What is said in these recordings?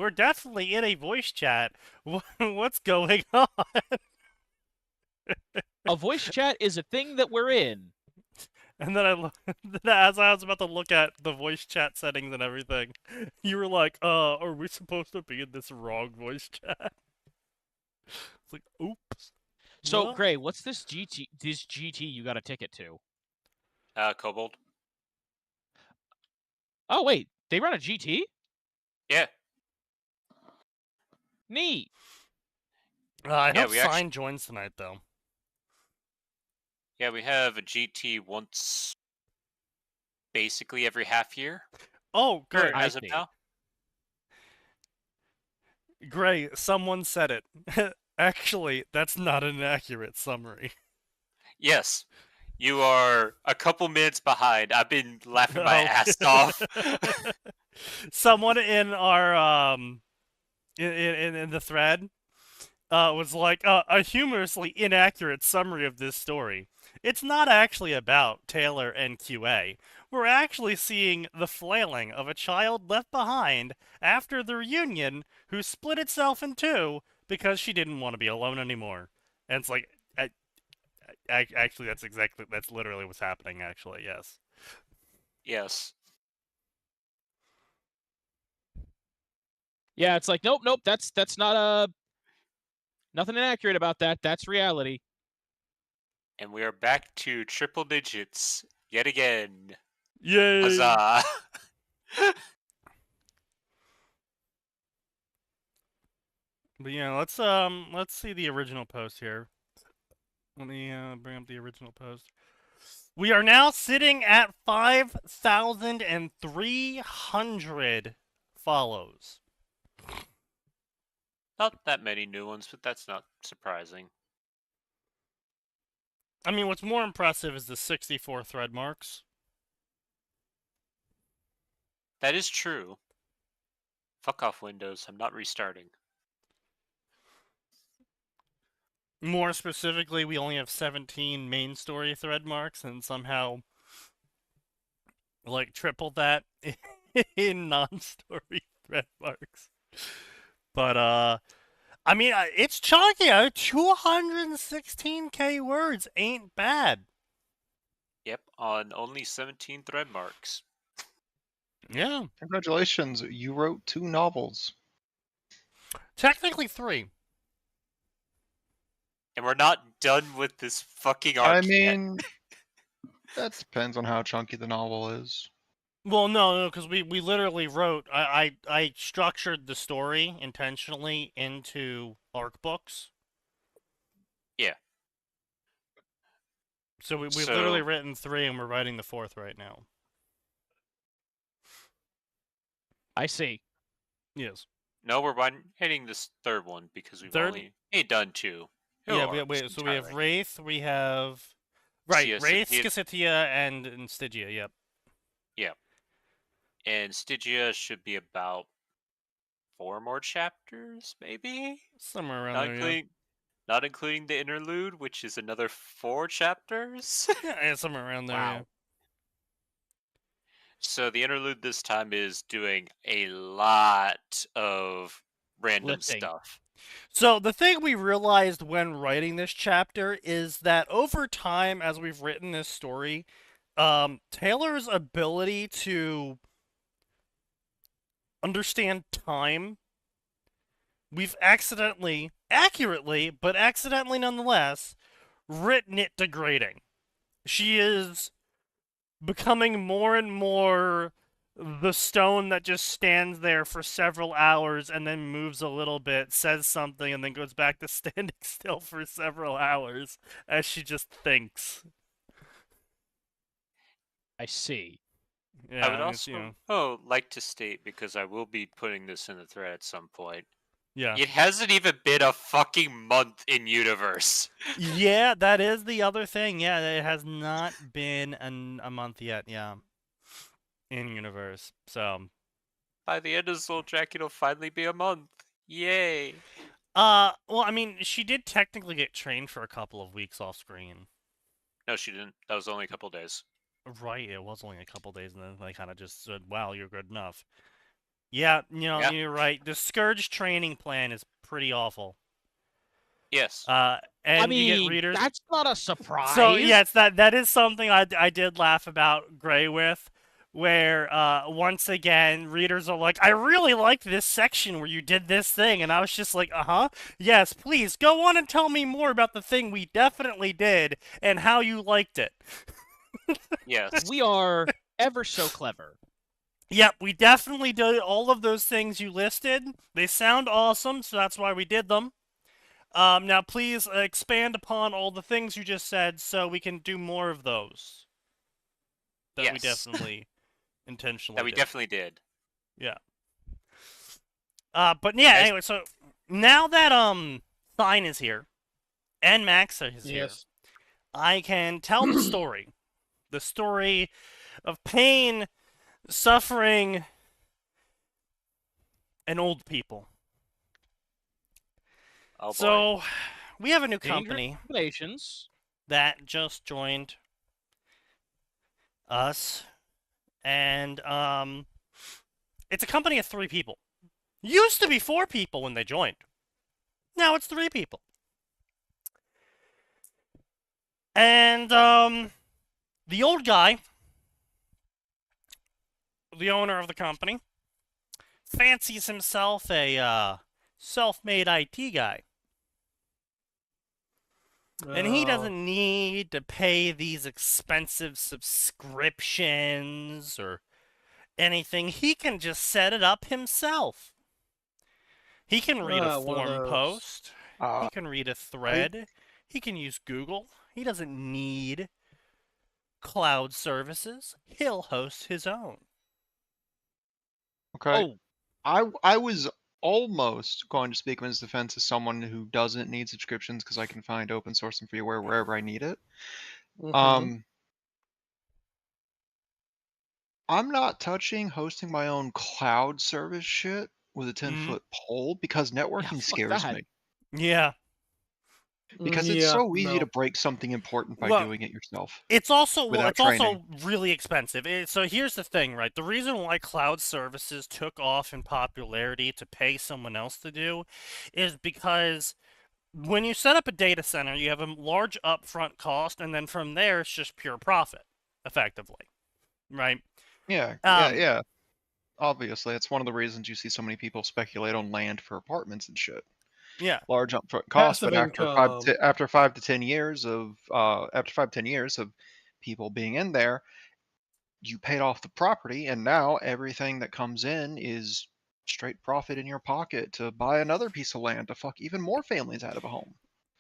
we're definitely in a voice chat. What's going on? A voice chat is a thing that we're in. And then as I was about to look at the voice chat settings and everything, you were like, are we supposed to be in this wrong voice chat? It's like, oops. So, What? Gray, what's this GT you got a ticket to? Kobold. Oh, wait, they run a GT? Yeah. Neat. I Yeah, hope Sign joins tonight, though. Yeah, we have a GT once, basically every half year. Oh, great. As of now. Gray, someone said it. Actually, that's not an accurate summary. Yes. You are a couple minutes behind. I've been laughing my ass off. Someone in our in the thread was like a humorously inaccurate summary of this story. It's not actually about Taylor and QA. We're actually seeing the flailing of a child left behind after the reunion who split itself in two because she didn't want to be alone anymore. And it's like, actually, that's literally what's happening, actually, yes. Yes. Yeah, it's like, nope, that's not nothing inaccurate about that. That's reality. And we are back to triple digits yet again. Yay! Huzzah! But yeah, let's see the original post here. Let me bring up the original post. We are now sitting at 5,300 follows. Not that many new ones, but that's not surprising. I mean, what's more impressive is the 64 thread marks. That is true. Fuck off, Windows. I'm not restarting. More specifically, we only have 17 main story thread marks, and somehow, like, triple that in non-story thread marks. But, I mean, it's chunky. 216k words ain't bad. Yep, on only 17 thread marks. Yeah. Congratulations, you wrote 2 novels. Technically 3. And we're not done with this fucking arc yet. That depends on how chunky the novel is. Well, no, because we literally wrote. I structured the story intentionally into arc books. Yeah. So we've literally written 3, and we're writing the 4th right now. I see. Yes. No, we're hitting this third one because we've only done 2. Yeah, so we have Wraith, we have... Right, Wraith, Scyttia, and Stygia, yep. Yeah. And Stygia should be about 4 more chapters, maybe? Somewhere around there, yeah. Not including the interlude, which is another 4 chapters? Yeah, somewhere around there, wow. Yeah. So the interlude this time is doing a lot of random stuff. So the thing we realized when writing this chapter is that over time, as we've written this story, Taylor's ability to understand time, we've accidentally, accurately, but accidentally nonetheless, written it degrading. She is becoming more and more the stone that just stands there for several hours and then moves a little bit, says something, and then goes back to standing still for several hours as she just thinks. I see. Yeah, I would also like to state, because I will be putting this in the thread at some point. Yeah. It hasn't even been a fucking month in universe. Yeah, that is the other thing. Yeah, it has not been a month yet. Yeah. In universe. So. By the end of Soul Jack, it'll finally be a month. Yay. Well, I mean, she did technically get trained for a couple of weeks off screen. No, she didn't. That was only a couple days. Right, it was only a couple days, and then they kind of just said, wow, you're good enough. Yeah, Yeah. you're right. The Scourge training plan is pretty awful. Yes. I And you get mean, readers. that's not a surprise. So yes, that is something I did laugh about Gray with, where once again readers are like, I really liked this section where you did this thing, and I was just like, yes, please go on and tell me more about the thing we definitely did and how you liked it. Yes. We are ever so clever. Yep, we definitely did all of those things you listed. They sound awesome, so that's why we did them. Now please expand upon all the things you just said so we can do more of those. That we Yes. definitely intentionally That we did. definitely did. Yeah. But yeah, Guys- anyway, so now that Fine is here and Max is here, Yes. I can tell the story. The story of pain, suffering, and old people. Oh boy. So we have a new Dangerous company combinations. that just joined us, and it's a company of 3 people. Used to be 4 people when they joined. Now it's 3 people. And the old guy, the owner of the company, fancies himself a self-made IT guy. And he Oh. doesn't need to pay these expensive subscriptions or anything. He can just set it up himself. He can read a One of forum those. post. Uh, He can read a thread. He can use Google. He doesn't need cloud services. He'll host his own. okay. Oh, I was almost going to speak in his defense as someone who doesn't need subscriptions because I can find open source and freeware wherever I need it. Mhm. I'm not touching hosting my own cloud service shit with a 10-foot pole because networking fuck scares that. me. Yeah. Because it's Yeah, so easy no. to break something important by Well, doing it yourself. It's also Without it's also training. really expensive. So here's the thing, right? The reason why cloud services took off in popularity to pay someone else to do is because when you set up a data center, you have a large upfront cost, and then from there it's just pure profit, effectively, right? Yeah, Um, yeah. Obviously, it's one of the reasons you see so many people speculate on land for apartments and shit. Yeah. Large upfront costs, but Passive income. after 5 to 10 years of people being in there, you paid off the property, and now everything that comes in is straight profit in your pocket to buy another piece of land to fuck even more families out of a home.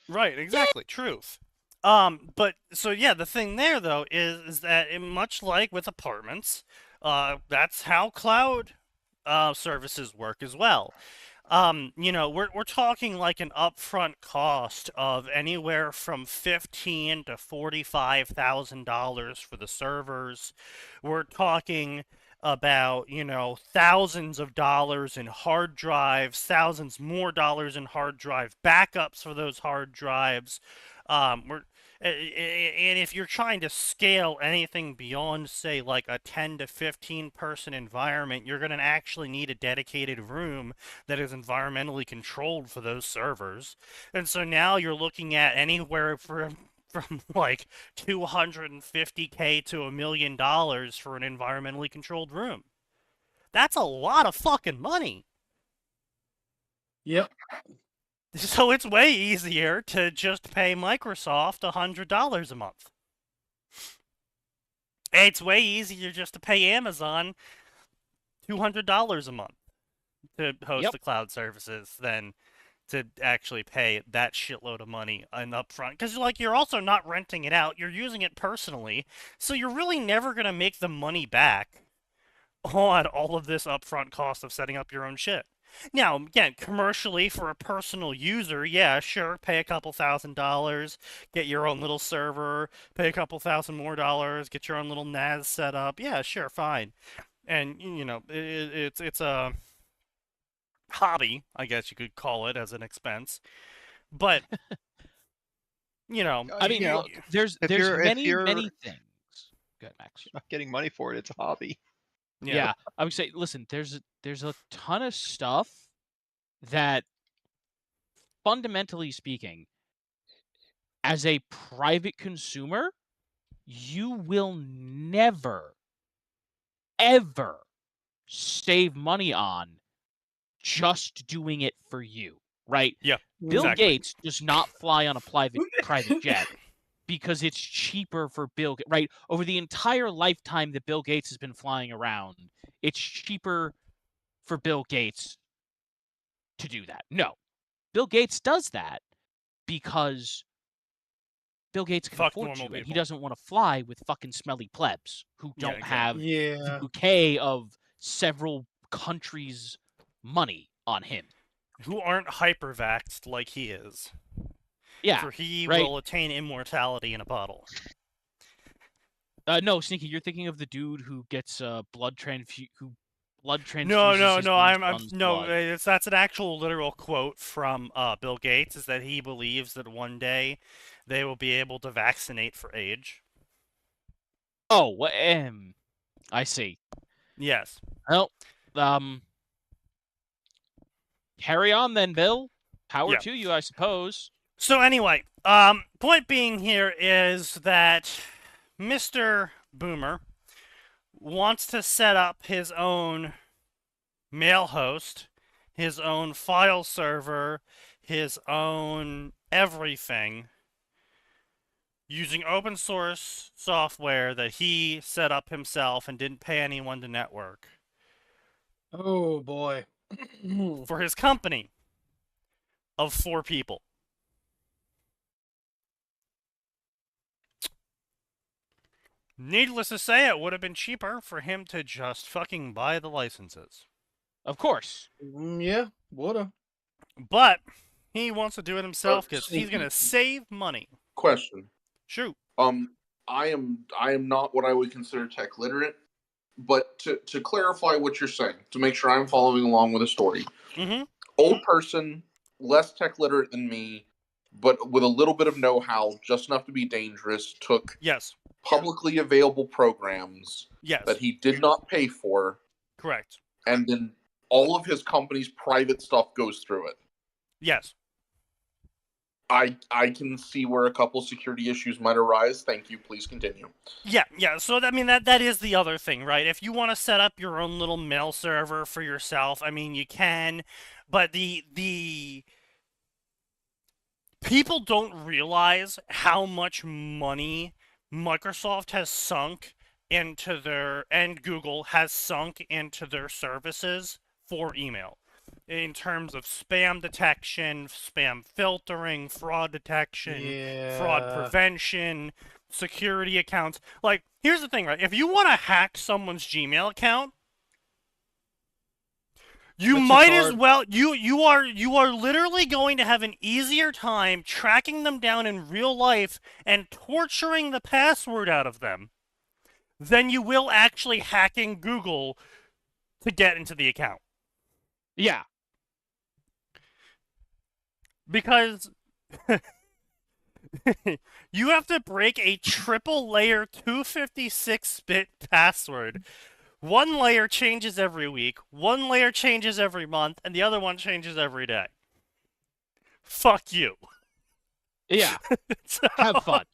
Right, exactly. Truth. But so yeah, the thing there though is that much like with apartments, that's how cloud services work as well. We're talking like an upfront cost of anywhere from $15,000 to $45,000 for the servers. We're talking about, thousands of dollars in hard drives, thousands more dollars in hard drive backups for those hard drives. And if you're trying to scale anything beyond, say, like a 10 to 15 person environment, you're going to actually need a dedicated room that is environmentally controlled for those servers. And so now you're looking at anywhere from like $250K to $1 million for an environmentally controlled room. That's a lot of fucking money. Yep. So it's way easier to just pay Microsoft $100 a month. It's way easier just to pay Amazon $200 a month to host Yep. the cloud services than to actually pay that shitload of money in upfront. Because you're also not renting it out; you're using it personally, so you're really never gonna make the money back on all of this upfront cost of setting up your own shit. Now, again, commercially for a personal user, yeah, sure, pay a couple $1,000, get your own little server, pay a couple thousand more dollars, get your own little NAS set up. Yeah, sure, fine. And it's a hobby, I guess you could call it, as an expense. But I mean, Yeah, look, there's if there's you're- if many you're- many things. Good, Max. not getting money for it, it's a hobby. Yeah, I would say, listen, there's a ton of stuff that, fundamentally speaking, as a private consumer, you will never, ever save money on just doing it for you, right? Yeah, Bill exactly. Gates does not fly on a private jet because it's cheaper for Bill, right? Over the entire lifetime that Bill Gates has been flying around, it's cheaper for Bill Gates to do that. No, Bill Gates does that because Bill Gates can Fuck afford normal to, and he people. doesn't want to fly with fucking smelly plebs who Yeah, don't exactly. have the Yeah. bouquet of several countries' money on him. Who aren't hypervaxxed like he is. Yeah, For he right. will attain immortality in a bottle. No, Sneaky, you're thinking of the dude who gets blood transfuses No, his own I'm son's no. blood. That's an actual literal quote from Bill Gates. Is that he believes that one day they will be able to vaccinate for age. Oh, I see. Yes. Well, carry on then, Bill. Power Yeah. to you, I suppose. So anyway, point being here is that Mr. Boomer wants to set up his own mail host, his own file server, his own everything, using open source software that he set up himself and didn't pay anyone to network Oh boy. for his company of 4 people. Needless to say, it would have been cheaper for him to just fucking buy the licenses. Of course. Yeah, woulda. But he wants to do it himself because he's Sneaky. going to save money. Question. Shoot. I am not what I would consider tech literate, but to clarify what you're saying, to make sure I'm following along with the story. Mm-hmm. Old person, less tech literate than me, but with a little bit of know-how, just enough to be dangerous, took Yes. publicly available programs Yes. that he did not pay for, Correct. and then all of his company's private stuff goes through it. Yes. I can see where a couple security issues might arise. Thank you. Please continue. Yeah. So I mean that is the other thing, right? If you want to set up your own little mail server for yourself, I mean you can, but the people don't realize how much money Microsoft has sunk into their and Google has sunk into their services for email. In terms of spam detection, spam filtering, fraud detection, fraud prevention, security accounts. Like, here's the thing, right? If you want to hack someone's Gmail account, you That's might just as well you are literally going to have an easier time tracking them down in real life and torturing the password out of them than you will actually hacking Google to get into the account. Yeah. Because you have to break a triple layer 256-bit password. One layer changes every week, one layer changes every month, and the other one changes every day. Fuck you. Yeah. So- Have fun.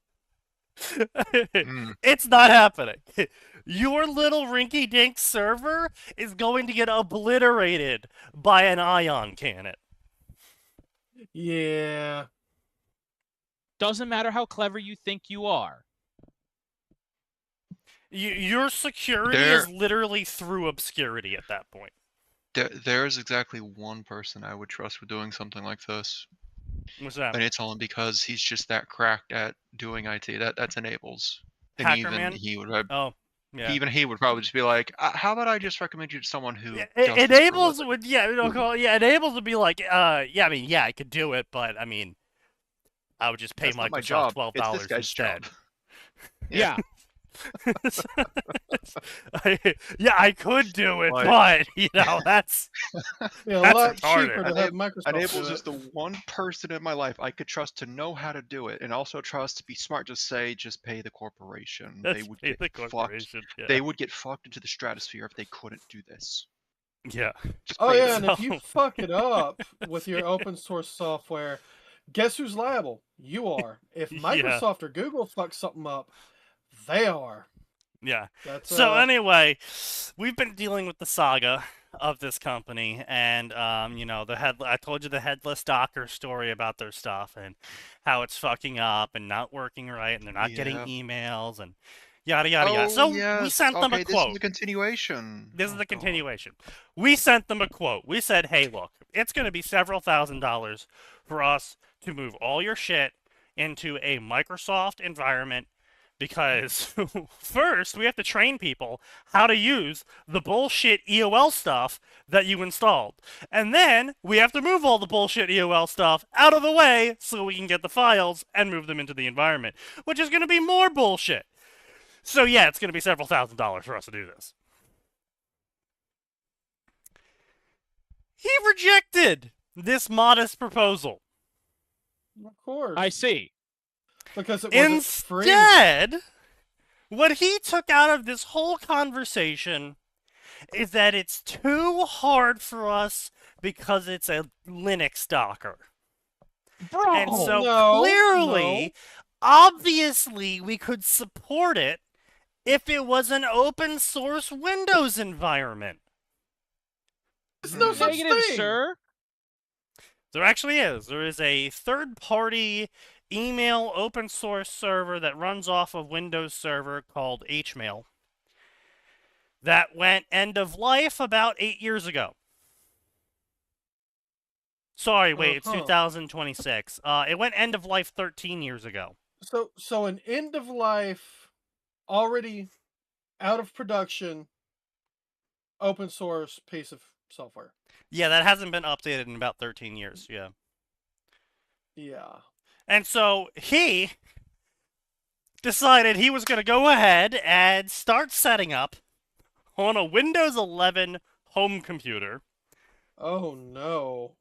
It's not happening. Your little rinky-dink server is going to get obliterated by an ion cannon. Yeah. Doesn't matter how clever you think you are. Your security There- is literally through obscurity at that point. There's exactly one person I would trust with doing something like this, What's that? and it's only because he's just that cracked at doing IT. That's Enables, and Hacker even Man? he would. Oh, yeah. Even he would probably just be like, "How about I just recommend you to someone who Yeah, does this for a Enables living?" would, yeah, Enables would be like, yeah, I mean, yeah, I could do it, but I mean, I would just pay That's not my Microsoft job. $12 It's this guy's instead. job. Yeah. Yeah, I could do it, Like- but that's Yeah, a That's lot retarded. cheaper to have Microsoft Enable's do is it. the one person in my life I could trust to know how to do it, and also trust to be smart. Just pay the corporation. They Let's would pay get the fucked. corporation. Yeah. They would get fucked into the stratosphere if they couldn't do this. Yeah. Just Oh pay yeah, them. and if you So- fuck it up with your open source software, guess who's liable? You are. If Yeah. Microsoft or Google fucks something up, they are. Yeah. That's So anyway, we've been dealing with the saga of this company, and I told you the headless Docker story about their stuff and how it's fucking up and not working right, and they're not getting Yeah. emails and yada yada yada. Oh, So we yes. sent them Okay, a this quote. is the continuation. This is Oh, the God. continuation. We sent them a quote. We said, hey, look, it's going to be several $1,000s for us to move all your shit into a Microsoft environment because first we have to train people how to use the bullshit EOL stuff that you installed. And then we have to move all the bullshit EOL stuff out of the way so we can get the files and move them into the environment, which is going to be more bullshit. So yeah, it's going to be several $1,000s for us to do this. He rejected this modest proposal. Of course. I see. Because it wasn't free. Instead, what he took out of this whole conversation is that it's too hard for us because it's a Linux Docker. Bro! And so no, clearly, obviously, we could support it if it was an open source Windows environment. There's no such Negative, thing. sir. There actually is. There is a third-party email open source server that runs off of Windows Server called Hmail that went end of life about 8 years ago. Sorry, wait, it's 2026. It went end of life 13 years ago. So an end of life, already out of production, open source piece of software. Yeah, that hasn't been updated in about 13 years, yeah. Yeah. And so he decided he was going to go ahead and start setting up on a Windows 11 home computer. Oh no.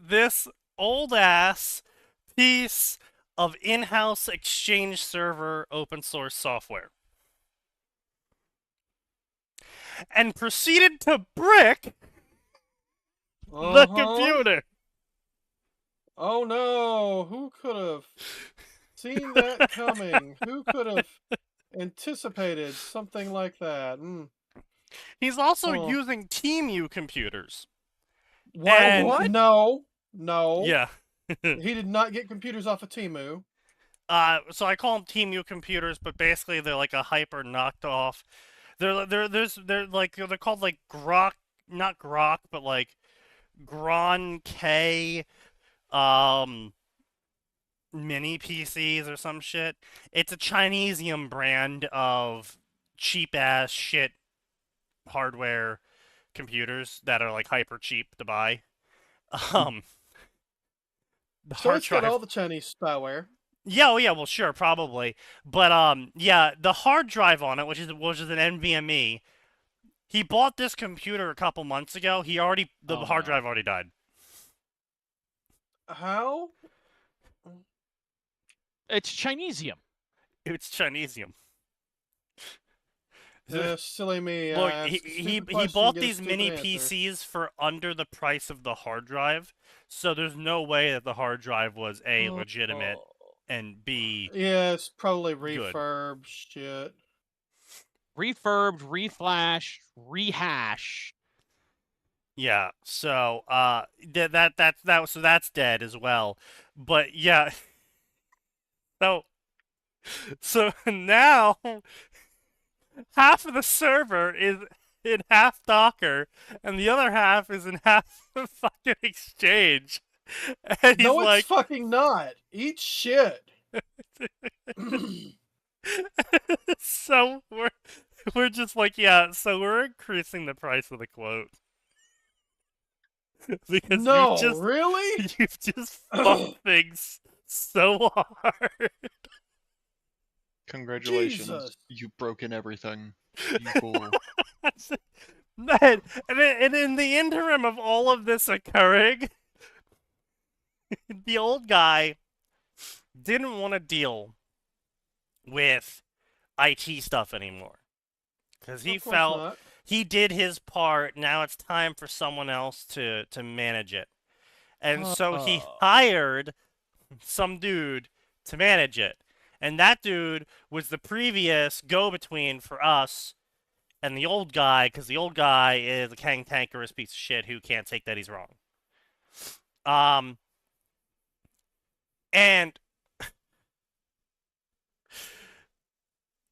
This old-ass piece of in-house Exchange server open source software. And proceeded to brick the computer. Oh no. Who could have seen that coming? Who could have anticipated something like that? He's also Huh. using TeamU computers. What? And- No. No. Yeah. He did not get computers off of Temu. So I call them TeamU computers, but basically they're like a hyper knocked off. They're called like Grok, not Grok, but like Gron K, mini PCs or some shit. It's a Chinesium brand of cheap ass shit hardware computers that are like hyper cheap to buy. The So hard it's got drive. all the Chinese spyware. Yeah, oh yeah, well sure, probably. But yeah, the hard drive on it, which is an NVMe, he bought this computer a couple months ago. The Oh, hard no. drive already died. How? It's Chinesium. It's Chinesium. Silly me. Look, I asked a he stupid question, bought get a these stupid mini answer. PCs for under the price of the hard drive, so there's no way that the hard drive was A, legitimate, and B, Yeah, it's probably Good. refurb shit. Refurbed, reflashed, rehashed. yeah. So that's dead as well. But yeah, so now half of the server is in half Docker, and the other half is in half fucking Exchange. And he's No, like, it's fucking not. Eat shit. so we're just like, yeah, so we're increasing the price of the quote. Because No, you've just really? you've just fucked things so hard. Congratulations, Jesus. you've broken everything. You fool. Man, and in the interim of all of this occurring, the old guy didn't want to deal with IT stuff anymore. Because he Of course felt not. he did his part, now it's time for someone else to manage it. And so he hired some dude to manage it. And that dude was the previous go-between for us and the old guy, because the old guy is a cantankerous piece of shit who can't take that he's wrong. And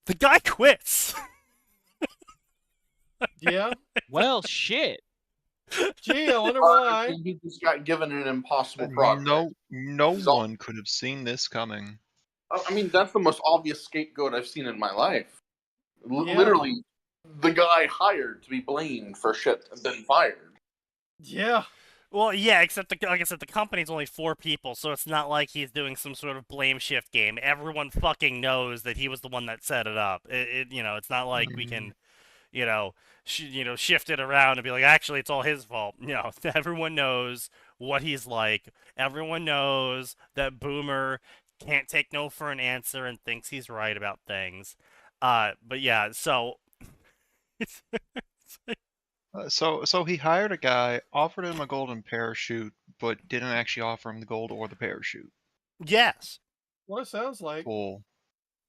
the guy quits. Yeah. Well, shit. Gee, I wonder why. He just got given an impossible project. No He's all- one could have seen this coming. I mean, that's the most obvious scapegoat I've seen in my life. Yeah. Literally, the guy hired to be blamed for shit and then fired. Yeah. Well, yeah, except like I said, the company's only 4 people, so it's not like he's doing some sort of blame shift game. Everyone fucking knows that he was the one that set it up. It's not like we can, shift it around and be like, actually, it's all his fault. Everyone knows what he's like. Everyone knows that Boomer can't take no for an answer and thinks he's right about things. But yeah, so So he hired a guy, offered him a golden parachute, but didn't actually offer him the gold or the parachute. yes, What it sounds like. Cool.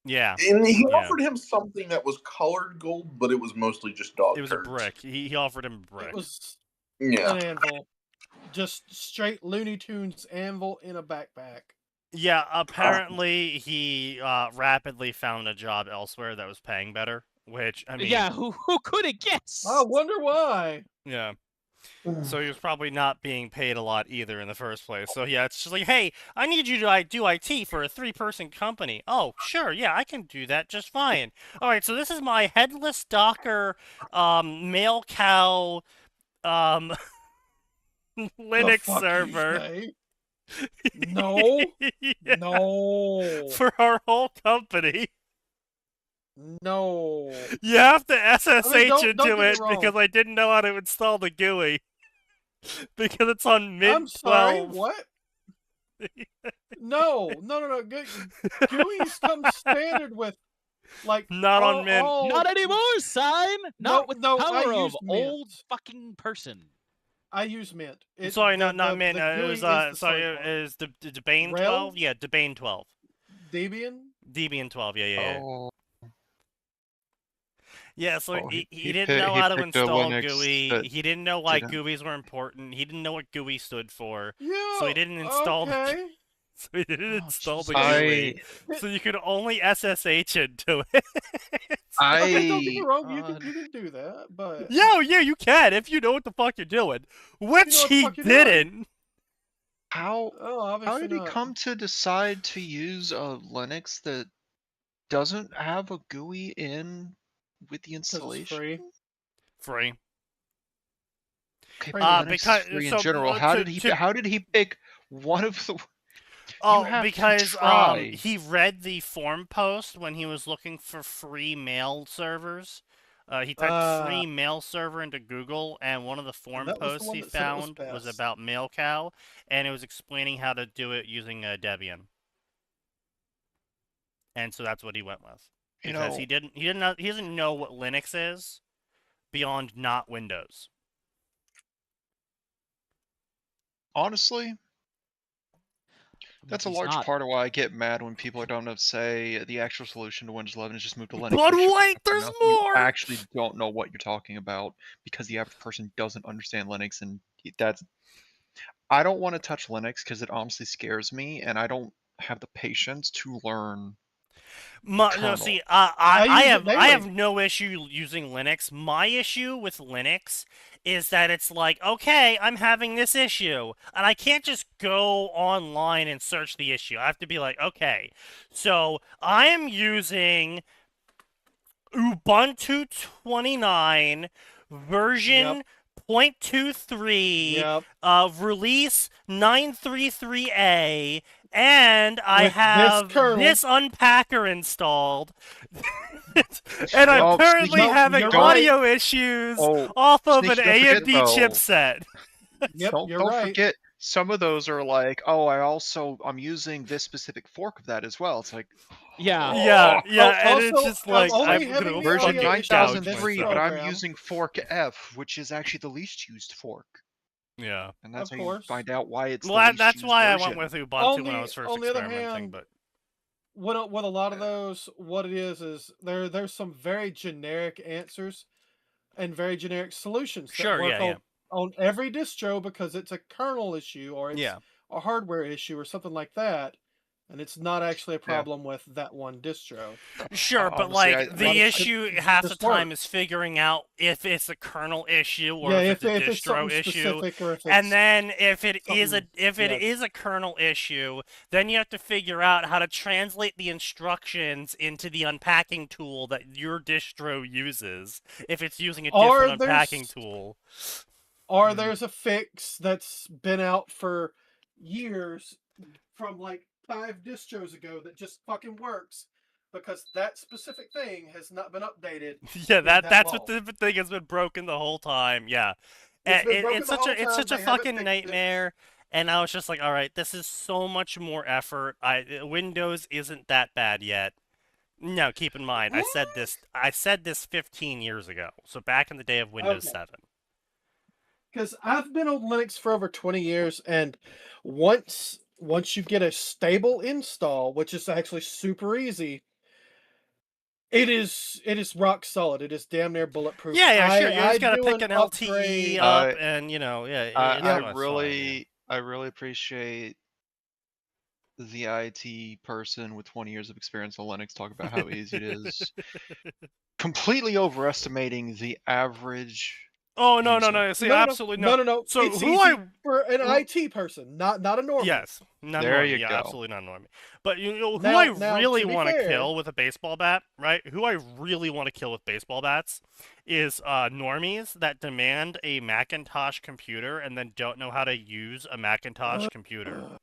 yeah, And he Yeah. offered him something that was colored gold, but it was mostly just dog it was a turds. brick. He offered him a brick. It was Yeah. an anvil. Just straight Looney Tunes anvil in a backpack. Yeah, apparently he rapidly found a job elsewhere that was paying better. Which I mean, Yeah, who could have guessed? I wonder why. yeah. So he was probably not being paid a lot either in the first place. So yeah, it's just like, hey, I need you to do IT for a 3-person company. Oh, sure, yeah, I can do that just fine. All right, so this is my headless Docker, male cow, The Linux fuck you server. say? No. Yeah, No. for our whole company. No. You have to SSH don't into get me it wrong. because I didn't know how to install the GUI. Because it's on mid I'm sorry, 12. what? No. GUIs come standard with, like, Not on Mint. Not anymore, sign. Not with the I power of use Mint. old fucking person. I use Mint. Sorry, not Mint. the It GUI was is the sorry, site one. it was Debane Rel? 12. Yeah, Debane 12. Debian? Debian 12. Yeah. Oh, Yeah, so Oh, he he didn't pi- know he how to picked a install Linux GUI. that He didn't know why didn't- GUIs were important. He didn't know what GUI stood for. Yeah. So he didn't install the Okay. So he didn't install the Jesus. GUI. So you could only SSH into it. Okay, don't get me wrong. You God. can do that, but Yeah, you can if you know what the fuck you're doing. Which what the he fuck you're doing. didn't. How obviously how did he not. come to decide to use a Linux that doesn't have a GUI in with the 'Cause it's installation? free. Free. Okay, Free. but Linux because- is free so, in general. to- How did he to- how did he pick one of the? Oh, have to because try. he read the forum post when he was looking for free mail servers. He typed free mail server into Google, and one of the forum that was the posts one he that said it was found was best. about MailCow, and it was explaining how to do it using Debian. And so that's what he went with. You Because know, he doesn't know what Linux is beyond not Windows. honestly, that's a He's large not- part of why I get mad when people don't say the actual solution to Windows 11 is just move to Linux. But They shut wait, the fuck there's up. more! You actually don't know what you're talking about because the average person doesn't understand Linux, and that's. I don't want to touch Linux because it honestly scares me, and I don't have the patience to learn. No, kernel. see, I I use it have daily. no issue using Linux. My issue with Linux is that it's like, okay, I'm having this issue, and I can't just go online and search the issue. I have to be like, okay, so I am using Ubuntu 29 version 0.23 Yep. release 933A, and I With this have kernel. this unpacker installed, and I'm Oh, currently Sneaky, having you're audio issues Oh, off of an Sneaky, don't forget, AMD though. chipset. Yep, Don't you're right. forget, some of those are like, oh, I'm using this specific fork of that as well. It's like, Yeah. Yeah, yeah, and it's also, just like I'm only I'm having gonna the version audio fucking issue on gouge this 9003, myself. but I'm program. using fork F, which is actually the least used fork. Yeah. And that's Of how course. you find out why it's Well, the least that's used why version. I went with Ubuntu when I On was first the other experimenting. hand, But with a lot of those, what it is there's some very generic answers and very generic solutions that sure, work yeah, on every distro because it's a kernel issue or it's yeah. a hardware issue or something like that, and it's not actually a Yeah. problem with that one distro. Sure, but Honestly, like I the mean, issue half the just time work. is figuring out if it's a kernel issue or Yeah, if it's a if it's distro something issue. specific or if it's And then if it is something- a kernel issue, then you have to figure out how to translate the instructions into the unpacking tool that your distro uses. If it's using a Or different unpacking there's- tool. or Mhm. there's a fix that's been out for years from like 5 distros ago that just fucking works because that specific thing has not been updated. Yeah, that that's long. what the thing has been broken the whole time. Yeah. It's been broken It's the such whole a time, such a they haven't fucking fixed it. nightmare. And I was just like, all right, this is so much more effort. Windows isn't that bad yet. No, keep in mind, I said this 15 years ago. So back in the day of Windows Okay. 7. Because I've been on Linux for over 20 years, and once you get a stable install, which is actually super easy, it is rock solid. It is damn near bulletproof. Yeah, sure. You just gotta do pick an LTE upgrade. up, and yeah. I really appreciate the IT person with 20 years of experience on Linux talk about how easy it is. Completely overestimating the average. Oh no, user. See, absolutely no. No. So it's who easy for an IT person, not a normie. Yes, not There normie. you Yeah, go. absolutely not normie. But you know who Now- I now, really to be want to fair- kill with a baseball bat, right? Who I really want to kill with baseball bats is normies that demand a Macintosh computer and then don't know how to use a Macintosh computer.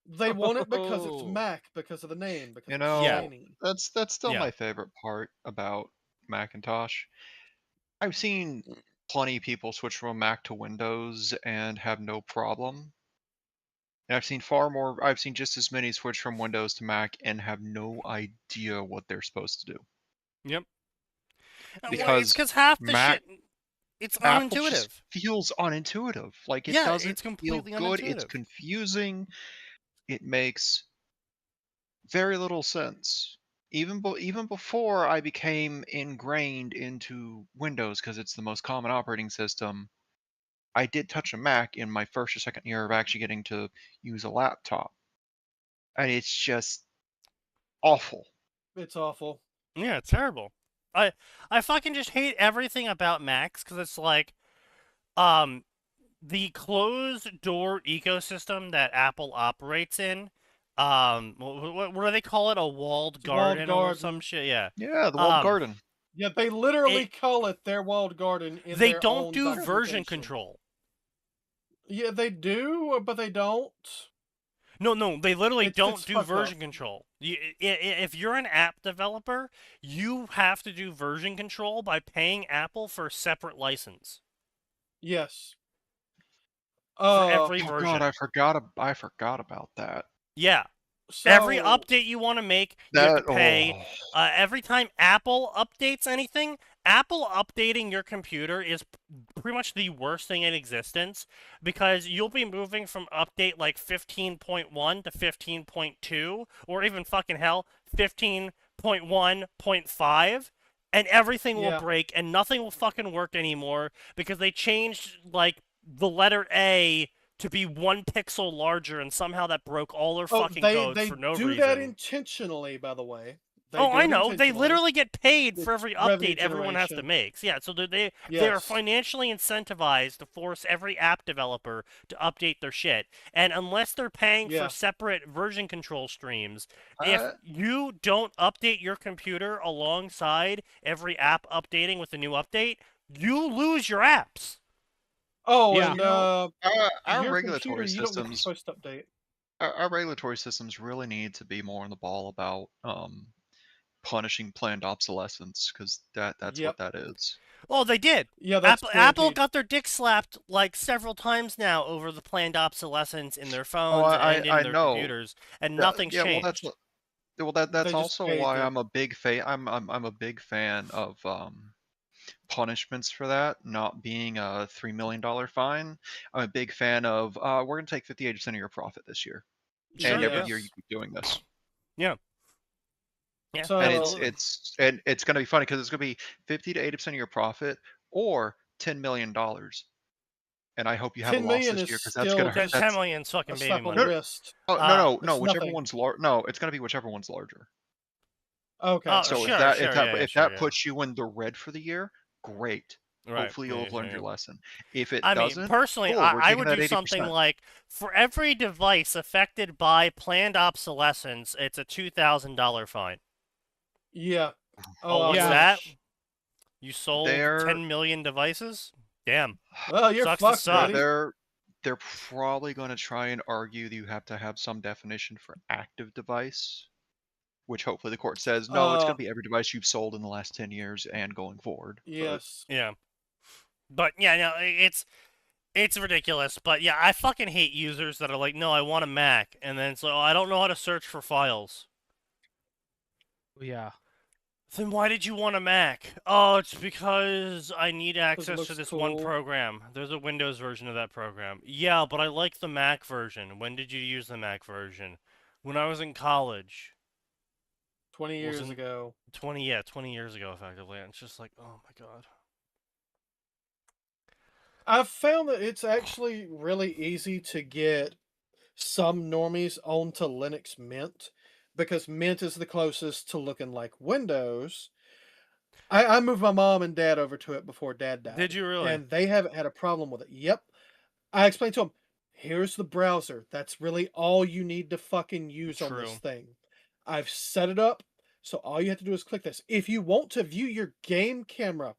They want it because it's Mac, because of the name, because You it's know, shiny. that's still Yeah. my favorite part about Macintosh. I've seen plenty of people switch from a Mac to Windows and have no problem. And I've seen just as many switch from Windows to Mac and have no idea what they're supposed to do. Yep. Well, it's Because because half the Mac- shit, it's Apple unintuitive. just feels unintuitive. Like it Yeah, doesn't it's feel completely good. It's unintuitive. confusing. It makes very little sense. Even before I became ingrained into Windows because it's the most common operating system, I did touch a Mac in my first or second year of actually getting to use a laptop. And it's just awful. It's awful. Yeah, it's terrible. I fucking just hate everything about Macs because it's like, the closed door ecosystem that Apple operates in. What do they call it? A walled garden or some garden. shit? Yeah. Yeah, the walled garden. Yeah, they literally call it their walled garden in They their don't own do version documentation. control. Yeah, they do, but they don't. No, they literally It's don't do fucked up. version control. If you're an app developer, you have to do version control by paying Apple for a separate license Yes. for every Oh version. god, I forgot about that. Yeah. So, Every update you want to make, you have to pay. oh. Every time Apple updates anything, Apple updating your computer is pretty much the worst thing in existence because you'll be moving from update like 15.1 to 15.2 or even fucking hell 15.1.5 and everything will Yeah. break and nothing will fucking work anymore because they changed like the letter A to be 1 pixel larger, and somehow that broke all their fucking code they for no do reason. that intentionally, by the way. They Oh, do I it know. They intentionally. literally get paid for It's every revenue update everyone has to generation. make. Yeah, so they are Yes. financially incentivized to force every app developer to update their shit. And unless they're paying Yeah. for separate version control streams, Uh, if you don't update your computer alongside every app updating with a new update, you lose your apps. Oh, Yeah. and You know, our your regulatory computer, you don't get systems supposed to update. our regulatory systems really need to be more on the ball about punishing planned obsolescence, because that's Yep. what that is. Oh, they did. Yeah, that's Apple guaranteed. got their dick slapped like several times now over the planned obsolescence in their Oh, phones and in I their know. computers, and nothing's Yeah, well, changed. that's They just also paid why the. I'm a big fan. I'm a big fan of punishments for that not being a $3 million fine. I'm a big fan of we're gonna take 58% of your profit this year, Sure, and every yeah. year you keep doing this. Yeah. Yeah, So And absolutely. it's gonna be funny because it's gonna be 50 to 80% of your profit or $10 million. And I hope you have a 10 loss million this is year because that's still gonna hurt. Ten just That's million's a fucking baby slap on the money. wrist. no, It's whichever nothing. one's no, it's gonna be whichever one's larger. Okay. Oh, So sure, if that sure, if yeah, that yeah, if sure, that yeah. puts you in the red for the year, great. Right. Hopefully you'll have learned your lesson. If it I mean, doesn't, personally, cool, we're I taking would that do something 80%. like, for every device affected by planned obsolescence, it's a $2,000 fine. Yeah. Oh, I what's Yeah. that? wish. You sold They're 10 million devices? Damn. Well, you're Sucks to fucked, suck. buddy. they're probably going to try and argue that you have to have some definition for active device, which hopefully the court says no, it's going to be every device you've sold in the last 10 years and going forward. Yes. Yeah. But, yeah, no, it's ridiculous. But, yeah, I fucking hate users that are like, no, I want a Mac. And then so I don't know how to search for files. Yeah. Then why did you want a Mac? Oh, it's because I need access to looks this one cool. program. There's a Windows version of that program. Yeah, but I like the Mac version. When did you use the Mac version? When I was in college. 20 years Wasn't- ago. 20 years ago, effectively. And it's just like, oh my god. I've found that it's actually really easy to get some normies onto Linux Mint because Mint is the closest to looking like Windows. I moved my mom and dad over to it before dad died. Did you really? And they haven't had a problem with it. Yep. I explained to them, here's the browser. That's really all you need to fucking use on this True. thing. I've set it up, so all you have to do is click this. If you want to view your game camera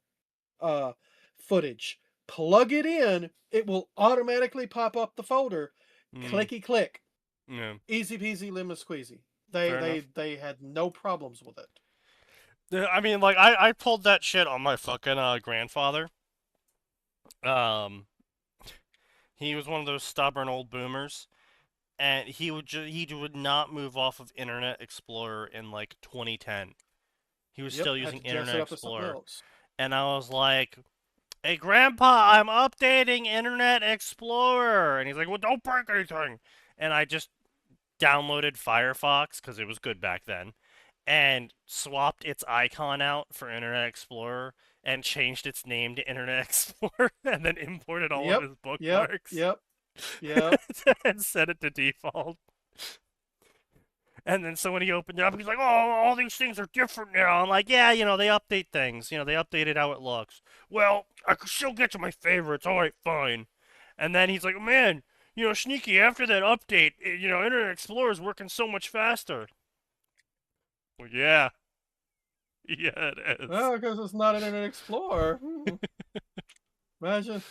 footage, plug it in, it will automatically pop up the folder. Clicky click. Yeah. Easy peasy lemon squeezy. Fair They had no problems with it. I mean, like, I pulled that shit on my fucking grandfather. He was one of those stubborn old boomers, and he would not move off of Internet Explorer in like 2010. He was Yep, still had using to dress Internet it up as something Explorer, else. and I was like, "Hey, Grandpa, I'm updating Internet Explorer," and he's like, "Well, don't break anything," and I just downloaded Firefox because it was good back then, and swapped its icon out for Internet Explorer and changed its name to Internet Explorer and then imported all of his bookmarks Yep. and set it to default. And then so when he opened it up, he's like, "Oh, all these things are different now." I'm like, "Yeah, they update things. They updated how it looks." "Well, I could still get to my favorites. All right, fine." And then he's like, "Man, Sneaky, after that update, Internet Explorer is working so much faster." Well, yeah. Yeah, it is. Oh, because it's not Internet Explorer. Imagine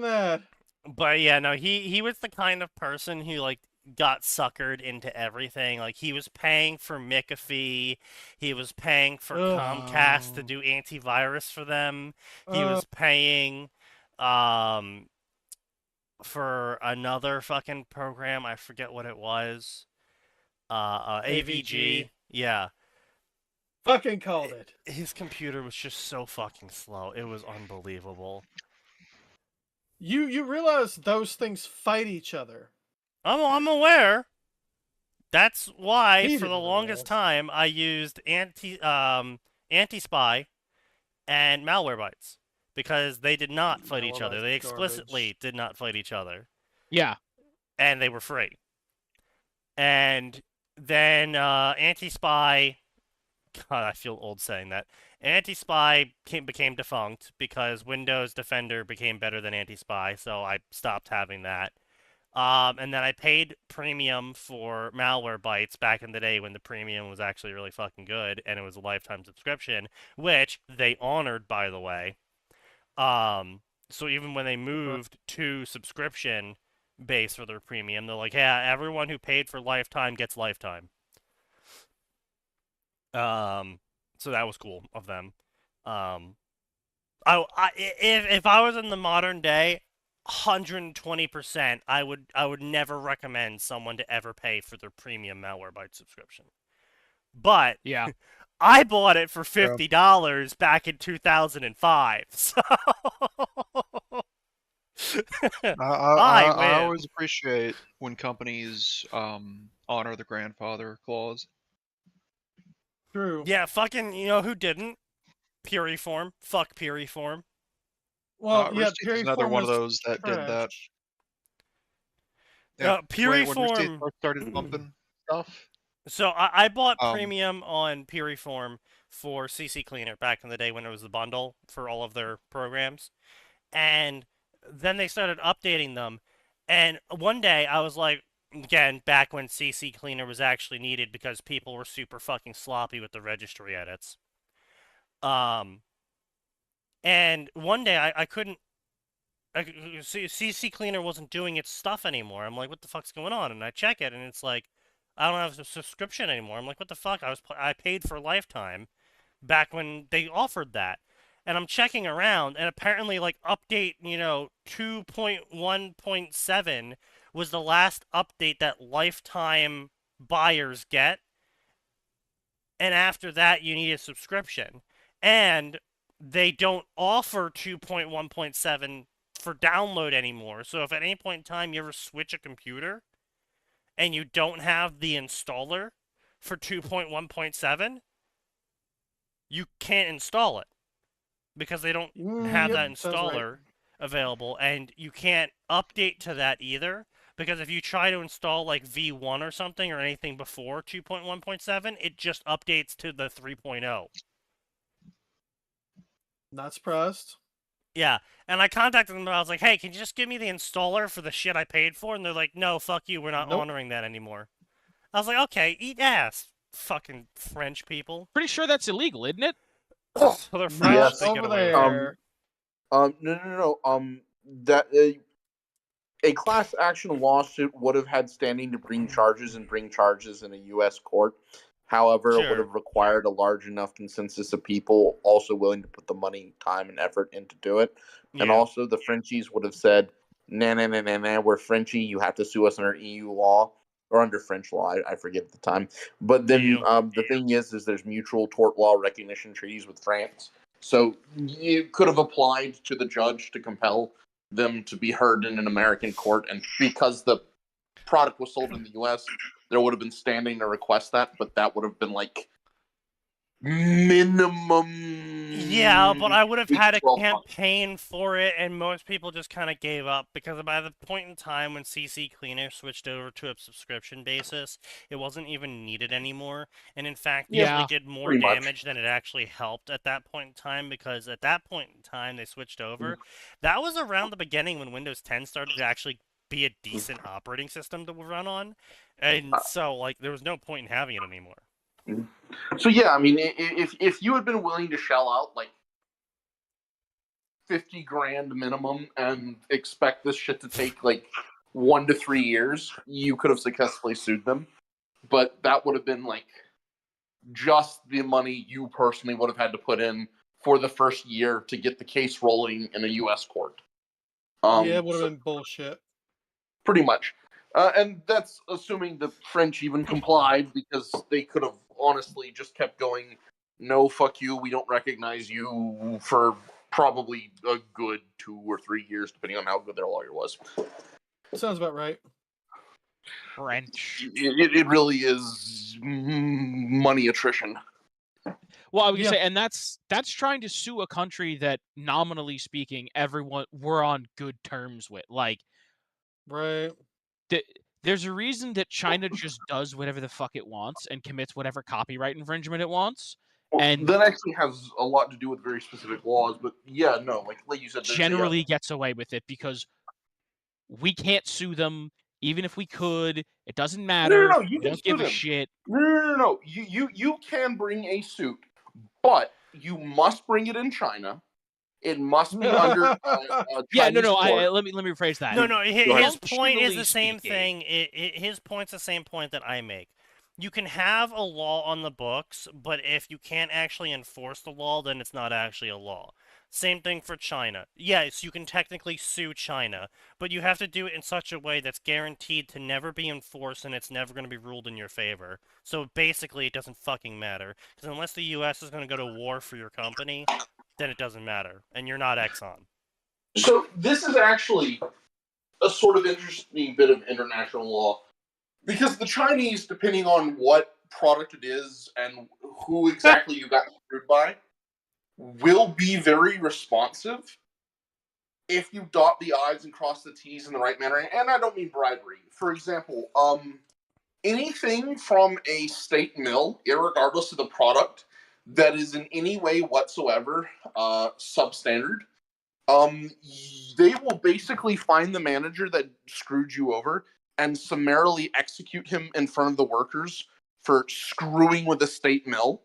that. But yeah, no, he was the kind of person who like got suckered into everything. Like he was paying for McAfee, he was paying for Comcast to Ugh. do antivirus for them. He was paying for another fucking program, I forget what it was. AVG. Yeah. Fucking called it. His computer was just so fucking slow. It was unbelievable. You realize those things fight each other. I'm aware. That's why He for the didn't longest realize. time I used anti-spy and Malwarebytes because they did not fight each other. Malwarebytes They are explicitly did not fight each other, Yeah. and they were free. And then anti-spy. God, I feel old saying that. Anti-spy became defunct because Windows Defender became better than anti-spy, so I stopped having that. And then I paid premium for Malwarebytes back in the day when the premium was actually really fucking good, and it was a lifetime subscription, which they honored, by the way. So even when they moved to subscription, base for their premium. They're like, yeah, everyone who paid for lifetime gets lifetime. So that was cool of them. If I was in the modern day, 120%, I would never recommend someone to ever pay for their premium Malwarebytes subscription. But Yeah. I bought it for $50 back in 2005. So I I win. always appreciate when companies honor the grandfather clause. True. Yeah, fucking, you know who didn't? Puriform. Fuck Puriform. Well, yeah, Rooster Teeth is another Puriform one of was those that did that. trash. Yeah. When Rooster Teeth Puriform. first started bumping stuff. So I bought Um, premium on Puriform for CC Cleaner back in the day when it was the bundle for all of their programs. And then they started updating them. And one day I was like, again, back when CC Cleaner was actually needed because people were super fucking sloppy with the registry edits. And one day I couldn't. CC Cleaner wasn't doing its stuff anymore. I'm like, what the fuck's going on? And I check it, and it's like, I don't have a subscription anymore. I'm like, what the fuck? I paid for lifetime back when they offered that. And I'm checking around, and apparently, like, update, 2.1.7 was the last update that lifetime buyers get. And after that, you need a subscription. And they don't offer 2.1.7 for download anymore. So if at any point in time you ever switch a computer and you don't have the installer for 2.1.7, you can't install it because they don't have that Yep, sounds right. installer available, and you can't update to that either because if you try to install like V1 or something or anything before 2.1.7, it just updates to the 3.0. Not surprised. Yeah, and I contacted them and I was like, hey, can you just give me the installer for the shit I paid for? And they're like, no, fuck you, we're not Nope. honoring that anymore. I was like, okay, eat ass, fucking French people. Pretty sure that's illegal, isn't it? So they're French, Yes. they get Over away with it. there. No. That a class action lawsuit would have had standing to bring charges in a U.S. court. However, it would Sure. have required a large enough consensus of people also willing to put the money, time, and effort in to do it. And Yeah. also, the Frenchies would have said, nah, we're Frenchy. You have to sue us under EU law or under French law. I forget at the time. But then EU. the thing is there's mutual tort law recognition treaties with France. So you could have applied to the judge to compel them to be heard in an American court. And because the product was sold in the U.S., there would have been standing to request that, but that would have been like minimum. Yeah, but I would have had a 12 months. campaign for it, and most people just kind of gave up because by the point in time when CC Cleaner switched over to a subscription basis, it wasn't even needed anymore. And in fact, it Yeah, really did more pretty much. damage than it actually helped at that point in time because at that point in time they switched over. That was around the beginning when Windows 10 started to actually be a decent operating system to run on. And so, like, there was no point in having it anymore. So yeah, I mean, if you had been willing to shell out like $50,000 minimum and expect this shit to take like 1 to 3 years, you could have successfully sued them. But that would have been like just the money you personally would have had to put in for the first year to get the case rolling in a U.S. court. Yeah, it would have been bullshit. Pretty much. And that's assuming the French even complied, because they could have honestly just kept going, no, fuck you, we don't recognize you, for probably a good 2 or 3 years, depending on how good their lawyer was. Sounds about right. French. It really is money attrition. Well, I was Yeah. gonna say, and that's trying to sue a country that, nominally speaking, everyone we're on good terms with. Like, Right. there's a reason that China just does whatever the fuck it wants and commits whatever copyright infringement it wants. Well, And that actually has a lot to do with very specific laws, but yeah, no, like you said, generally gets away with it because we can't sue them, even if we could. It doesn't matter. No, you We can don't sue give a them. shit. No. You can bring a suit, but you must bring it in China. It must be under Yeah, no, Chinese court. let me rephrase that. No, his point is Functionally the same speaking. thing. His point's the same point that I make. You can have a law on the books, but if you can't actually enforce the law, then it's not actually a law. Same thing for China. Yes, you can technically sue China, but you have to do it in such a way that's guaranteed to never be enforced and it's never going to be ruled in your favor. So basically, it doesn't fucking matter. Because unless the US is going to go to war for your company, then it doesn't matter. And you're not Exxon. So this is actually a sort of interesting bit of international law. Because the Chinese, depending on what product it is and who exactly you got screwed by, will be very responsive if you dot the I's and cross the T's in the right manner. And I don't mean bribery. For example, anything from a state mill, irregardless of the product, that is in any way whatsoever substandard, they will basically find the manager that screwed you over and summarily execute him in front of the workers for screwing with the state mill.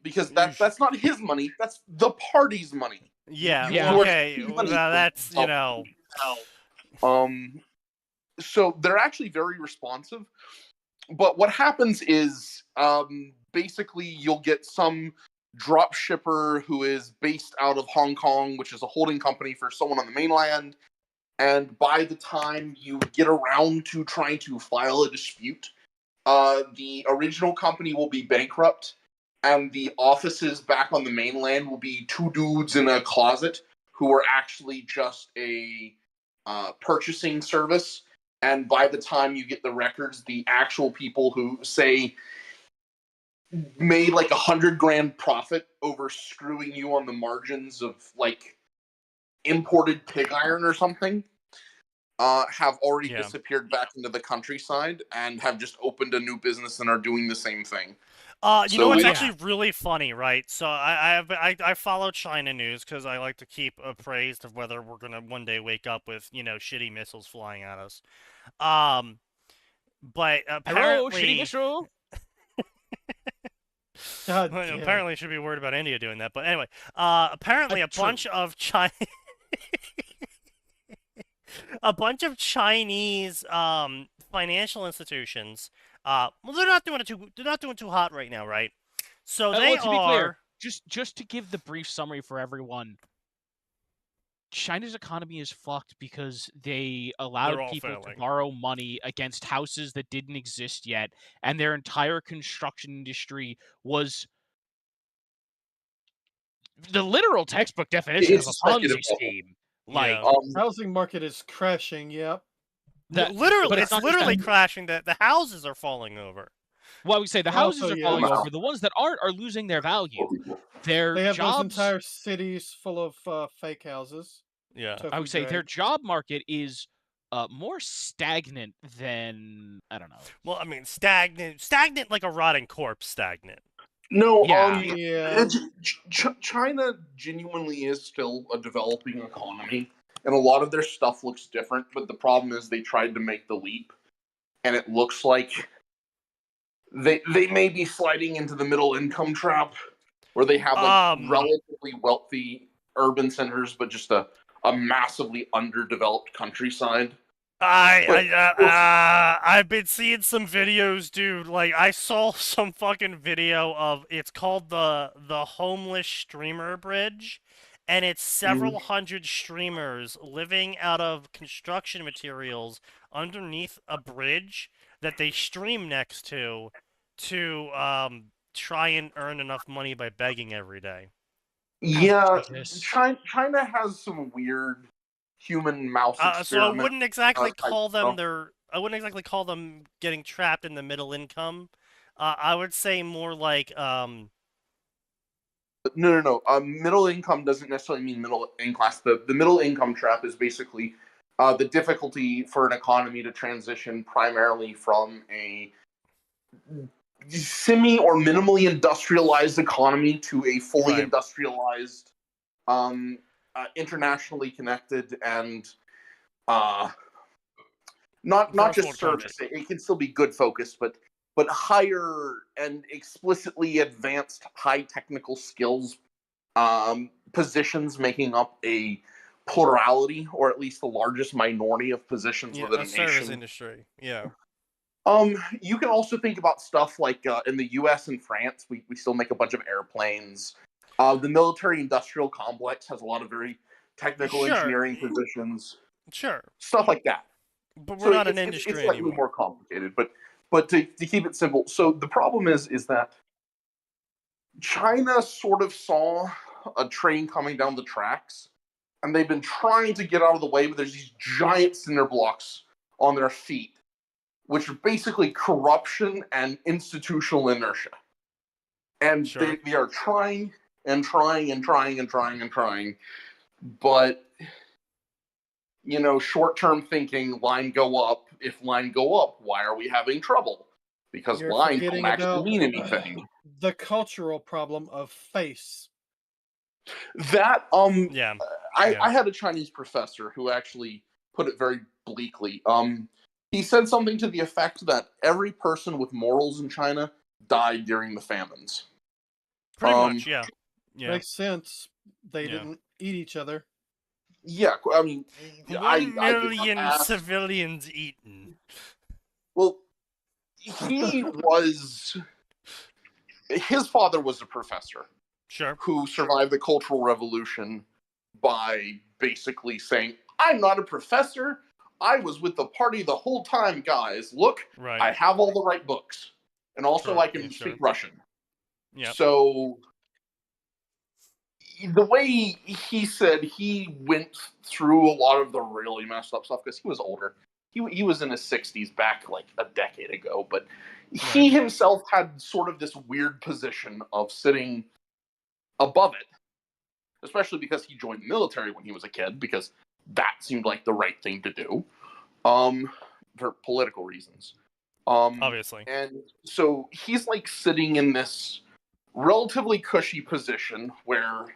Because that's not his money, that's the party's money. Yeah, okay, that's, you know... So they're actually very responsive. But what happens is, basically you'll get some drop shipper who is based out of Hong Kong, which is a holding company for someone on the mainland. And by the time you get around to trying to file a dispute, the original company will be bankrupt, and the offices back on the mainland will be two dudes in a closet who are actually just a purchasing service. And by the time you get the records, the actual people who, say, made like $100,000 profit over screwing you on the margins of like imported pig iron or something, have already disappeared back into the countryside and have just opened a new business and are doing the same thing. You know what's actually really funny, right? So I follow China news because I like to keep appraised of whether we're gonna one day wake up with, you know, shitty missiles flying at us. But apparently, shitty missile. Apparently, should be worried about India doing that. But anyway, apparently, a bunch of Chinese financial institutions. Well, they're not doing too hot right now, right? So they to be clear, just to give the brief summary for everyone, China's economy is fucked because they allowed people to borrow money against houses that didn't exist yet, and their entire construction industry was the literal textbook definition of a Ponzi scheme. Like, housing market is crashing. Yep. It's literally crashing. The houses are falling over. Well, we say the houses are falling over. The ones that aren't are losing their value. They have those entire cities full of fake houses. Yeah, I would say their job market is more stagnant than, I don't know. Well, I mean, stagnant like a rotting corpse. Stagnant. No, China genuinely is still a developing economy, and a lot of their stuff looks different, but the problem is they tried to make the leap, and it looks like they may be sliding into the middle income trap, where they have like relatively wealthy urban centers, but just a massively underdeveloped countryside. I've been seeing some videos, dude. Like, I saw some fucking video of, it's called the Homeless Streamer Bridge, and it's several hundred streamers living out of construction materials underneath a bridge that they stream next to try and earn enough money by begging every day. Yeah, China has some weird human mouse experiment. So I wouldn't exactly call them getting trapped in the middle income. I would say more like No. Middle income doesn't necessarily mean middle income class. The middle income trap is basically the difficulty for an economy to transition primarily from a semi or minimally industrialized economy to a fully industrialized, internationally connected, and not just service. It can still be good focused, but higher and explicitly advanced high technical skills positions making up a plurality, or at least the largest minority of positions Yeah, within a a service nation. industry. Yeah. You can also think about stuff like in the U.S. and France, we still make a bunch of airplanes. The military-industrial complex has a lot of very technical Sure. engineering positions, Sure. stuff like that. But we're So not an it's industry slightly anymore. more complicated, but to keep it simple, so the problem is that China sort of saw a train coming down the tracks, and they've been trying to get out of the way, but there's these giant cinder blocks on their feet, which are basically corruption and institutional inertia. And Sure. they are trying and trying and trying and trying and trying, but short-term thinking, line go up. If line go up, why are we having trouble? Because You're line forgetting don't actually about mean anything. the cultural problem of face. That Yeah. I had a Chinese professor who actually put it very bleakly. He said something to the effect that every person with morals in China died during the famines. Pretty much, yeah. Yeah. Makes sense. They Yeah. didn't eat each other. Yeah, I mean, 1 I did not million ask. civilians eaten. Well, his father was a professor Sure. who survived the Cultural Revolution by basically saying, I'm not a professor. I was with the party the whole time, guys. Look, Right. I have all the right books. And also Sure, I can yeah, speak sure. Russian. Yeah. So the way he said he went through a lot of the really messed up stuff, because he was older. He was in his 60s back like a decade ago, but he Right. himself had sort of this weird position of sitting above it, especially because he joined the military when he was a kid, because that seemed like the right thing to do, for political reasons. Obviously. And so he's like sitting in this relatively cushy position where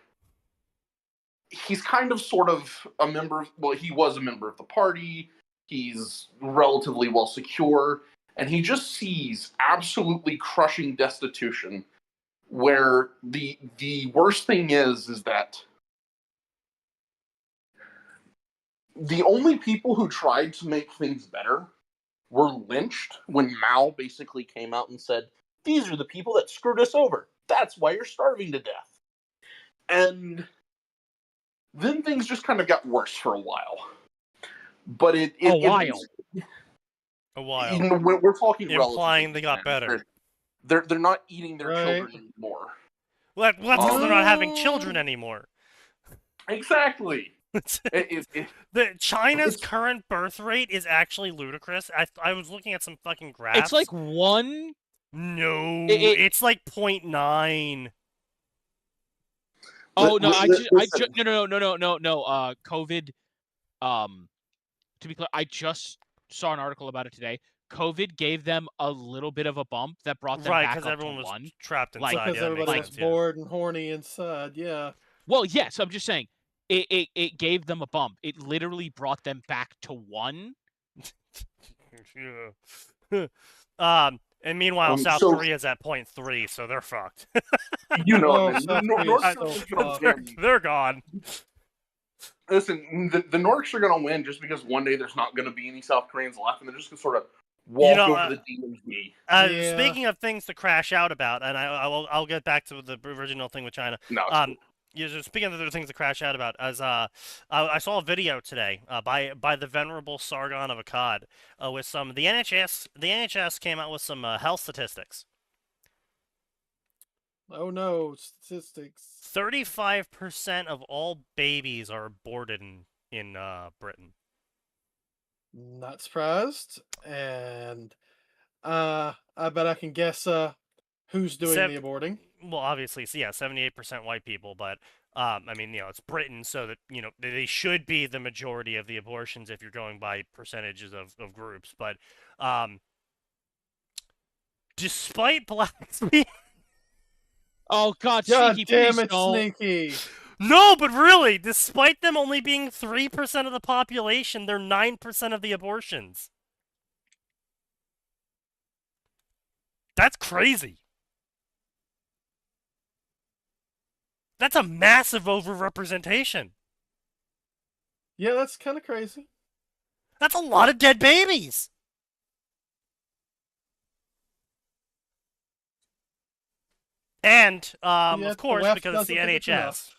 he's kind of sort of a member, well, he was a member of the party, he's relatively well secure, and he just sees absolutely crushing destitution, where the worst thing is that the only people who tried to make things better were lynched when Mao basically came out and said, these are the people that screwed us over. That's why you're starving to death. And then things just kind of got worse for a while. But A while. A while. We're talking Implying relatively, they got man. better. They're not eating their Right. children anymore. Well, that's because they're not having Oh. children anymore. Exactly. It- China's It's- current birth rate is actually ludicrous. I was looking at some fucking graphs. It's like one. No, It- it's like 0.9. Oh no! Listen. No. COVID. To be clear, I just saw an article about it today. COVID gave them a little bit of a bump that brought them Right, back because up everyone to was one. trapped Like- inside. Because Yeah, that makes everybody sense. was Yeah. bored and horny inside, yeah. Well, yes, I'm just saying it gave them a bump. It literally brought them back to one. Yeah. And meanwhile, South so- Korea's at 0.3, so they're fucked. Oh, man, South North Korea's Korea's so gonna fucked. win. They're gone. Listen, the Norks are going to win just because one day there's not going to be any South Koreans left, and they're just going to sort of walk over the DMZ. Yeah. Speaking of things to crash out about, and I'll get back to the original thing with China. No, it's cool. Speaking of the things to crash out about, as I saw a video today by the venerable Sargon of Akkad with some the NHS came out with some health statistics. Oh no, statistics. 35% of all babies are aborted in Britain. Not surprised. And I bet I can guess who's doing the aborting. Well, obviously, so yeah, 78% white people, but I mean, it's Britain, so that they should be the majority of the abortions if you're going by percentages of groups. But despite blacks being Oh God, God Sneaky, damn please it, don't. Sneaky. No, but really, despite them only being 3% of the population, they're 9% of the abortions. That's crazy. That's a massive overrepresentation. Yeah, that's kind of crazy. That's a lot of dead babies. And, Yet of the course, West because it's the doesn't think it's enough. NHS.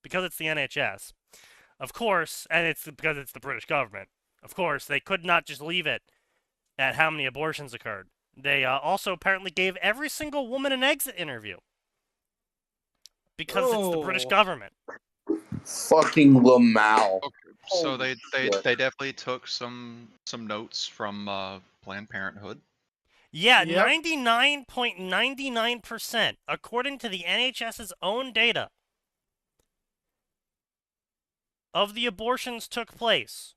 Because it's the NHS. Of course, and it's because it's the British government. Of course, they could not just leave it at how many abortions occurred. They also apparently gave every single woman an exit interview. Because it's the British Oh. government. Fucking Lamal. Okay, so Holy they shit. definitely took some notes from Planned Parenthood. Yeah, Yep. 99.99%, according to the NHS's own data, of the abortions took place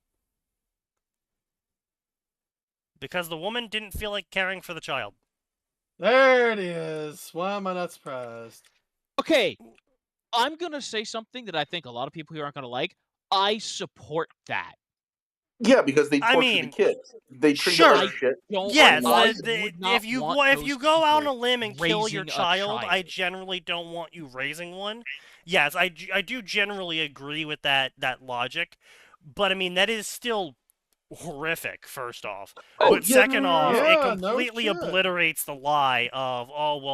because the woman didn't feel like caring for the child. There it is. Why am I not surprised? Okay, I'm gonna say something that I think a lot of people here aren't gonna like. I support that. Yeah, because they I torture mean, the kids. They treat sure. it like shit. Don't Yes, why would not if you want if you those go out on a people limb and kill your raising a child, I child. generally don't want you raising one. Yes, I do generally agree with that logic, but I mean that is still horrific. First off, Oh, but second off, it Yeah, no completely shit. obliterates the lie of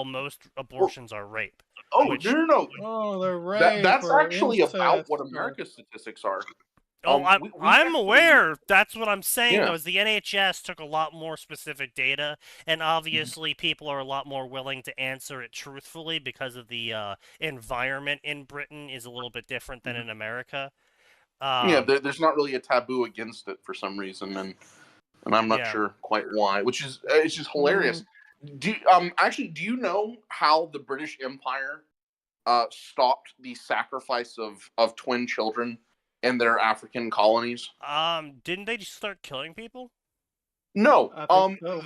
most abortions are rape. Oh, Which- no. Oh, they're rape. That's or actually about incest what or- America's statistics are. Oh, we I'm actually- aware. That's what I'm saying, Yeah. though, is the NHS took a lot more specific data, and obviously people are a lot more willing to answer it truthfully because of the environment in Britain is a little bit different than in America. Yeah, there's not really a taboo against it for some reason, and I'm not Yeah. sure quite why, which is it's just hilarious. Do you know how the British Empire stopped the sacrifice of twin children in their African colonies? Didn't they just start killing people? No. I think so.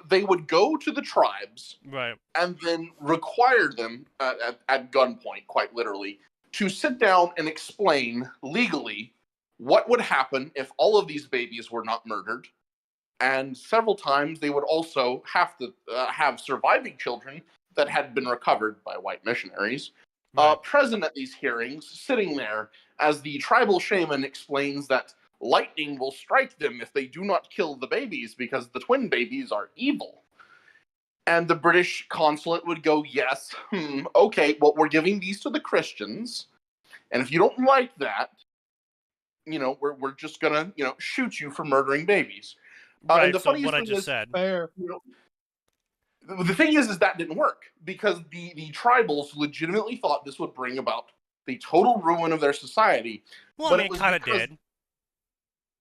They would go to the tribes Right. and then require them at gunpoint, quite literally, to sit down and explain legally what would happen if all of these babies were not murdered. And several times they would also have to have surviving children that had been recovered by white missionaries Right. present at these hearings, sitting there as the tribal shaman explains that lightning will strike them if they do not kill the babies because the twin babies are evil. And the British consulate would go, yes, okay, well, we're giving these to the Christians. And if you don't like that, we're just going to, shoot you for murdering babies. Right, and the so funniest what I thing just is, said. Fair. The thing is that didn't work because the tribals legitimately thought this would bring about the total ruin of their society. Well, but I mean, it kind of did,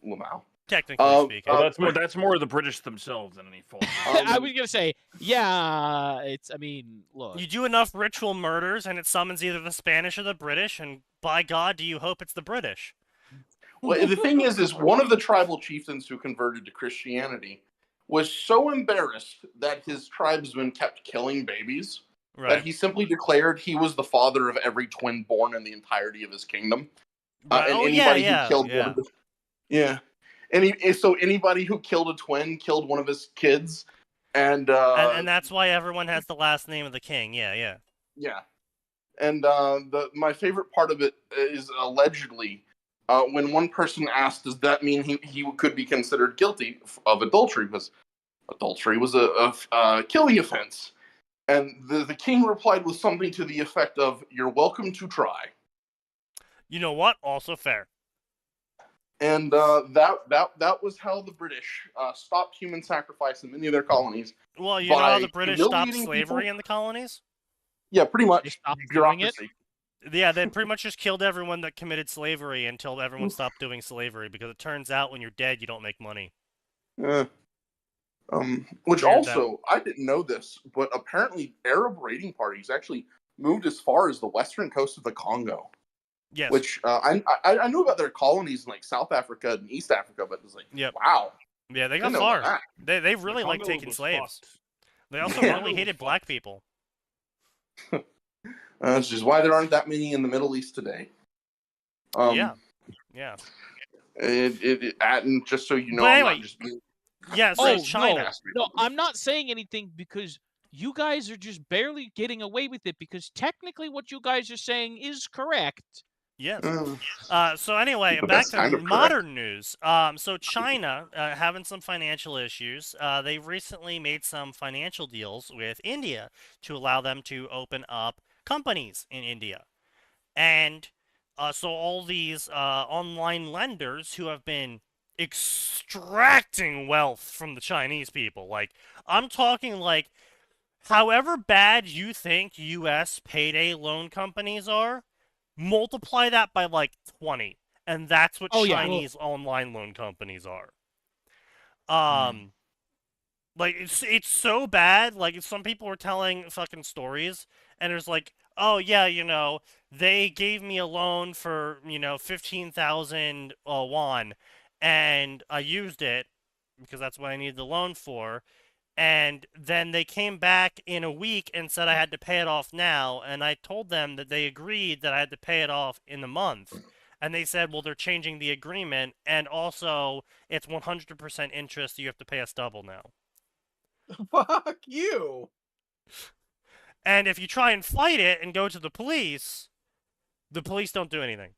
Wow. technically speaking. Well, that's more the British themselves than any fault. I was gonna say, yeah, I mean, look. You do enough ritual murders, and it summons either the Spanish or the British, and by God, do you hope it's the British? Well, the thing is one of the tribal chieftains who converted to Christianity was so embarrassed that his tribesmen kept killing babies that Right. he simply declared he was the father of every twin born in the entirety of his kingdom. Right. And Oh, anybody yeah, who killed yeah. one of so anybody who killed a twin killed one of his kids, and that's why everyone has the last name of the king. Yeah. yeah. And my favorite part of it is allegedly when one person asked, "Does that mean he could be considered guilty of adultery?" Because adultery was a killing offense, and the king replied with something to the effect of, "You're welcome to try." You know what? Also fair. And that was how the British stopped human sacrifice in many of their colonies. Well, you know how By the British stopped humiliating slavery people? in the colonies? Yeah, pretty They much stopped doing it? bureaucracy. Yeah, they pretty much just killed everyone that committed slavery until everyone stopped doing slavery, because it turns out when you're dead, you don't make money. Yeah. Which Weird also, I didn't know this, but apparently Arab raiding parties actually moved as far as the western coast of the Congo. Yes. Which I knew about their colonies in like South Africa and East Africa, but it's like, Yep. wow. Yeah, they got Didn't know about far. that. They really The like Congo taking was slaves. fucked. They also Yeah. really hated black people. Which is why there aren't that many in the Middle East today. Yeah. And just so you know, But I'm anyway, not just being Yeah, so Oh, China. no, I'm not saying anything because you guys are just barely getting away with it because technically what you guys are saying is correct. Yes. Mm. So anyway, But back that's to kind of correct. modern news. So China having some financial issues. They recently made some financial deals with India to allow them to open up companies in India, and so all these online lenders who have been extracting wealth from the Chinese people. Like I'm talking like, however bad you think U.S. payday loan companies are, multiply that by like 20, and that's what Oh, yeah. Chinese online loan companies are. Hmm. Like it's so bad. Like some people were telling fucking stories, and it's like, oh yeah, they gave me a loan for 15,000 won, and I used it because that's what I needed the loan for. And then they came back in a week and said I had to pay it off now. And I told them that they agreed that I had to pay it off in the month. And they said, well, they're changing the agreement. And also, it's 100% interest. You have to pay us double now. Fuck you. And if you try and fight it and go to the police don't do anything.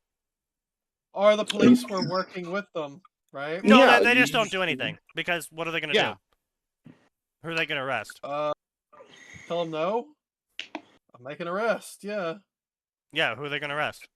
Or the police were working with them, right? No, Yeah, they you just don't just- do anything. Because what are they going to Yeah. do? Who are they going to arrest? Tell them no. I'm making an arrest. Yeah. Yeah, who are they going to arrest?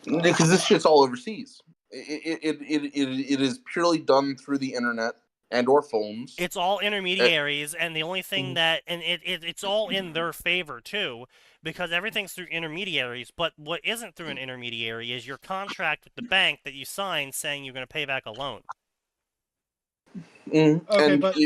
Because this shit's all overseas. It is purely done through the internet and or phones. It's all intermediaries, and the only thing that, and it's all in their favor too, because everything's through intermediaries. But what isn't through an intermediary is your contract with the bank that you sign saying you're going to pay back a loan. Okay, and but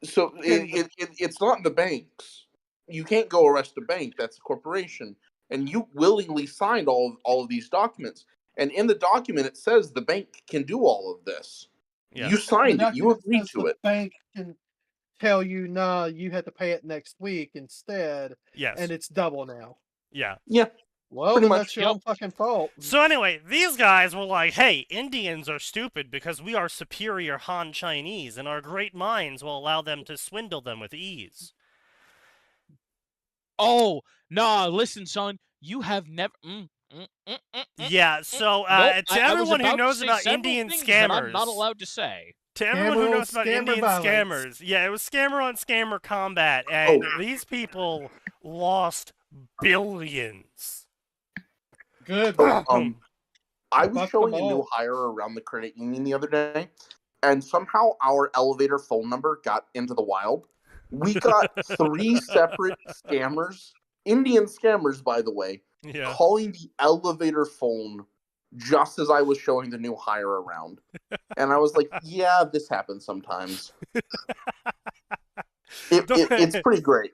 it's not the banks. You can't go arrest a bank. That's a corporation, and you willingly signed all of these documents. And in the document, it says the bank can do all of this. Yeah. You signed it. You agreed to the it. bank can tell you, nah, you had to pay it next week instead, Yes. and it's double now. Yeah. Yeah. Well, Pretty then much, that's your own fucking fault. So anyway, these guys were like, hey, Indians are stupid because we are superior Han Chinese, and our great minds will allow them to swindle them with ease. Oh, nah, listen, son. You have never. Yeah, so Nope, to I was everyone who about to knows say about several Indian things that I'm scammers, not allowed to say. to everyone who Scammer knows about scammer Indian violence. scammers, yeah, it was scammer on scammer combat, and these people lost billions. Good. I was Fuck showing them a new all. hire around the credit union the other day, and somehow our elevator phone number got into the wild. We got 3 separate scammers, Indian scammers, by the way, Yeah. calling the elevator phone just as I was showing the new hire around. And I was like, yeah, this happens sometimes. It's pretty great.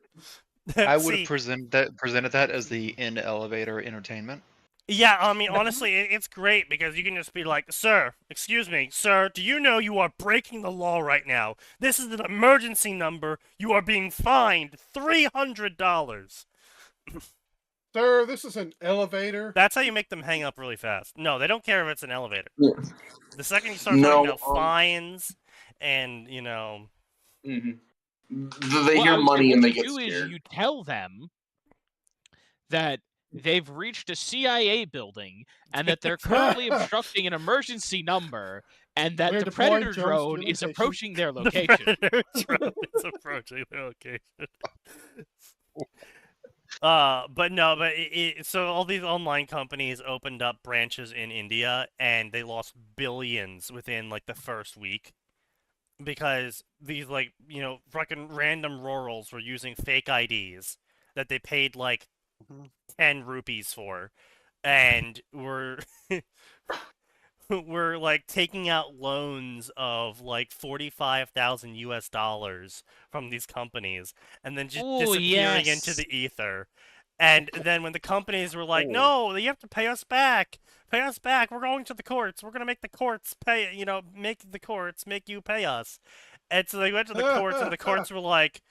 I would See, have presented that as the in-elevator entertainment. yeah, I mean, honestly, it's great because you can just be like, sir, excuse me, sir, do you know you are breaking the law right now? This is an emergency number. You are being fined $300. Sir, this is an elevator. That's how you make them hang up really fast. No, they don't care if it's an elevator. Yeah. The second you start No, talking about fines and, They What hear I would say money and what they you get do is scared. you tell them that they've reached a CIA building and that they're currently obstructing an emergency number and that We're the deploying predator drones to drone your is location. approaching their the location. predator drone is approaching their location. So all these online companies opened up branches in India and they lost billions within like the first week because these fucking random rurals were using fake IDs that they paid like 10 rupees for and were like taking out loans of like 45,000 US dollars from these companies and then just Ooh, disappearing into yes. the ether. And then when the companies were like, no, you have to pay us back. Pay us back. We're going to the courts. We're going to make the courts pay, make you pay us. And so they went to the courts and the courts were like,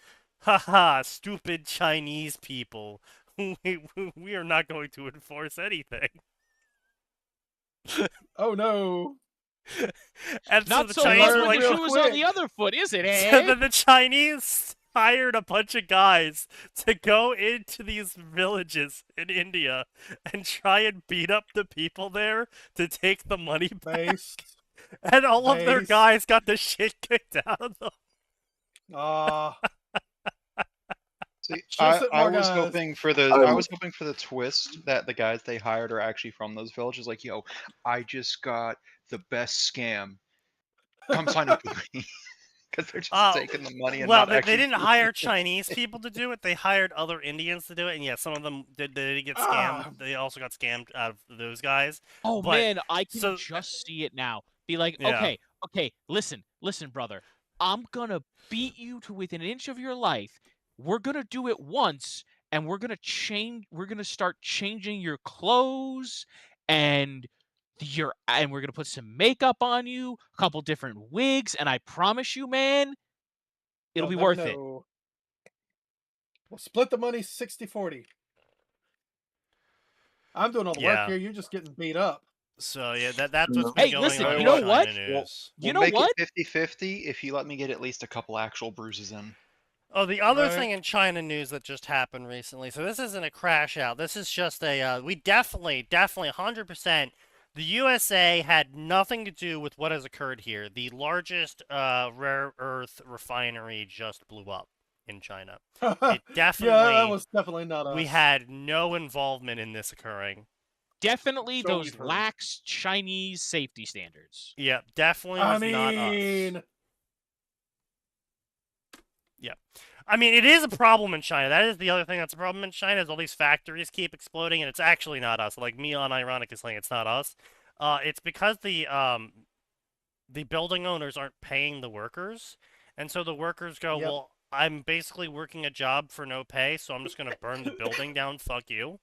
haha, stupid Chinese people. We are not going to enforce anything. Oh no. And so Not the so Chinese much were when like, the real shoe is on quick. the other foot, is it, so eh? then the Chinese hired a bunch of guys to go into these villages in India and try and beat up the people there to take the money back. Based. And all of their Base. guys got the shit kicked out of them. See, Just that I more was guys. hoping for the I I will- was hoping for the twist that the guys they hired are actually from those villages. Like, yo, I just got the best scam. Come sign up with me. Because they're just taking the money and Well, not they actually didn't doing hire it. Chinese people to do it. They hired other Indians to do it, and yeah, some of them did get Ah. scammed. They also got scammed out of those guys. Oh But- man, I can so- just see it now. Be like, Yeah. okay, listen, brother. I'm gonna beat you to within an inch of your life. We're gonna do it once, and we're gonna start changing your clothes and we're gonna put some makeup on you, a couple different wigs, and I promise you, man, it'll be They'll never worth it. know. We'll split the money 60-40. I'm doing all the work Yeah. here. You're just getting beat up. So yeah, that's what's been Hey, going listen, on. you in know China what? News. You We'll know make what? it 50-50 if you let me get at least a couple actual bruises in. Oh, the other Right. thing in China news that just happened recently. So this isn't a crash out. This is just a. We definitely, 100%. The USA had nothing to do with what has occurred here. The largest rare earth refinery just blew up in China. It definitely. Yeah, that was definitely not us. We had no involvement in this occurring. Definitely So those we've heard. lax Chinese safety standards. Yeah, definitely I was not us. mean, I mean, it is a problem in China. That is the other thing that's a problem in China is all these factories keep exploding, and it's actually not us. Like me unironically saying it's not us. It's because the building owners aren't paying the workers, and so the workers go, Yep. well, I'm basically working a job for no pay, so I'm just gonna burn the building down. Fuck you.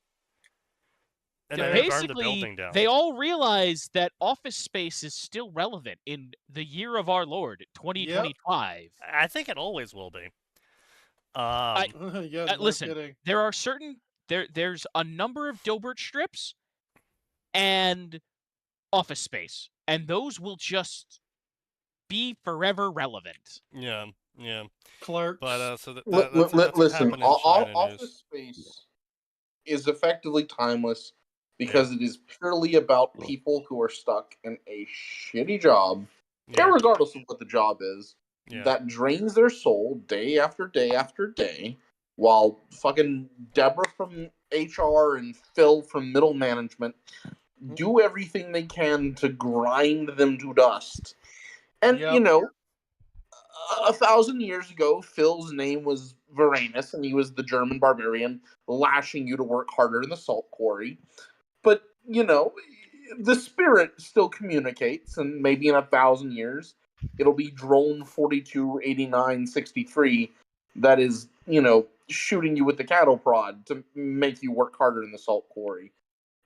And then they burn the Basically, building down. they all realize that office space is still relevant in the year of our Lord, 2025. I think it always will be. yeah, no Listen, kidding. there are there's a number of Dilbert strips and office space, and those will just be forever relevant. Yeah. Clerks. But so that's what Listen, happened in China Office news. Space is effectively timeless because it is purely about people who are stuck in a shitty job, Yeah. regardless of what the job is, Yeah. that drains their soul day after day after day, while fucking Deborah from HR and Phil from middle management do everything they can to grind them to dust. And, Yep. you know, 1,000 years ago, Phil's name was Varanus, and he was the German barbarian lashing you to work harder in the salt quarry. But, you know, the spirit still communicates, and maybe in 1,000 years, it'll be Drone 428963 that is, you know, shooting you with the cattle prod to make you work harder in the salt quarry.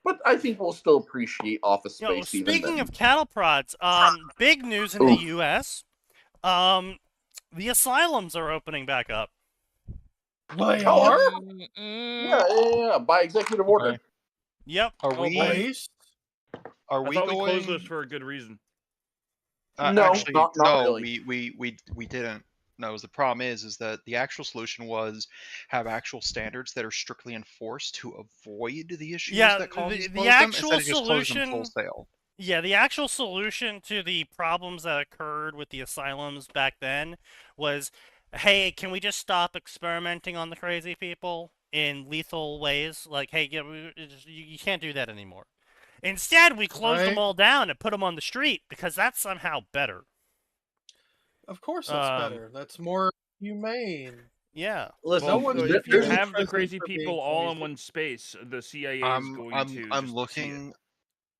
But I think we'll still appreciate Office Yo, Space even speaking then. of cattle prods, big news in the U.S. The asylums are opening back up. They Oh, are? Yeah, by executive order. Okay. Yep. Are Oh, we? boy. Based? Are I we thought we going? closed this for a good reason. No, Actually, not no. really. We didn't. No, the problem is that the actual solution was have actual standards that are strictly enforced to avoid the issues Yeah, that causes the them actual instead of just close them solution- full sale. Yeah, the actual solution to the problems that occurred with the asylums back then was, hey, can we just stop experimenting on the crazy people in lethal ways? Like, hey, you can't do that anymore. Instead, we closed them Right. all down and put them on the street because that's somehow better. Of course that's better. That's more humane. Yeah. Listen, No one's if you there's- have the prison crazy for being people all in crazy. one space, the CIA is I'm going I'm to. I'm just see it. looking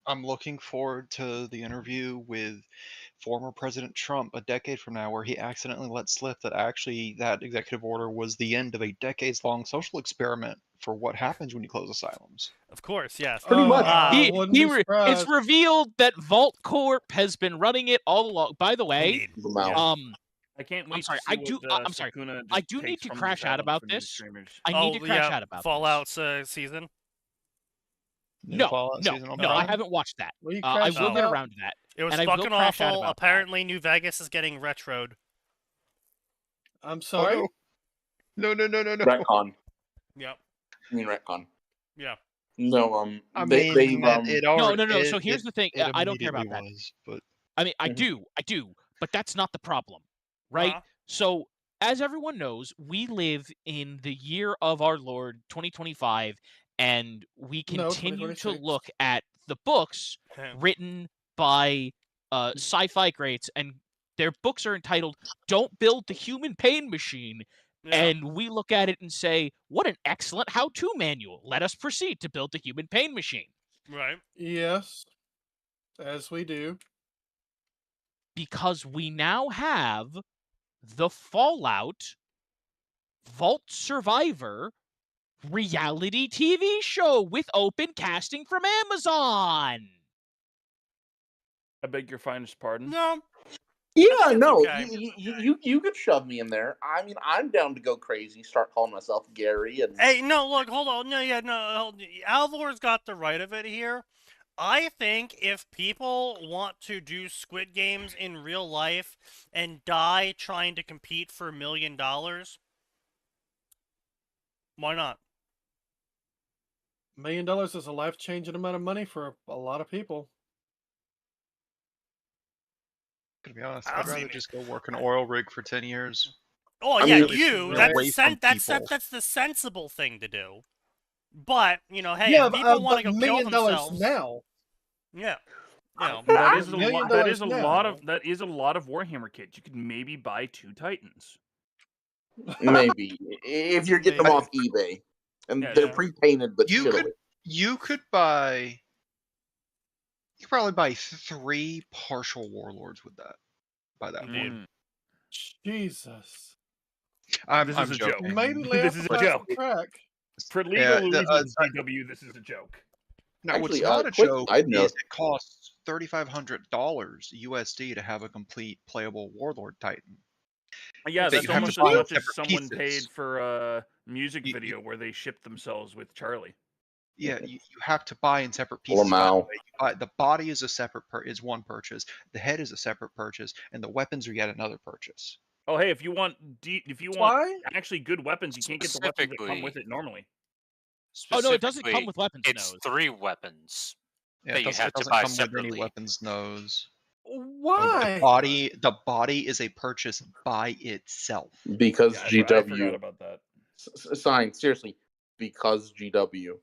I'm looking forward to the interview with former President Trump a decade from now, where he accidentally let slip that actually that executive order was the end of a decades-long social experiment for what happens when you close asylums. Of course, yes. Pretty much. Wouldn't be It's surprised. revealed that Vault Corp has been running it all along. By the way, Indeed. Them out. I can't wait. sorry, To see I do- What, I'm sorry, Sakuna I just do need takes to from the crash out asylums about for new this. streamers. I need to crash yeah, out about Fallout's this. season. New No, Fallout no, season on no, I Prime? haven't watched that. Will you I crash will it get out? around to that. It was And I will fucking crash out awful. about that. Apparently, New Vegas is getting retroed. I'm Oh, sorry. no. No. Retcon. Yep. I mean retcon. Yeah. No, I they mean, they've man, it already. No. So here's the thing. It I don't care immediately about that. was, but I mean, I Mhm. do, but that's not the problem, right? Uh-huh. So, as everyone knows, we live in the year of our Lord 2025, and we No, continue to 2026. look at the books written by sci-fi greats, and their books are entitled "Don't Build the Human Pain Machine." Yeah. And we look at it and say, "What an excellent how-to manual! Let us proceed to build the human pain machine." Right. Yes, as we do. Because we now have the Fallout Vault Survivor reality TV show with open casting from Amazon. I beg your finest pardon. No. Yeah, it's no, okay. you could shove me in there. I mean, I'm down to go crazy, start calling myself Gary, and Hey, no, look, hold on. No, yeah, no. Alvor's got the right of it here. I think if people want to do Squid Games in real life and die trying to compete for $1 million, why not? $1 million is a life-changing amount of money for a lot of people. to be honest, I'll I'd see rather me. just go work an oil rig for 10 years. Oh I yeah, mean, you. right. Away from That's people. the sensible thing to do. But hey, Yeah, if people want but to go $1 kill million themselves, now. yeah, That is $1 a million lot. That is a lot now. of. That is a lot of Warhammer kits. You could maybe buy 2 Titans. maybe if you're getting them Maybe. off eBay, and Yeah, they're yeah. pre-painted but You shittily. could you could buy. You could probably buy 3 partial warlords with that. By that Indeed. point, Jesus. I'm This is a joke. joking. Maybe lay This off is the a joke. plastic crack. For legal Yeah, reasons, GW, this is a joke. No, Actually, what's not a quick joke side is note. it costs $3,500 USD to have a complete playable warlord titan. Yeah, That that's you have almost to as buy in much as separate someone pieces. paid for a music You- video where they shipped themselves with Charlie. Yeah, you have to buy in separate pieces. By the Lamau. way. You buy, the body is a separate is one purchase. The head is a separate purchase, and the weapons are yet another purchase. Oh, hey, if you want Why? actually good weapons, you can't get the weapons that come with it normally. Oh no, it doesn't come Specifically, with weapons it's nose. 3 weapons Yeah, that it you have to doesn't buy come with any separately. weapons nose. Why? The body is a purchase by itself. Because Yeah, I forgot GW. about that. Sign, seriously, because GW.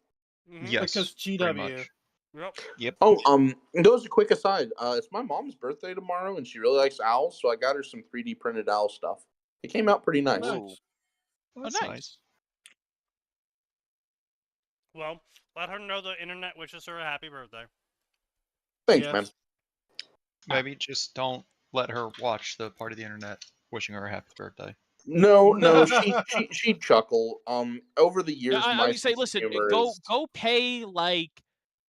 Yes, Because pretty GW. much. Yep. Yep. Oh, that was a quick aside. It's my mom's birthday tomorrow, and she really likes owls, so I got her some 3D printed owl stuff. It came out pretty nice. Nice. Ooh. Well, that's nice. nice. Well, let her know the internet wishes her a happy birthday. Thanks, Yes. man. Maybe just don't let her watch the part of the internet wishing her a happy birthday. No, she'd chuckle. Over the Yeah, years, I my would say, sense of listen, humor go is pay like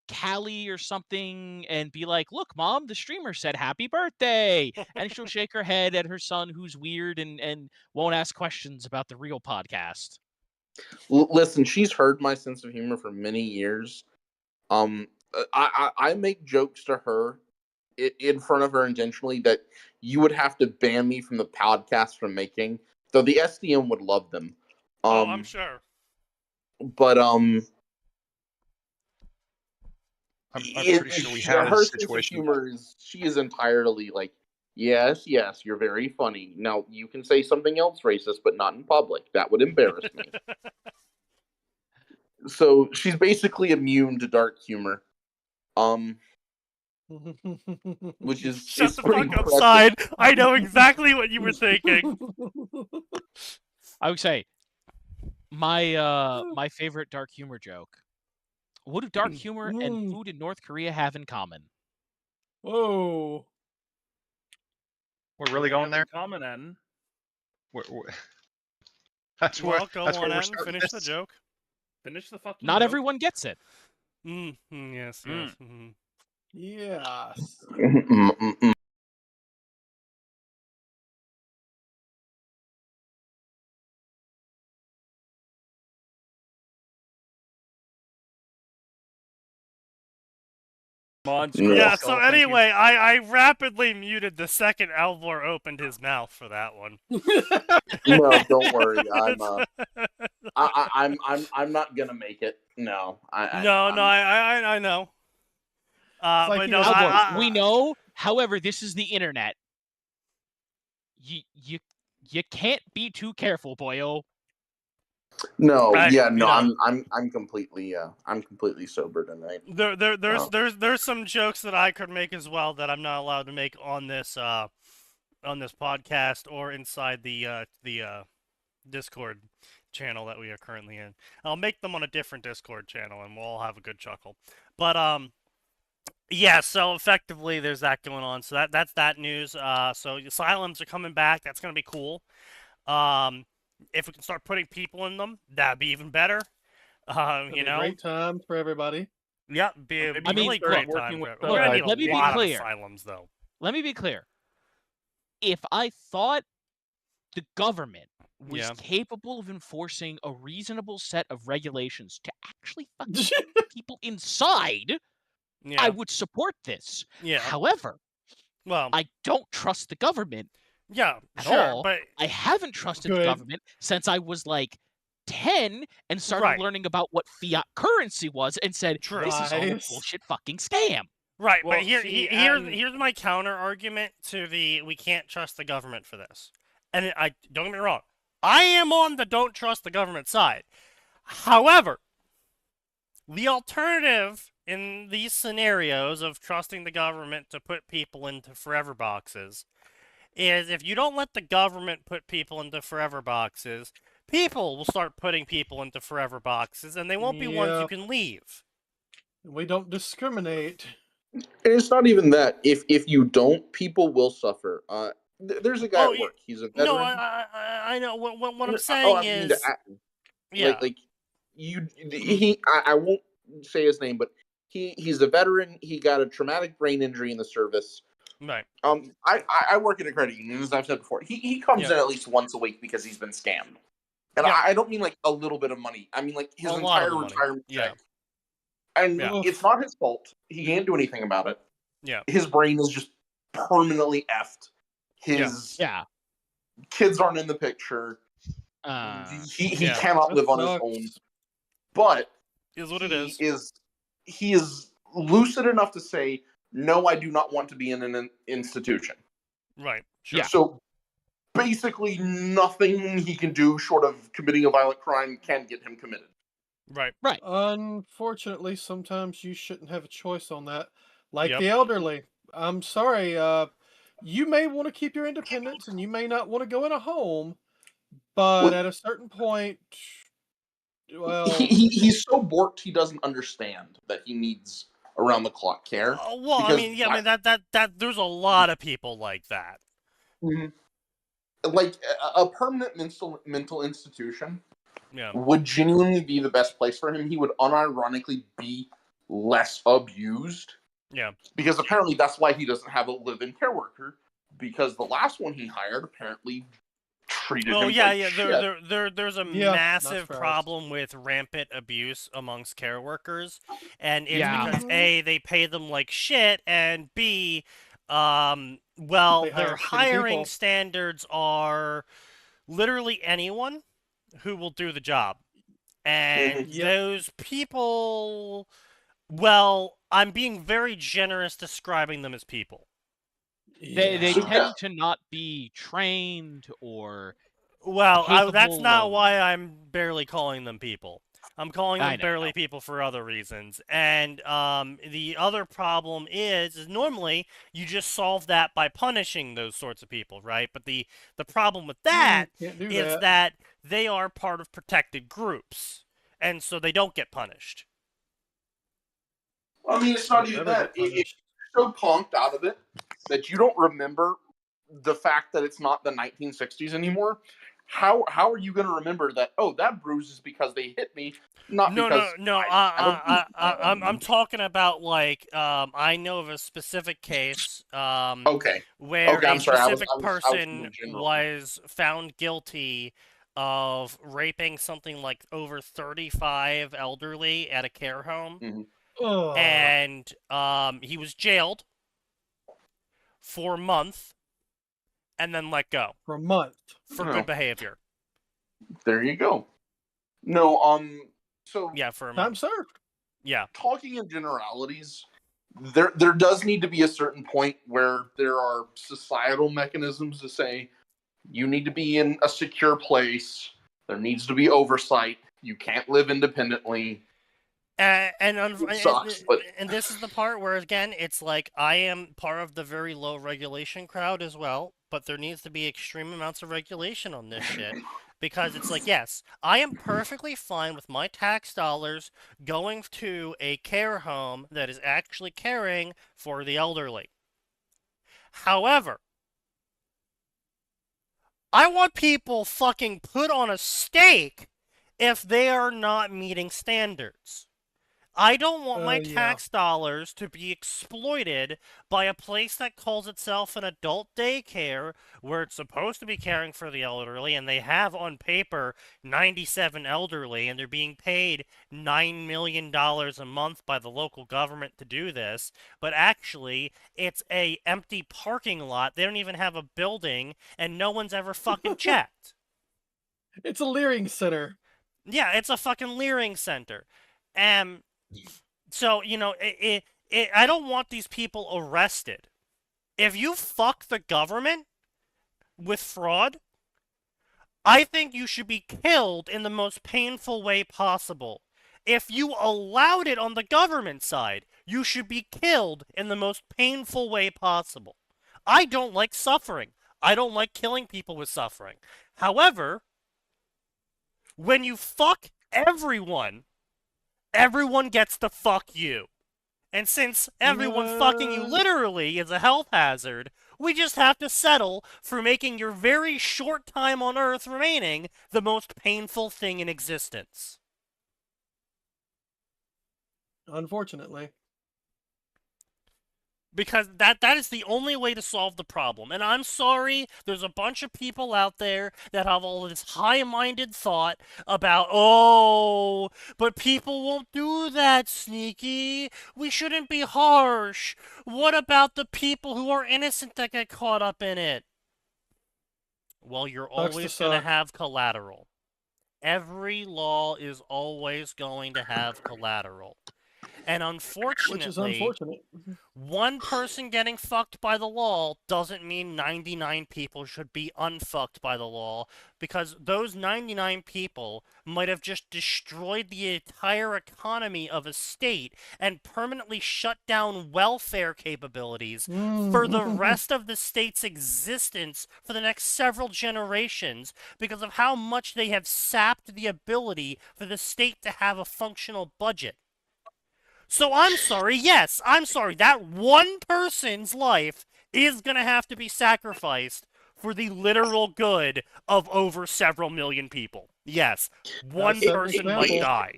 Callie or something and be like, look, mom, the streamer said happy birthday. And she'll shake her head at her son who's weird and won't ask questions about the real podcast. Listen, she's heard my sense of humor for many years. I make jokes to her in front of her intentionally that you would have to ban me from the podcast from making. Though the SDM would love them. Oh, I'm sure. But I'm pretty sure we had a her sense of situation. humor is she is entirely like, yes, you're very funny. Now you can say something else racist, but not in public. That would embarrass me. So she's basically immune to dark humor. Which is Shut it's the pretty fuck up, impressive. side. I know exactly what you were thinking. I would say my favorite dark humor joke. What do dark humor and food in North Korea have in common? Whoa. We're really going there? Common end. That's Well, go that's on where we're and starting finish the this? joke. Finish the fucking Not joke. everyone gets it. Yes. Mhm. Yes. Monster. Yeah. Yeah, Skull, so thank you. anyway, I rapidly muted the second Alvor opened his mouth for that one. No, don't worry. I'm not gonna make it. No, I know. like But he no, was- Alvor, we know. However, this is the internet. You can't be too careful, boyo. No, Right, yeah, no, you know. I'm completely sober tonight. There's some jokes that I could make as well that I'm not allowed to make on this podcast or inside the Discord channel that we are currently in. I'll make them on a different Discord channel and we'll all have a good chuckle. But yeah, so effectively there's that going on. So that's that news. So asylums are coming back. That's gonna be cool. If we can start putting people in them, that'd be even better. It'll You be a know, great time for everybody. yeah, be a Maybe I mean, really look, great working time. with We're the- gonna need let me a be lot of clear. asylums, though. Let me be clear. If I thought the government was Yeah. capable of enforcing a reasonable set of regulations to actually fucking keep people inside, Yeah, I would support this. yeah. However, Well, I don't trust the government yeah, at sure, all. but I haven't trusted the Good. government since I was like 10 and started Right. learning about what fiat currency was and said, True. this is all a Nice. bullshit fucking scam. right. Well, but see, here's my counter argument to the we can't trust the government for this. And I don't get me wrong, I am on the don't trust the government side. However, the alternative in these scenarios of trusting the government to put people into forever boxes is if you don't let the government put people into forever boxes, people will start putting people into forever boxes, and they won't be ones you Yep. can leave. We don't discriminate. And it's not even that. If you don't, people will suffer. There's a guy Oh, at work. He's a No, veteran. I know. What I'm I saying don't mean is, to yeah, like I won't say his name, but he's a veteran. He got a traumatic brain injury in the service. right, I work in a credit union, as I've said before. He comes Yeah. in at least once a week because he's been scammed. And Yeah. I don't mean like a little bit of money. I mean like his A lot of entire the money. retirement Yeah. check. And Yeah. it's not his fault. He can't do anything about it. Yeah. His brain is just permanently effed. His Yeah. kids aren't in the picture. He Yeah. cannot That live on his sucks. own. But is what it is. he is lucid enough to say, no, I do not want to be in an institution. Right. Sure. Yeah. So basically nothing he can do short of committing a violent crime can get him committed. Right. Unfortunately, sometimes you shouldn't have a choice on that. Like Yep. the elderly. I'm sorry, you may want to keep your independence and you may not want to go in a home, but Well- at a certain point, well, He's so borked he doesn't understand that he needs around the clock care. Well, I because mean, yeah, I mean that there's a lot of people like that. Like a permanent mental institution Yeah. would genuinely be the best place for him. He would unironically be less abused. Yeah. Because apparently that's why he doesn't have a live-in care worker. Because the last one he hired apparently treated Oh him yeah, like yeah. shit. There's a Yeah, not massive surprised. problem with rampant abuse amongst care workers, and it's Yeah. because A, they pay them like shit, and B, well, They hire their shitty hiring people. standards are literally anyone who will do the job, and Yep. those people, well, I'm being very generous describing them as people. They Yeah. tend to not be trained or Well, that's capable not of- why I'm barely calling them people. I'm calling I them know. barely people for other reasons. And the other problem is normally you just solve that by punishing those sorts of people, right? But the problem with that Can't do is that they are part of protected groups, and so they don't get punished. I mean, it's not They'll even never that. get It's punished. so conked out of it that you don't remember the fact that it's not the 1960s anymore. How are you going to remember that? Oh, that bruise is because they hit me, not No, because I'm talking about like I know of a specific case Okay. where Okay, I'm a sorry, I was- specific I was person being general. was found guilty of raping something like over 35 elderly at a care home. Ugh. and he was jailed for a month and then let go For a month. for Oh. good behavior. There you go. No, so Yeah, for a Time month. served. Yeah. talking in generalities, there does need to be a certain point where there are societal mechanisms to say you need to be in a secure place. There needs to be oversight. You can't live independently. It sucks, but And this is the part where, again, it's like I am part of the very low regulation crowd as well, but there needs to be extreme amounts of regulation on this shit. Because it's like, yes, I am perfectly fine with my tax dollars going to a care home that is actually caring for the elderly. However, I want people fucking put on a stake if they are not meeting standards. I don't want my Yeah. tax dollars to be exploited by a place that calls itself an adult daycare where it's supposed to be caring for the elderly and they have on paper 97 elderly and they're being paid $9 million a month by the local government to do this, but actually it's a empty parking lot. They don't even have a building and no one's ever fucking checked. It's a leering center. Yeah, it's a fucking leering center. So, you know, I don't want these people arrested. If you fuck the government with fraud, I think you should be killed in the most painful way possible. If you allowed it on the government side, you should be killed in the most painful way possible. I don't like suffering. I don't like killing people with suffering. However, when you fuck everyone gets to fuck you. And since everyone fucking you literally is a health hazard, we just have to settle for making your very short time on Earth remaining the most painful thing in existence. Unfortunately. Because that is the only way to solve the problem. And I'm sorry, there's a bunch of people out there that have all this high-minded thought about, oh, but people won't do that, Sneaky. We shouldn't be harsh. What about the people who are innocent that get caught up in it? Well, you're always going to have collateral. Every law is always going to have collateral. And unfortunately, which is unfortunate. One person getting fucked by the law doesn't mean 99 people should be unfucked by the law, because those 99 people might have just destroyed the entire economy of a state and permanently shut down welfare capabilities for the rest of the state's existence for the next several generations because of how much they have sapped the ability for the state to have a functional budget. So I'm sorry, yes, I'm sorry, that one person's life is gonna have to be sacrificed for the literal good of over several million people. Yes, one person might die.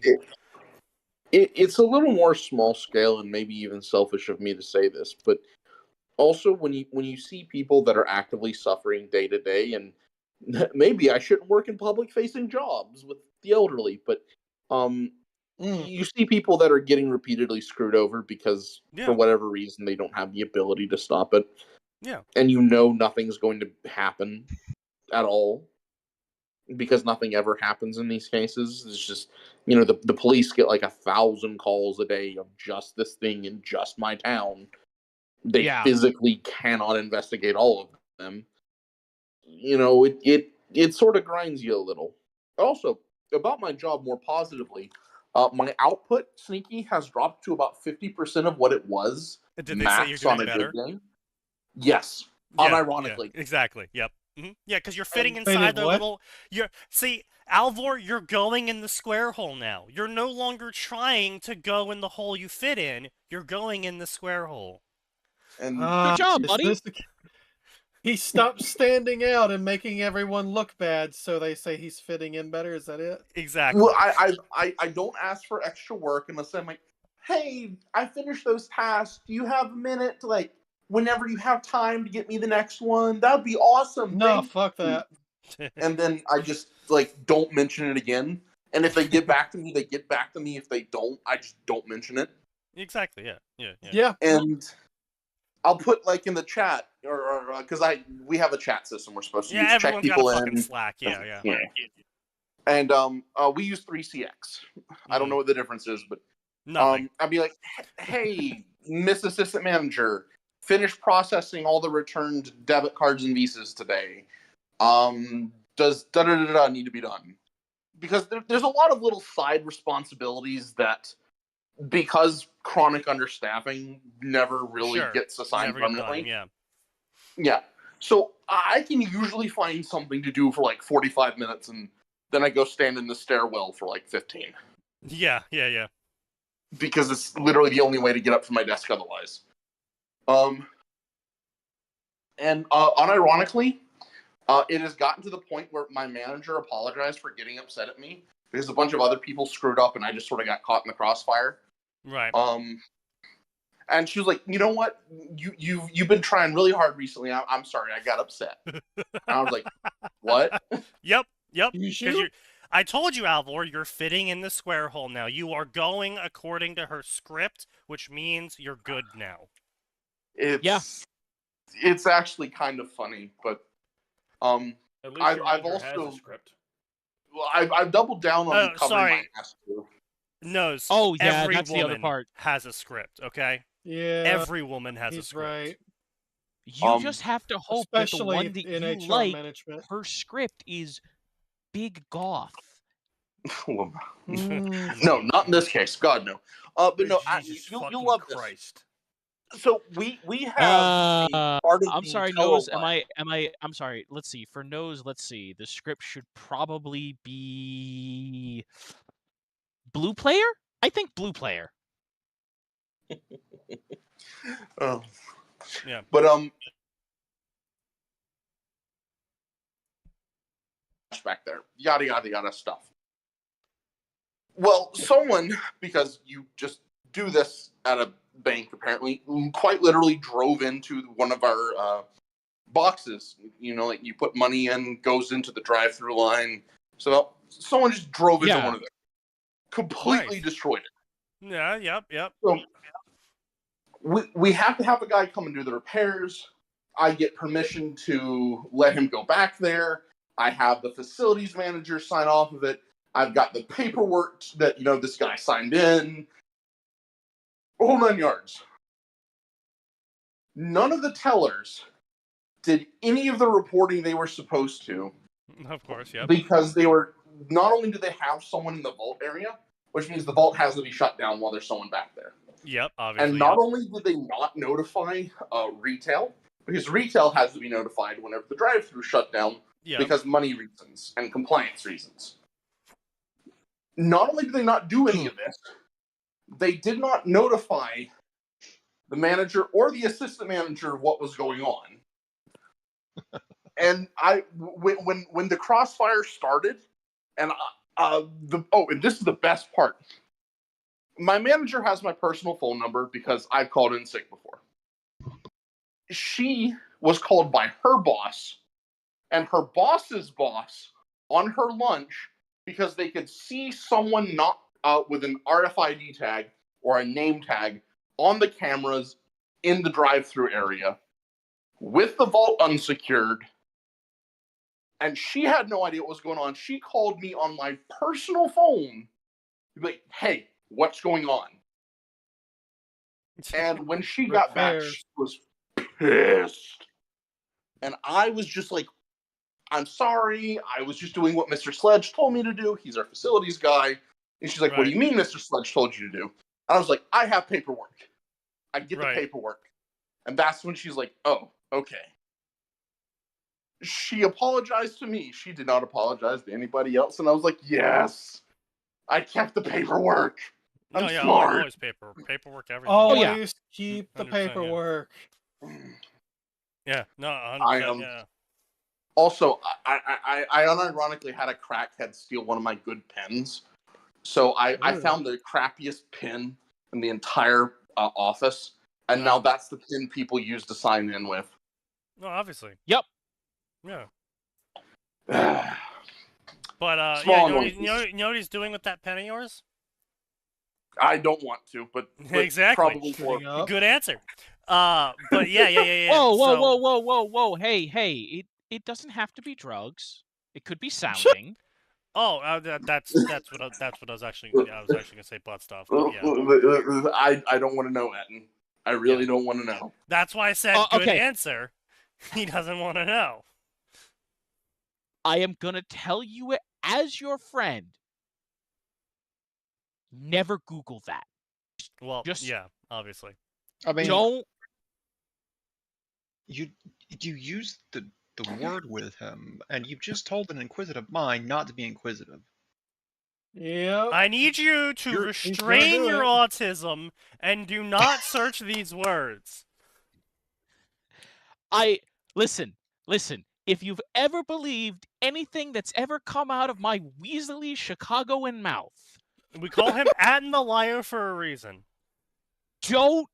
It's a little more small scale and maybe even selfish of me to say this, but also when you see people that are actively suffering day to day, and maybe I shouldn't work in public facing jobs with the elderly, but you see people that are getting repeatedly screwed over because for whatever reason they don't have the ability to stop it. Yeah. And you know nothing's going to happen at all because nothing ever happens in these cases. It's just, you know, the police get like 1,000 calls a day of just this thing in just my town. They physically cannot investigate all of them. You know, it sort of grinds you a little. Also, about my job more positively, my output, Sneaky, has dropped to about 50% of what it was. Did they say you're doing better? Yes, unironically. Yeah, exactly. Yep. Yeah, because you're fitting inside the little. See, Alvor, you're going in the square hole now. You're no longer trying to go in the hole you fit in. You're going in the square hole. And good job, buddy. He stopped standing out and making everyone look bad, so they say he's fitting in better. Is that it? Exactly. Well, I don't ask for extra work unless I'm like, hey, I finished those tasks. Do you have a minute to, like, whenever you have time to get me the next one? That would be awesome. No, fuck that. And then I just, like, don't mention it again. And if they get back to me, they get back to me. If they don't, I just don't mention it. Exactly. Yeah. Yeah. Yeah. Yeah. And I'll put like in the chat, or because we have a chat system we're supposed to Yeah. use. Check Everyone's got a people fucking in. Slack. Yeah. Yeah. Yeah. And we use 3CX. I don't know what the difference is, but Nothing. I'd be like, hey, Miss Assistant Manager, finish processing all the returned debit cards and visas today. Does da-da-da-da need to be done? Because there's a lot of little side responsibilities that, because chronic understaffing never really Sure. gets assigned Never get permanently. done. Yeah. Yeah. So I can usually find something to do for like 45 minutes, and then I go stand in the stairwell for like 15. Yeah. Yeah. Yeah. Because it's literally the only way to get up from my desk otherwise. And unironically, it has gotten to the point where my manager apologized for getting upset at me because a bunch of other people screwed up and I just sort of got caught in the crossfire. Right. And she was like, you know what? You've been trying really hard recently. I'm sorry, I got upset. And I was like, what? Yep. Yep. You 'Cause sure? I told you, Alvor, you're fitting in the square hole now. You are going according to her script, which means you're good now. It's actually kind of funny, but At least your I've manager has also a script. well, I've doubled down on covering sorry. my ass too. No. Oh, yeah, every that's the other woman part. has a script. Okay. Yeah. Every woman has a he's script. right. You just have to hope that the Especially one that in you HR like, management. her script is big goth. No, not in this case. God no. But no, Jesus you'll fucking love Christ. this. So we have a part of I'm the sorry, Tello Nose. line. I'm sorry. Let's see. For Nose, let's see. The script should probably be blue player. I think blue player. Oh. Yeah. But back there, yada yada yada stuff. Well, someone, because you just do this at a bank, apparently, quite literally drove into one of our boxes. You know, like you put money in, goes into the drive-through line. So someone just drove into one of them, completely Nice. destroyed it. Yeah. Yep. Yep. So we have to have a guy come and do the repairs. I get permission to let him go back there. I have the facilities manager sign off of it. I've got the paperwork that, you know, this guy signed in. Whole 9 yards. None of the tellers did any of the reporting they were supposed to. Of course. Yep. Because they were, not only do they have someone in the vault area, which means the vault has to be shut down while there's someone back there. Yep. Obviously. And not only did they not notify retail, because retail has to be notified whenever the drive-thru shut down, because money reasons and compliance reasons. Not only did they not do any of this, they did not notify the manager or the assistant manager of what was going on. And when the crossfire started, and and this is the best part. My manager has my personal phone number because I've called in sick before. She was called by her boss and her boss's boss on her lunch because they could see someone not with an RFID tag or a name tag on the cameras in the drive-thru area with the vault unsecured. And she had no idea what was going on. She called me on my personal phone to be like, hey, what's going on? And when she got back, she was pissed. And I was just like, I'm sorry. I was just doing what Mr. Sledge told me to do. He's our facilities guy. And she's like, what do you mean Mr. Sledge told you to do? And I was like, I have paperwork. I get the paperwork. And that's when she's like, oh, okay. She apologized to me. She did not apologize to anybody else. And I was like, yes, I kept the paperwork. I'm smart. Always paperwork, everything. Always keep the 100%, paperwork. Yeah, no, 100%, I am. Also, I unironically had a crackhead steal one of my good pens. So I found the crappiest pen in the entire office. And now that's the pin people use to sign in with. No, obviously. Yep. Yeah. But, you know what he's doing with that pen of yours? I don't want to, but Exactly. probably Shooting for up. Good answer. But yeah. Whoa, whoa, so, whoa! Hey! It doesn't have to be drugs. It could be sounding. Oh, that's what I was actually gonna say butt stuff. But yeah, I don't want to know, Etten. I really don't want to know. that's why I said good Okay. answer. He doesn't want to know. I am gonna tell you it as your friend. Never Google that. Well, Just yeah, obviously. I mean, don't. you used the word with him, and you've just told an inquisitive mind not to be inquisitive. Yep. I need you to He's gonna restrain do your it. autism and do not search these words. Listen. If you've ever believed anything that's ever come out of my weaselly Chicagoan mouth, We call him Atten the Liar for a reason. don't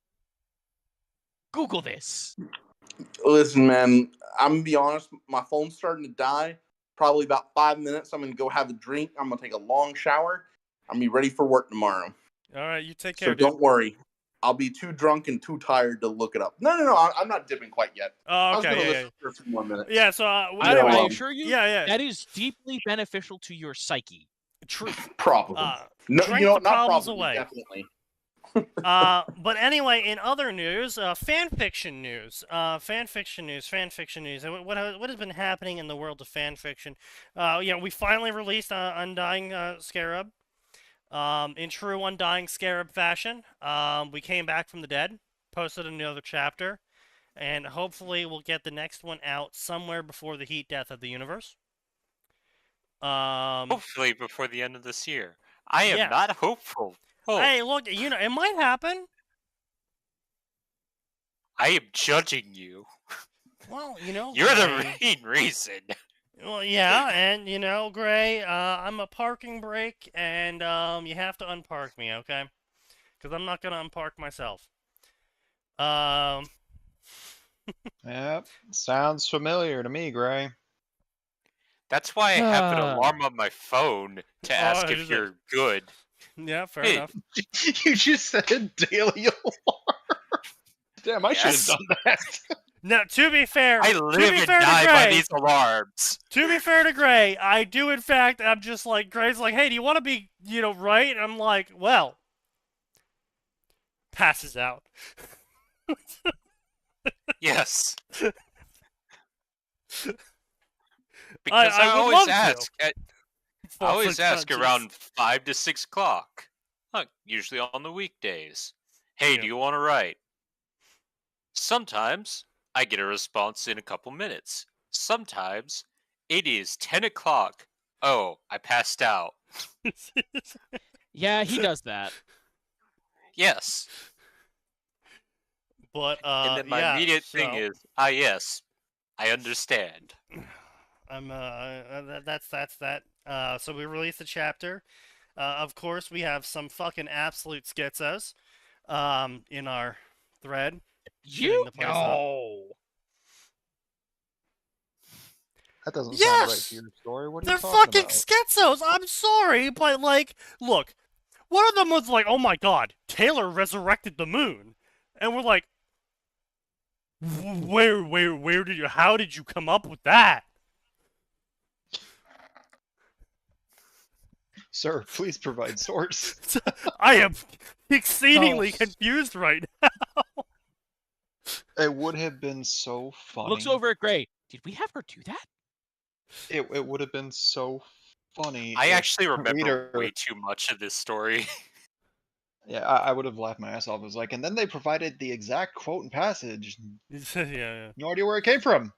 Google this. Listen, man, I'm gonna be honest. My phone's starting to die. Probably about 5 minutes. I'm gonna go have a drink. I'm gonna take a long shower. I'm gonna be ready for work tomorrow. All right, you take So care, dude. don't worry. I'll be too drunk and too tired to look it up. No. I'm not dipping quite yet. I Oh, was gonna okay, listen for a few more minutes. yeah. So I anyway, assure you, yeah. that is deeply beneficial to your psyche. Truth. Probably. No, drink you know, the not problems probably. away. Definitely. But anyway, in other news, fanfiction news. Fanfiction news. What has been happening in the world of fanfiction? We finally released Undying Scarab. In true Undying Scarab fashion, we came back from the dead, posted another chapter, and hopefully we'll get the next one out somewhere before the heat death of the universe. Hopefully before the end of this year. I am Yeah. not hopeful. Hey, look, it might happen. I am judging you. Well, You're the Gray. main reason. Well, yeah, and Gray, I'm a parking brake, and you have to unpark me, okay? Because I'm not gonna unpark myself. Yep, sounds familiar to me, Gray. That's why I have an alarm on my phone to ask is if it? you're good. Yeah, fair Hey, enough. You just said a daily alarm. Damn, I should have Yes. done that. Now, to be fair, I to live be and fair to die by Gray, these alarms. to be fair to Gray, I do in fact. I'm just like Gray's like, hey, do you want to be, right? And I'm like, well, passes out. Yes. Because I would always love to. ask. I always ask Conscious. around 5 to 6 o'clock. Usually on the weekdays. Hey, Yeah. do you want to write? Sometimes I get a response in a couple minutes. Sometimes it is 10 o'clock. Oh, I passed out. Yeah, he does that. Yes. But And then my immediate thing is, yes, I understand. That's that. So we released a chapter. Of course, we have some fucking absolute schizos, in our thread. shooting the place up. No. That doesn't sound right Yes! to your story. What are They're you talking fucking about? schizos. I'm sorry, but look, one of them was like, "Oh my God, Taylor resurrected the moon," and we're like, "Where did you? How did you come up with that?" Sir, please provide source. I am exceedingly Oh. confused right now. It would have been so funny. Looks over at Gray. Did we have her do that? It would have been so funny. I if actually the remember reader- way too much of this story. Yeah, I would have laughed my ass off. It was like, and then they provided the exact quote and passage. yeah. No idea where it came from.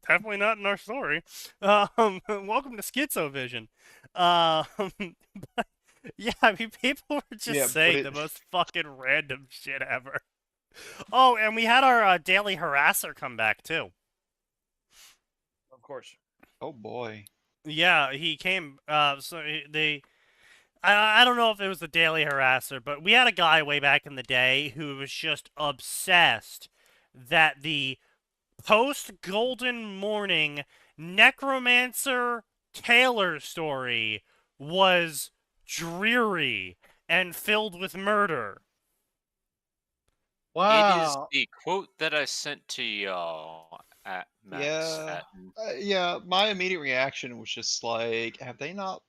Definitely not in our story. Welcome to Schizovision. But, yeah, I mean, people were just Yeah, but saying the most fucking random shit ever. Oh, and we had our daily harasser come back too. Of course. Oh boy. Yeah, he came. I don't know if it was the daily harasser, but we had a guy way back in the day who was just obsessed that the post-Golden Morning Necromancer Taylor story was dreary, and filled with murder. It is Wow. the quote that I sent to y'all at Max. Yeah, my immediate reaction was just like, have they not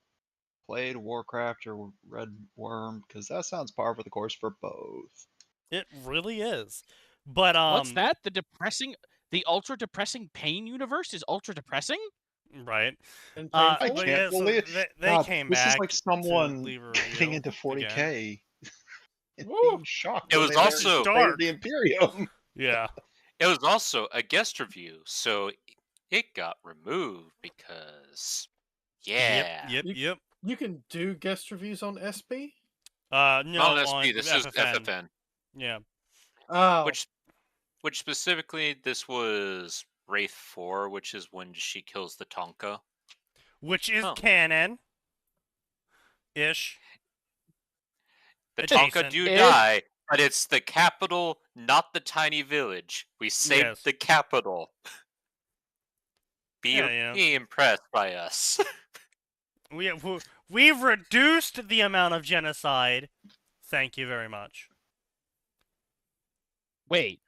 played Warcraft or Red Worm? Because that sounds par for the course for both. It really is. But What's that? The ultra depressing pain universe is ultra depressing? right. And I painful. But can't yeah, so believe they God, came this back is like to someone leave a getting review into again. 40k and Woo. being shocked. It when was they learn also- the fate of Dark. the Imperium. Yeah. It was also a guest review, so it got removed because, yeah. Yep. You can do guest reviews on SB? No, Not on SB, this is FFN. FFN. Yeah. Oh. Which specifically, this was Wraith 4, which is when she kills the Tonka. Which is Oh. canon. Ish. The Adjacent. Tonka do Ish. die, but it's the capital, not the tiny village. We saved Yes. the capital. Be Yeah. impressed by us. We've reduced the amount of genocide. Thank you very much. Wait.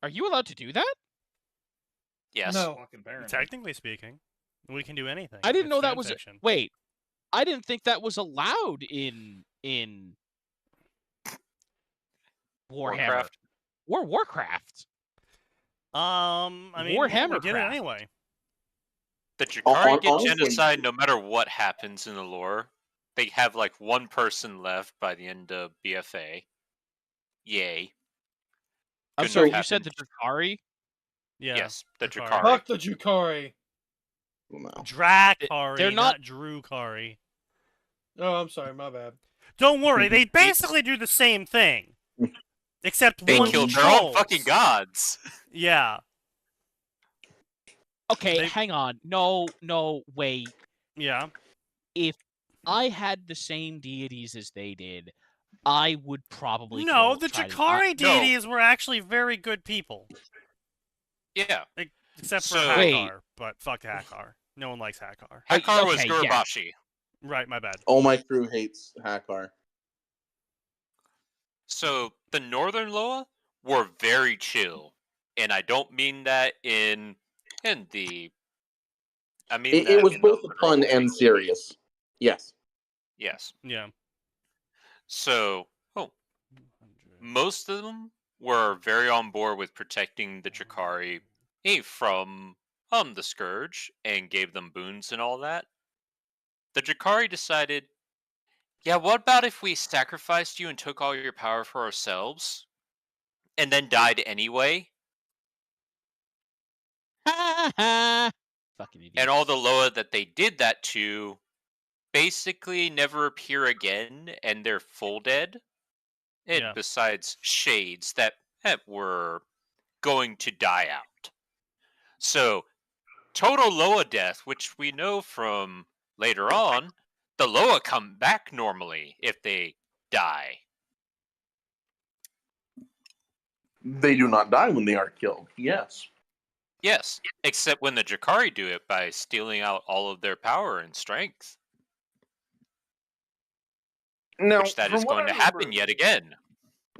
Are you allowed to do that? Yes. No. Fucking Baron. Technically speaking, we can do anything. I didn't It's know that was fanfiction. Wait. I didn't think that was allowed in Warhammer. Warcraft. Warcraft. I mean, Warhammer we did it craft. anyway. The Drakari get Honestly- genocide no matter what happens in the lore. They have like one person left by the end of BFA. Yay. I'm Couldn't sorry, have you said the happened. Drakari? Yeah. Yes, the Drakari. Drakari. Fuck the Jukari. No. Drakari, They're not not- Drukari. Oh, I'm sorry, my bad. Don't worry, they basically do the same thing. Except They one killed their own trolls. fucking gods. Yeah. Okay, They- hang on. No, wait. Yeah. If I had the same deities as they did, I would probably No, kill- the try to- Drakari no. deities were actually very good people. Yeah. Except for So- Wait. Hakar. But fuck Hakar. No one likes Hakar. Hakar was okay, yeah. Gurabashi. Right, my bad. All my crew hates Hakar. So the Northern Loa were very chill. And I don't mean that in the I mean It that was in the both a literal pun way. and serious. Yes. Yes. Yeah. So most of them were very on board with protecting the Drakari from the Scourge and gave them boons and all that. The Drakari decided, yeah, what about if we sacrificed you and took all your power for ourselves? And then died anyway? Fucking idiot. And all the Loa that they did that to basically never appear again, and they're full dead. And Yeah. besides shades that were going to die out. So, total Loa death, which we know from later on, the Loa come back normally if they die. They do not die when they are killed. Yes. Yes, except when the Drakari do it by stealing out all of their power and strength. Now, Which that from is what going I to happen remember- yet again.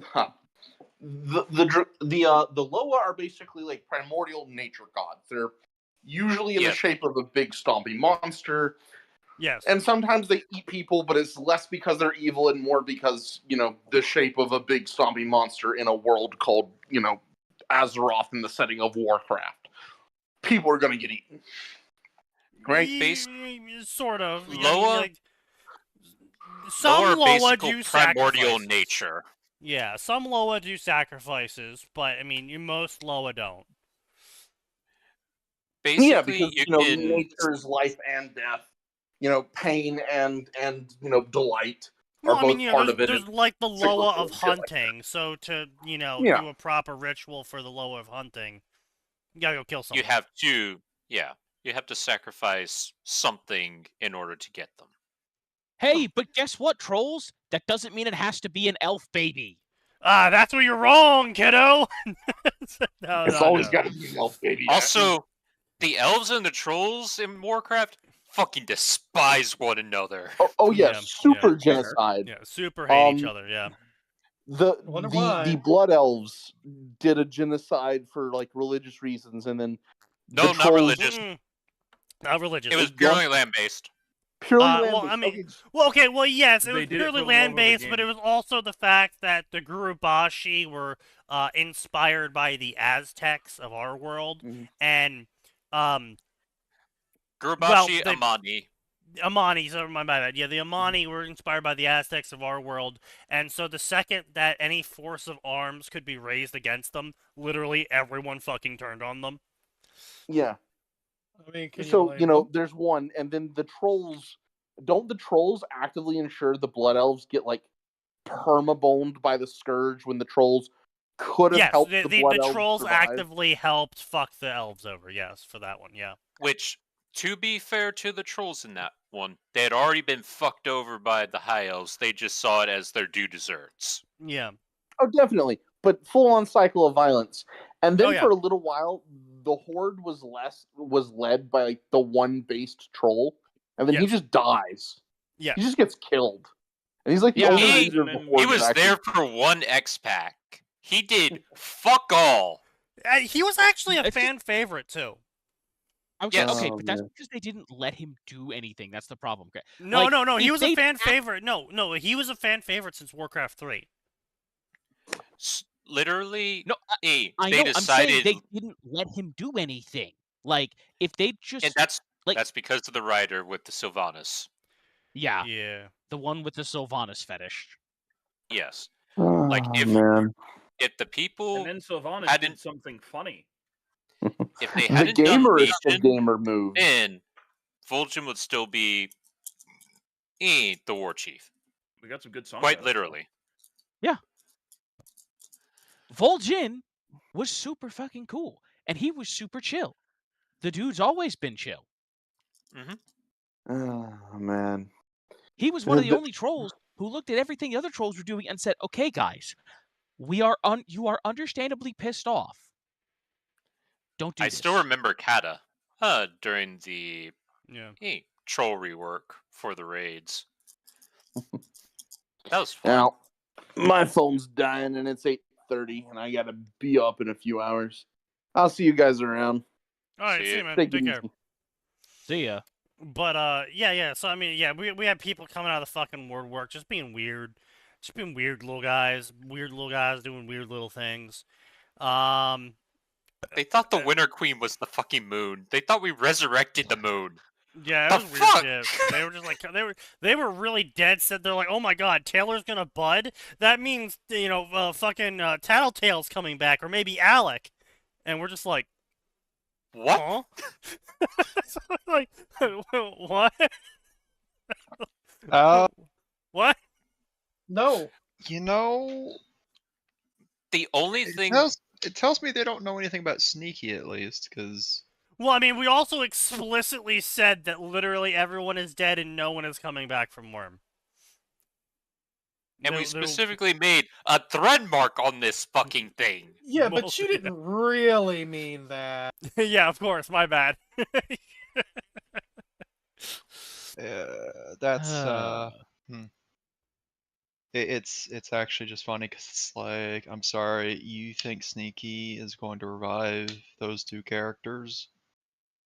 Huh. The Loa are basically like primordial nature gods. They're usually in the Yes. shape of a big stompy monster, Yes. and sometimes they eat people, but it's less because they're evil and more because, the shape of a big stompy monster in a world called, Azeroth in the setting of Warcraft. People are gonna get eaten. Right? Sort of. Loa- some Lower Loa basic do primordial sacrifices. nature. Yeah, some Loa do sacrifices, but I mean, most Loa don't. Basically, Yeah, because you can nature's life and death, pain and delight No, are I mean, both part there's, of it. there's like the cyclical Loa of and shit like hunting. So to Yeah. do a proper ritual for the Loa of hunting, you gotta go kill someone. you have to sacrifice something in order to get them. Hey, but guess what, trolls? That doesn't mean it has to be an elf baby. That's where you're wrong, kiddo. It's always got to be an elf baby. Also, the elves and the trolls in Warcraft fucking despise one another. Oh yeah, Yeah, super yeah. genocide. Yeah, super hate each Um, other. Yeah. Wonder The why. Blood Elves did a genocide for like religious reasons, and then No, the not trolls religious. Not religious. It was purely land-based. purely Well, land-based. I mean, Okay, well, yes, it They was did it purely for the love of the land-based, but game. it was also the fact that the Gurubashi were inspired by the Aztecs of our world, Mhm. and Gurubashi, they Amani. Amani, so my bad. Yeah, the Amani were inspired by the Aztecs of our world, and so the second that any force of arms could be raised against them, literally everyone fucking turned on them. yeah. I mean, can So blame them? there's one, and then the trolls. Don't the trolls actively ensure the Blood Elves get like perma-boned by the Scourge when the trolls could have Yes, helped the, the the, Blood the Elves trolls survive? actively helped fuck the elves over. Yes, for that one. Yeah. Which, to be fair to the trolls in that one, they had already been fucked over by the high elves. They just saw it as their due deserts. Yeah. Oh, definitely, but full-on cycle of violence. And then Oh, yeah. for a little while, the horde was led by like the one based troll, and then he Yes. just dies. Yeah. He just gets killed, and he's like the Yeah, only he- leader of the he horde. He was that actually- there for one X-Pack. He did fuck all. He was actually a It's just- fan favorite too. I was Yes. okay, Oh, but that's man. because they didn't let him do anything. That's the problem. Okay. No, Like, no. He if was a they'd fan act- favorite. No. He was a fan favorite since Warcraft 3. Literally, No, they I know. I'm saying decided, they didn't let him do anything. Like, if they just and that's like- because of the writer with the Sylvanas. yeah, Yeah. the one with the Sylvanas fetish. Yes, Like if if the And people then Sylvanas hadn't- did something funny. if they the hadn't done gamer is the Legion, gamer move. then Vol'jin would still be the war chief. We got some good songs. Quite out of it, literally. Vol'jin was super fucking cool, and he was super chill. The dude's always been chill. Oh man. He was one of the The- only trolls who looked at everything the other trolls were doing and said, "Okay, guys, you are understandably pissed off. Don't do I this." still remember Kata during the Yeah. troll rework for the raids. That was fun. Now, my phone's dying and it's 8:30, and I gotta be up in a few hours. I'll see you guys around. All right, See see ya. you, man. Take Take it care. easy. See ya. But yeah. So I mean, yeah, we had people coming out of the fucking word work, just being weird little guys doing weird little things. They thought the Winter Queen was the fucking moon. They thought we resurrected the moon. Yeah, it The was weird fuck? shit. They were just like they were really dead set. They're like, oh my god, Taylor's gonna bud. That means fucking Tattletale's coming back, or maybe Alec. And we're just like, What? huh? So, like, what? What? No. You know, The only it thing tells me they don't know anything about Sneaky, at least, because Well, I mean, we also explicitly said that literally everyone is dead and no one is coming back from Worm. and we There- specifically made a thread mark on this fucking thing. Yeah, Well, but you didn't really mean that. Yeah, of course, my bad. that's it's actually just funny because it's like, I'm sorry, you think Sneaky is going to revive those two characters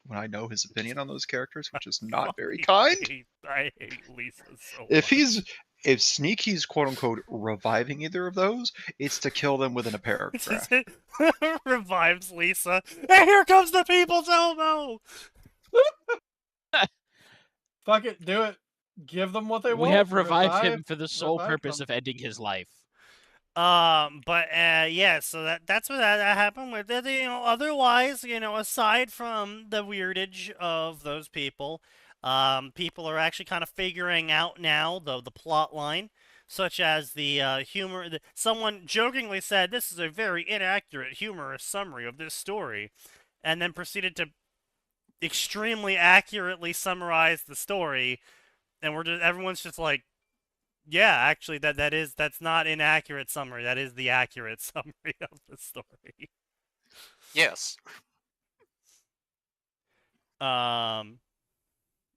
when I know his opinion on those characters, which is not very kind. I hate Lisa so If much. if Sneaky's quote unquote reviving either of those, it's to kill them within a paragraph. Revives Lisa. And here comes the people's elbow! Fuck it, do it. Give them what they We want. have revived him for the sole revive purpose them. of ending his life. But yeah, so that's what that happened with it. Otherwise, aside from the weirdage of those people, people are actually kind of figuring out now the plot line, such as the humor. Someone jokingly said, "This is a very inaccurate, humorous summary of this story," and then proceeded to extremely accurately summarize the story, and everyone's just like, yeah, actually, that's not inaccurate summary. That is the accurate summary of the story. Yes.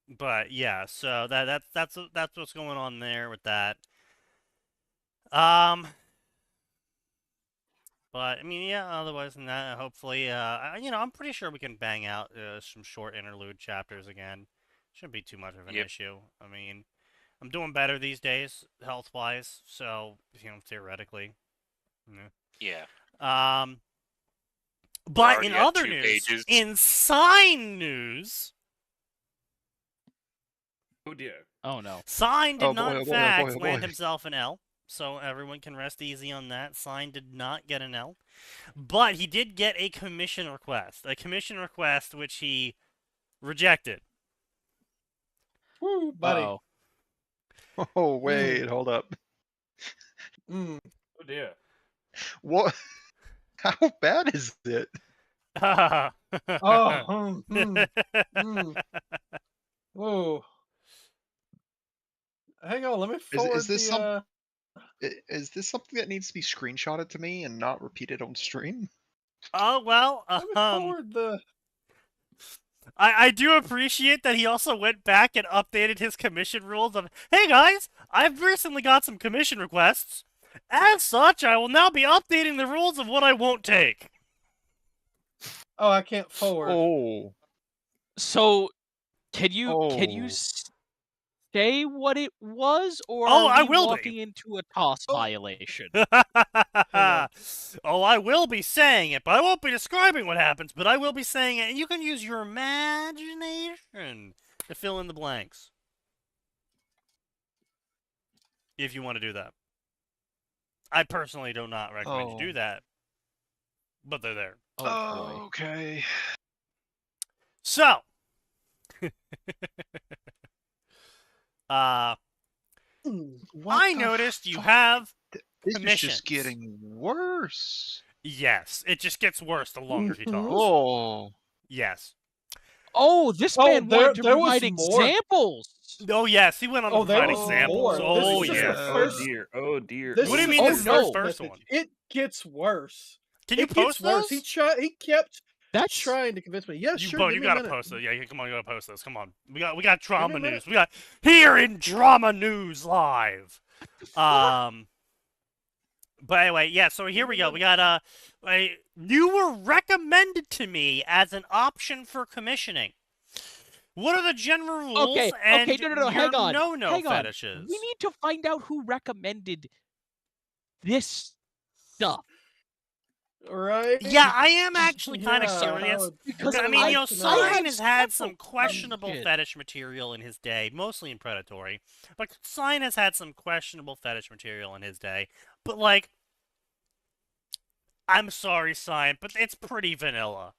But yeah, so that's what's going on there with that. But I mean, yeah. Otherwise than that, hopefully, I'm pretty sure we can bang out some short interlude chapters again. Shouldn't be too much of an Yep. issue. I mean, I'm doing better these days, health wise. So theoretically, Yeah. But already in at other 2 news, pages. in sign news, Oh dear. Oh no. Sign did Oh, not boy, in oh, boy, oh, fact boy, oh, land boy. himself an L. So everyone can rest easy on that. Sign did not get an L. But he did get a commission request. A commission request which he rejected. Woo, buddy. Uh-oh. Oh, wait, hold up. Mm. Oh dear. What? How bad is it? Oh, Whoa. Hang on, let me forward is this the. Is this something that needs to be screenshotted to me and not repeated on stream? Oh, well, Let me forward the. I do appreciate that he also went back and updated his commission rules of, hey guys, I've recently got some commission requests. As such, I will now be updating the rules of what I won't take. Oh, I can't forward. Oh. So, can you Oh. say what it was, or Oh, are I we will be. walking into a toss violation? Oh, I will be saying it, but I won't be describing what happens, but I will be saying it, and you can use your imagination to fill in the blanks. If you want to do that. I personally do not recommend you do that, but they're there. Oh, boy. Okay. So, I noticed you have This is commissions. just getting worse. Yes, it just gets worse the longer he talks. Oh. Yes. Oh, this man wanted to there was provide more. examples. Oh, yes, he went on to there provide was examples. more. Oh, This is just yeah. the Oh first- dear. Oh dear. This What do you is mean the this is no. the first message. one? It gets worse. Can you It post gets worse. those? He kept That's trying to convince me. Yeah, sure. You give me a gotta minute. post it. Yeah, come on, you gotta post this. Come on. We got drama Give me a news. We got here in Drama News Live. But anyway, yeah, so here we go. We got you were recommended to me as an option for commissioning. What are the general rules okay. and Okay, no, your hang on. no-no hang on. fetishes? We need to find out who recommended this stuff. Right? Yeah, I am actually kind of Yeah, curious. Because I mean, I Sign have has had several some questionable questions. fetish material in his day, mostly in Predatory. But Sign has had some questionable fetish material in his day. But, like, I'm sorry, Sign, but it's pretty vanilla.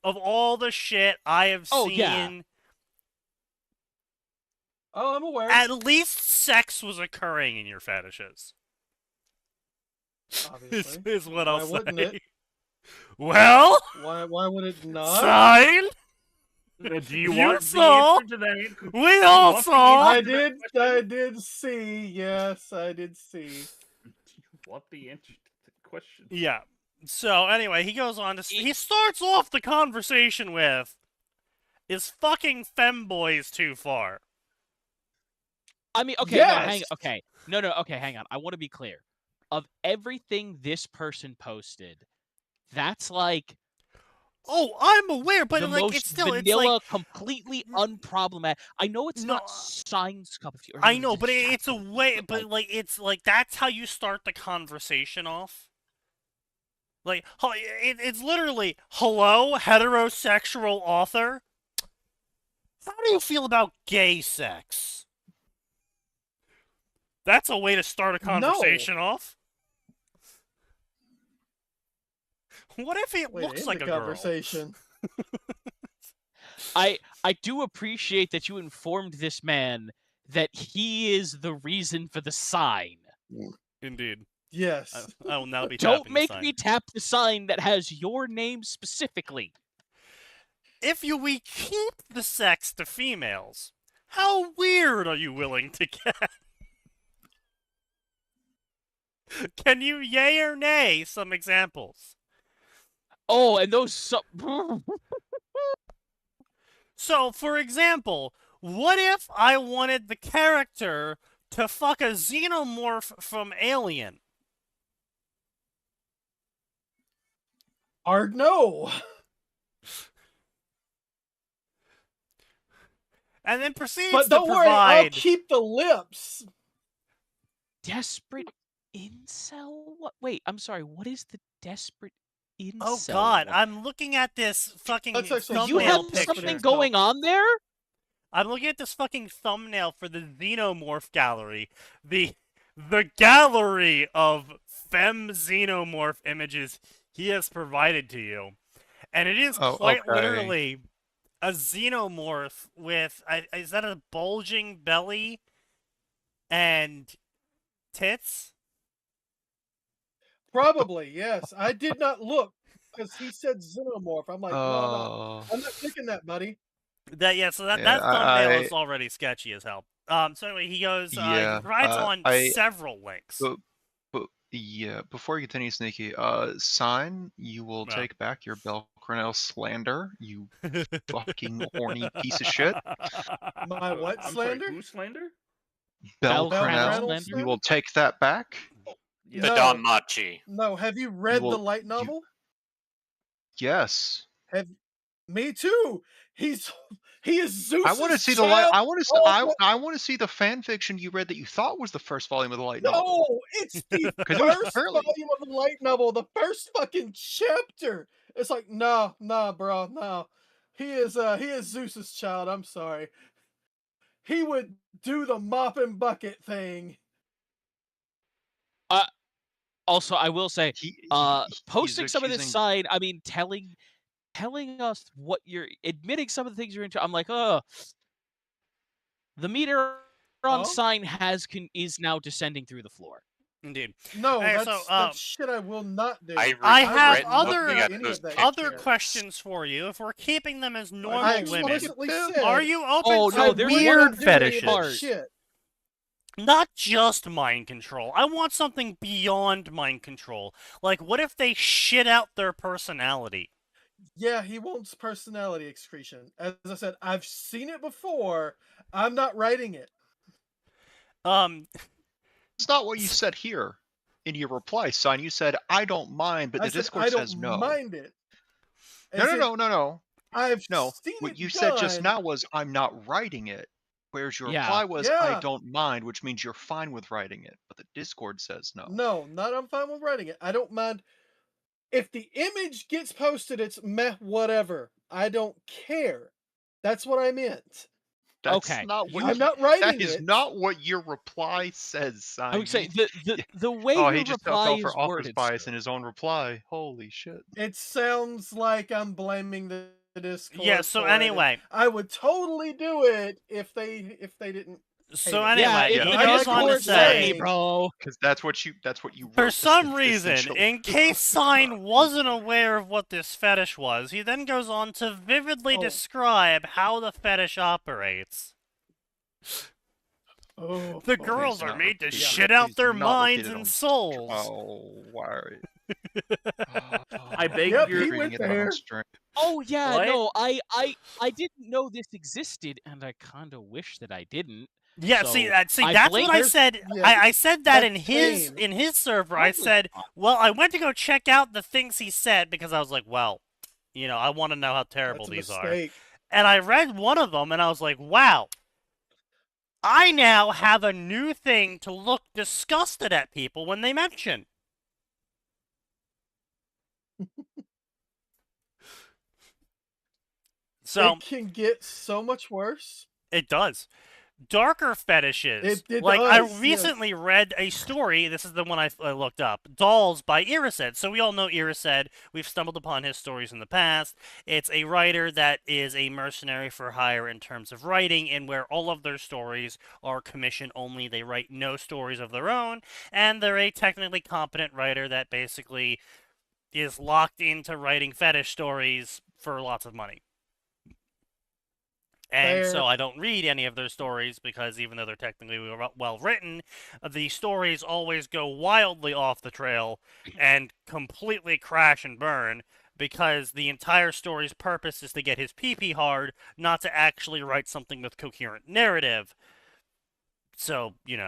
Of all the shit I have seen, yeah. Oh, I'm aware. at least sex was occurring in your fetishes. Obviously. Is what Why I'll say. wouldn't it? Well, Why would it not? Sign, Do you You want saw- the answer to that? we all want the saw. I did see. Yes, I did see. Do you want the answer to the question? Yeah. So anyway, he goes on to he starts off the conversation with, "Is fucking femboys too far?" I mean, okay, Yes! okay, hang on. I want to be clear. Of everything this person posted, that's like Oh, I'm aware, but the like most it's still vanilla, it's completely unproblematic. I know it's No, not Sign's cup of tea. or like I even know, the but chat it's a cup of tea, way, but like it's like that's how you start the conversation off. Like it's literally, "Hello, heterosexual author. How do you feel about gay sex?" That's a way to start a conversation off. What if it Wait, looks in like the a girl? conversation. I do appreciate that you informed this man that he is the reason for the sign. Indeed. Yes. I will now be Don't tapping the make sign. me tap the sign that has your name specifically. If we keep the sex to females, how weird are you willing to get? Can you yay or nay some examples? Oh, and those So, for example, what if I wanted the character to fuck a xenomorph from Alien? Hard no. And then proceeds But to don't worry, I'll provide... keep the lips. Desperate incel? What? Wait, I'm sorry. What is the desperate incel? Oh god, one? I'm looking at this fucking That's actually You thumbnail have picture. something going on there? I'm looking at this fucking thumbnail for the Xenomorph gallery. The gallery of femme Xenomorph images he has provided to you. And it is Oh, quite okay. literally a Xenomorph with, is that a bulging belly and tits? Probably, yes. I did not look because he said xenomorph. I'm like, no, I'm not clicking that, buddy. So that Yeah, thumbnail is already sketchy as hell. So anyway, he goes, he provides on several links. But yeah, before you continue, Sneaky, sign, you will Yeah. take back your Bell Cornell slander, you fucking horny piece of shit. My what I'm slander? Sorry, who slander? Bell Bell Cornell, Cornell you will take that back. Yeah. The No. Don Machi. No, have you read will- the light novel? Yes. Me too. He is Zeus. I want to see the light. I want to. I want to see the fan fiction you read that you thought was the first volume of the light novel. No, it's the 'Cause it was first fairly- volume of the light novel, the first fucking chapter. It's like, nah, bro, no. He is Zeus's child. I'm sorry. He would do the mop and bucket thing. Also, I will say, He's posting some of this accusing- sign, I mean, telling us what you're admitting some of the things you're into. I'm like, oh, the meter on Oh? sign is now descending through the floor. Indeed. No, Hey, that's shit I will not do. I have regret other- looking at any those of that Other shit. questions for you, if we're keeping them as normal I women. explicitly said, Are you open Oh, to no, there's one weird not doing any of that fetishes? shit. Not just mind control. I want something beyond mind control. Like, what if they shit out their personality? Yeah, he wants personality excretion. As I said, I've seen it before. I'm not writing it. It's not what you said here in your reply, son. You said I don't mind, but I the said, Discord I don't says no. mind it. No. I've No, seen what it you said just done. now was I'm not writing it. Whereas your Yeah. reply was I Yeah. don't mind, which means you're fine with writing it. But the Discord says no. No, not I'm fine with writing it. I don't mind. If the image gets posted, it's meh, whatever. I don't care. That's what I meant. That's Okay. not what I'm not writing that is it. not what your reply says, son. I would say the way Oh, your he just reply fell is for office worded, bias sir. in his own reply. Holy shit. It sounds like I'm blaming the Discord. Yeah, so for it, and anyway. I would totally do it if they didn't. So Yeah, anyway, if he the goes on to Discord say... said, "Hey, bro." Because that's what you wrote. For some reason, essentially. in case Sign wasn't aware of what this fetish was, he then goes on to vividly Oh. describe how the fetish operates. Oh, The oh, girls please are not made to repeat shit it. out Please their do not repeat minds it and on- souls. Oh, why? I beg Yep, your- he Reading went it on there. stream. Oh yeah, What? no, I didn't know this existed, and I kind of wish that I didn't. Yeah, So, see, I that's what I blame- said. Yeah, I said that in that's his pain. server. I Totally said, fine. well, I went to go check out the things he said because I was like, well, I want to know how terrible That's a these are. mistake. And I read one of them, and I was like, wow. I now have a new thing to look disgusted at people when they mention. So, It can get so much worse. it does. Darker fetishes. It like, I does, yes. recently read a story. This is the one I looked up. Dolls by Irised. So we all know Irised. We've stumbled upon his stories in the past. It's a writer that is a mercenary for hire in terms of writing, and where all of their stories are commission only. They write no stories of their own, and they're a technically competent writer that basically is locked into writing fetish stories for lots of money. And Fair. so I don't read any of their stories because even though they're technically well written, the stories always go wildly off the trail and completely crash and burn because the entire story's purpose is to get his pee-pee hard, not to actually write something with coherent narrative. So, it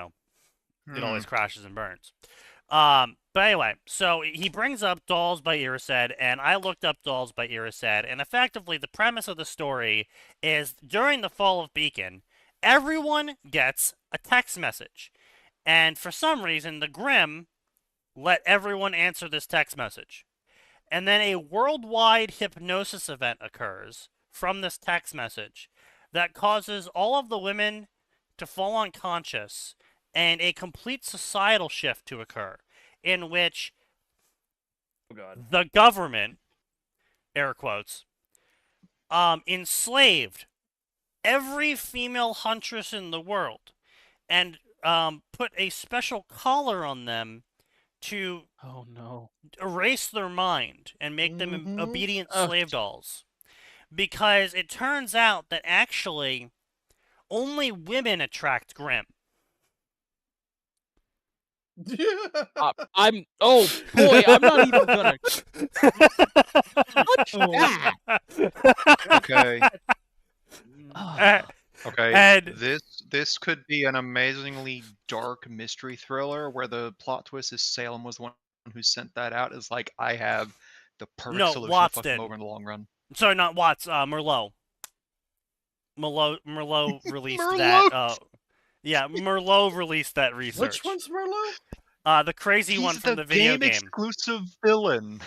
always crashes and burns. But anyway, so he brings up Dolls by Irised, and I looked up Dolls by Irised, and effectively the premise of the story is during the fall of Beacon, everyone gets a text message. And for some reason, the Grimm let everyone answer this text message. And then a worldwide hypnosis event occurs from this text message that causes all of the women to fall unconscious and a complete societal shift to occur in which the government, air quotes, enslaved every female huntress in the world and put a special collar on them to erase their mind and make them obedient slave dolls. Because it turns out that actually only women attract Grimm. I'm not even gonna touch that. Okay. Okay. And this could be an amazingly dark mystery thriller where the plot twist is Salem was the one who sent that out. Is like, I have the perfect solution Watts to fuck them did. over in the long run. Sorry, not Watts. Merlot. Merlot released Merlot. that. Yeah, Merlot released that research. Which one's Merlot? The crazy one from the video game. Exclusive villain.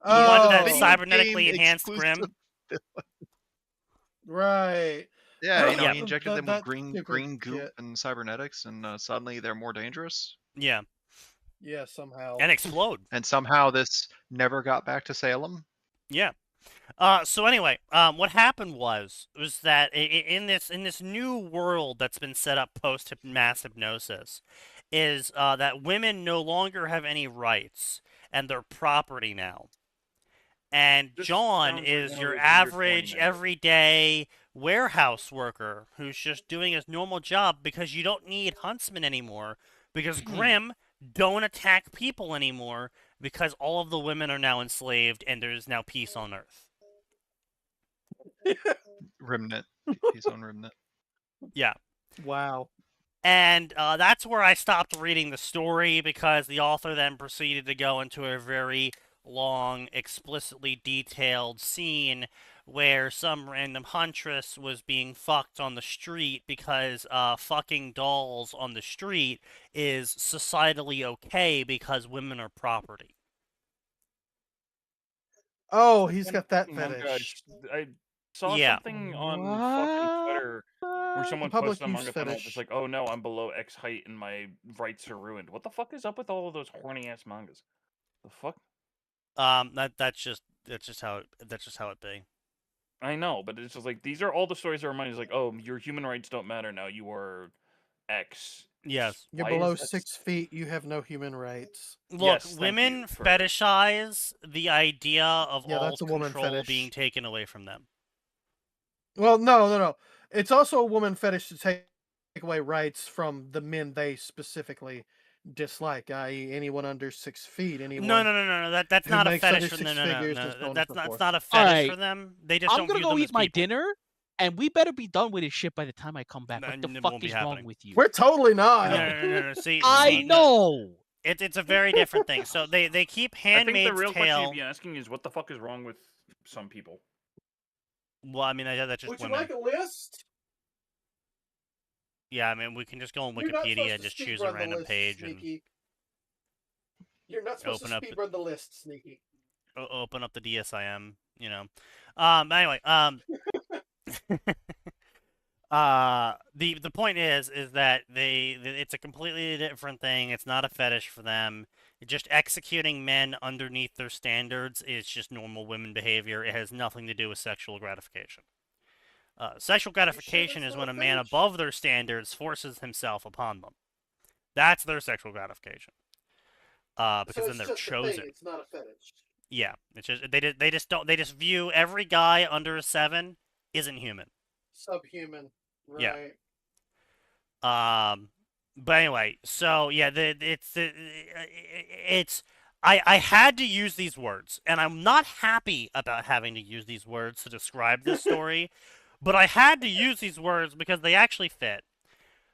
The one that Oh, cybernetically game enhanced exclusive Grimm. right. Yeah, Yeah. he injected them with That green stupid goop shit. and cybernetics, and suddenly they're more dangerous. Yeah, Yeah, somehow. and explode. And somehow this never got back to Salem. Yeah. So anyway, what happened was that in this new world that's been set up post mass hypnosis, is that women no longer have any rights and they're property now. And This John sounds like is one of your those weird average 20 everyday warehouse worker who's just doing his normal job because you don't need huntsmen anymore because Grimm don't attack people anymore because all of the women are now enslaved and there's now peace on Earth. Remnant. He's on Remnant. Yeah. Wow. And that's where I stopped reading the story because the author then proceeded to go into a very long, explicitly detailed scene where some random huntress was being fucked on the street because fucking dolls on the street is societally okay because women are property. Oh, he's got that Come on, fetish. guys. I saw Yeah. something on fucking Twitter where someone Public posted a use manga panel fetish. that's like, oh no, I'm below X height and my rights are ruined. What the fuck is up with all of those horny ass mangas? The fuck? That's just how it be. I know, but it's just like these are all the stories that remind us like, oh, your human rights don't matter now. You are X. Yes. You're Why is below that 6 feet. You have no human rights. Look, Yes, thank women you for- fetishize the idea of Yeah, all that's a woman control fetish. being taken away from them. Well, no. It's also a woman fetish to take away rights from the men they specifically dislike, i.e., anyone under 6 feet. Anyone. No. That's who not a makes under fetish for six no. figures and so on and That's so not. forth. It's not a fetish Alright. for them. They just I'm don't gonna view go them eat as my people. dinner, and we better be done with this shit by the time I come back. No, What the it fuck won't be is happening. wrong with you? We're totally not. No. See, I know. It's a very different thing. So they keep I think the Handmaid's real question Tale. you'd be asking is what the fuck is wrong with some people? Well, I mean that's just Would you women. like a list? Yeah, I mean we can just go on You're not Wikipedia supposed and to just choose speedrun a the random list, page and Sneaky. You're not supposed open to up speedrun the list, Sneaky. open up the DSIM. Anyway. The point is that it's a completely different thing. It's not a fetish for them. Just executing men underneath their standards is just normal women behavior. It has nothing to do with sexual gratification. Sexual gratification that's is not when a a man fetish? above their standards forces himself upon them. That's their sexual gratification. Because So then it's they're just a chosen. thing, it's not a fetish. Yeah, it's just they just view every guy under a 7 isn't human. Subhuman. Yeah. Right. But anyway, so yeah, it's I had to use these words, and I'm not happy about having to use these words to describe this story, but I had to use these words because they actually fit.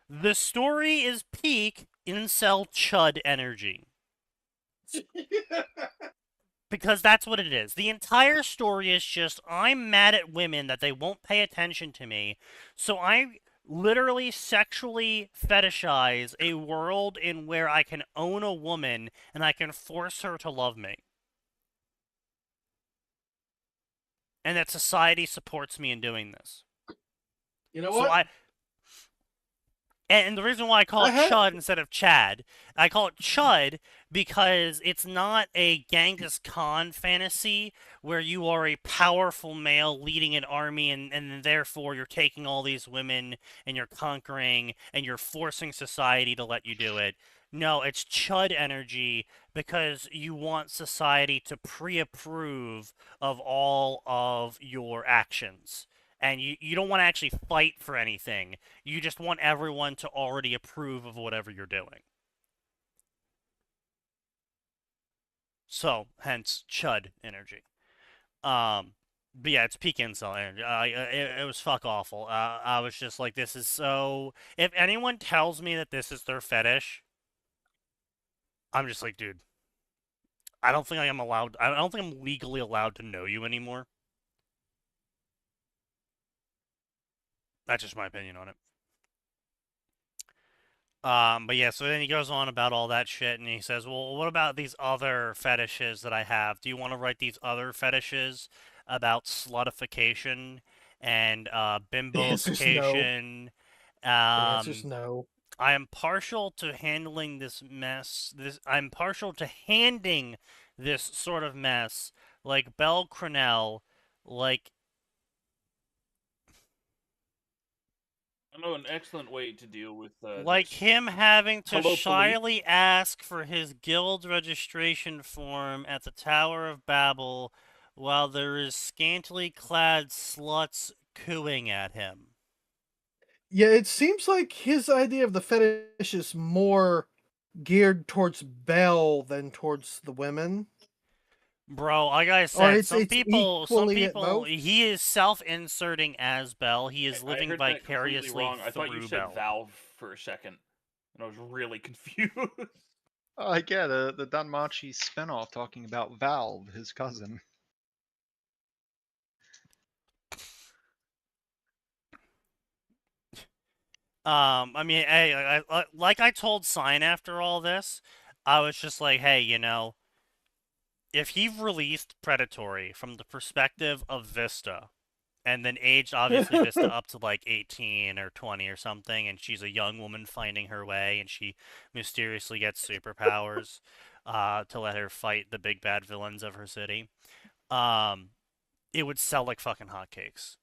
The story is peak incel chud energy. Because that's what it is. The entire story is just, I'm mad at women that they won't pay attention to me, so I literally sexually fetishize a world in where I can own a woman and I can force her to love me. And that society supports me in doing this. You know So what? And the reason why I call it Chud instead of Chad, I call it Chud because it's not a Genghis Khan fantasy where you are a powerful male leading an army and therefore you're taking all these women and you're conquering and you're forcing society to let you do it. No, it's Chud energy because you want society to pre-approve of all of your actions. And you don't want to actually fight for anything. You just want everyone to already approve of whatever you're doing. So, hence, Chud energy. But yeah, it's peak incel energy. It was fuck awful. I was just like, this is so... If anyone tells me that this is their fetish, I'm just like, dude, I don't think I'm legally allowed to know you anymore. That's just my opinion on it. But yeah, so then he goes on about all that shit, and he says, well, what about these other fetishes that I have? Do you want to write these other fetishes about slutification and bimboification? The answer's no. I am partial to handling this mess. I'm partial to handing this sort of mess like Belle Cronell, like... I know an excellent way to deal with like this. him having to Hello, shyly ask for his guild registration form at the Tower of Babel while there is scantily clad sluts cooing at him. Yeah, it seems like his idea of the fetish is more geared towards Belle than towards the women. Bro, like I said, it's equally at both? he is self-inserting as Belle. He is I living heard that completely vicariously wrong. I thought you through said Belle. Valve for a second, and I was really confused. Yeah, the Danmachi spinoff talking about Valve, his cousin. I mean, hey, like I told Sign after all this, I was just like, hey, you know, if he released Predatory from the perspective of Vista, and then aged obviously Vista up to like 18 or 20 or something, and she's a young woman finding her way, and she mysteriously gets superpowers to let her fight the big bad villains of her city, it would sell like fucking hotcakes.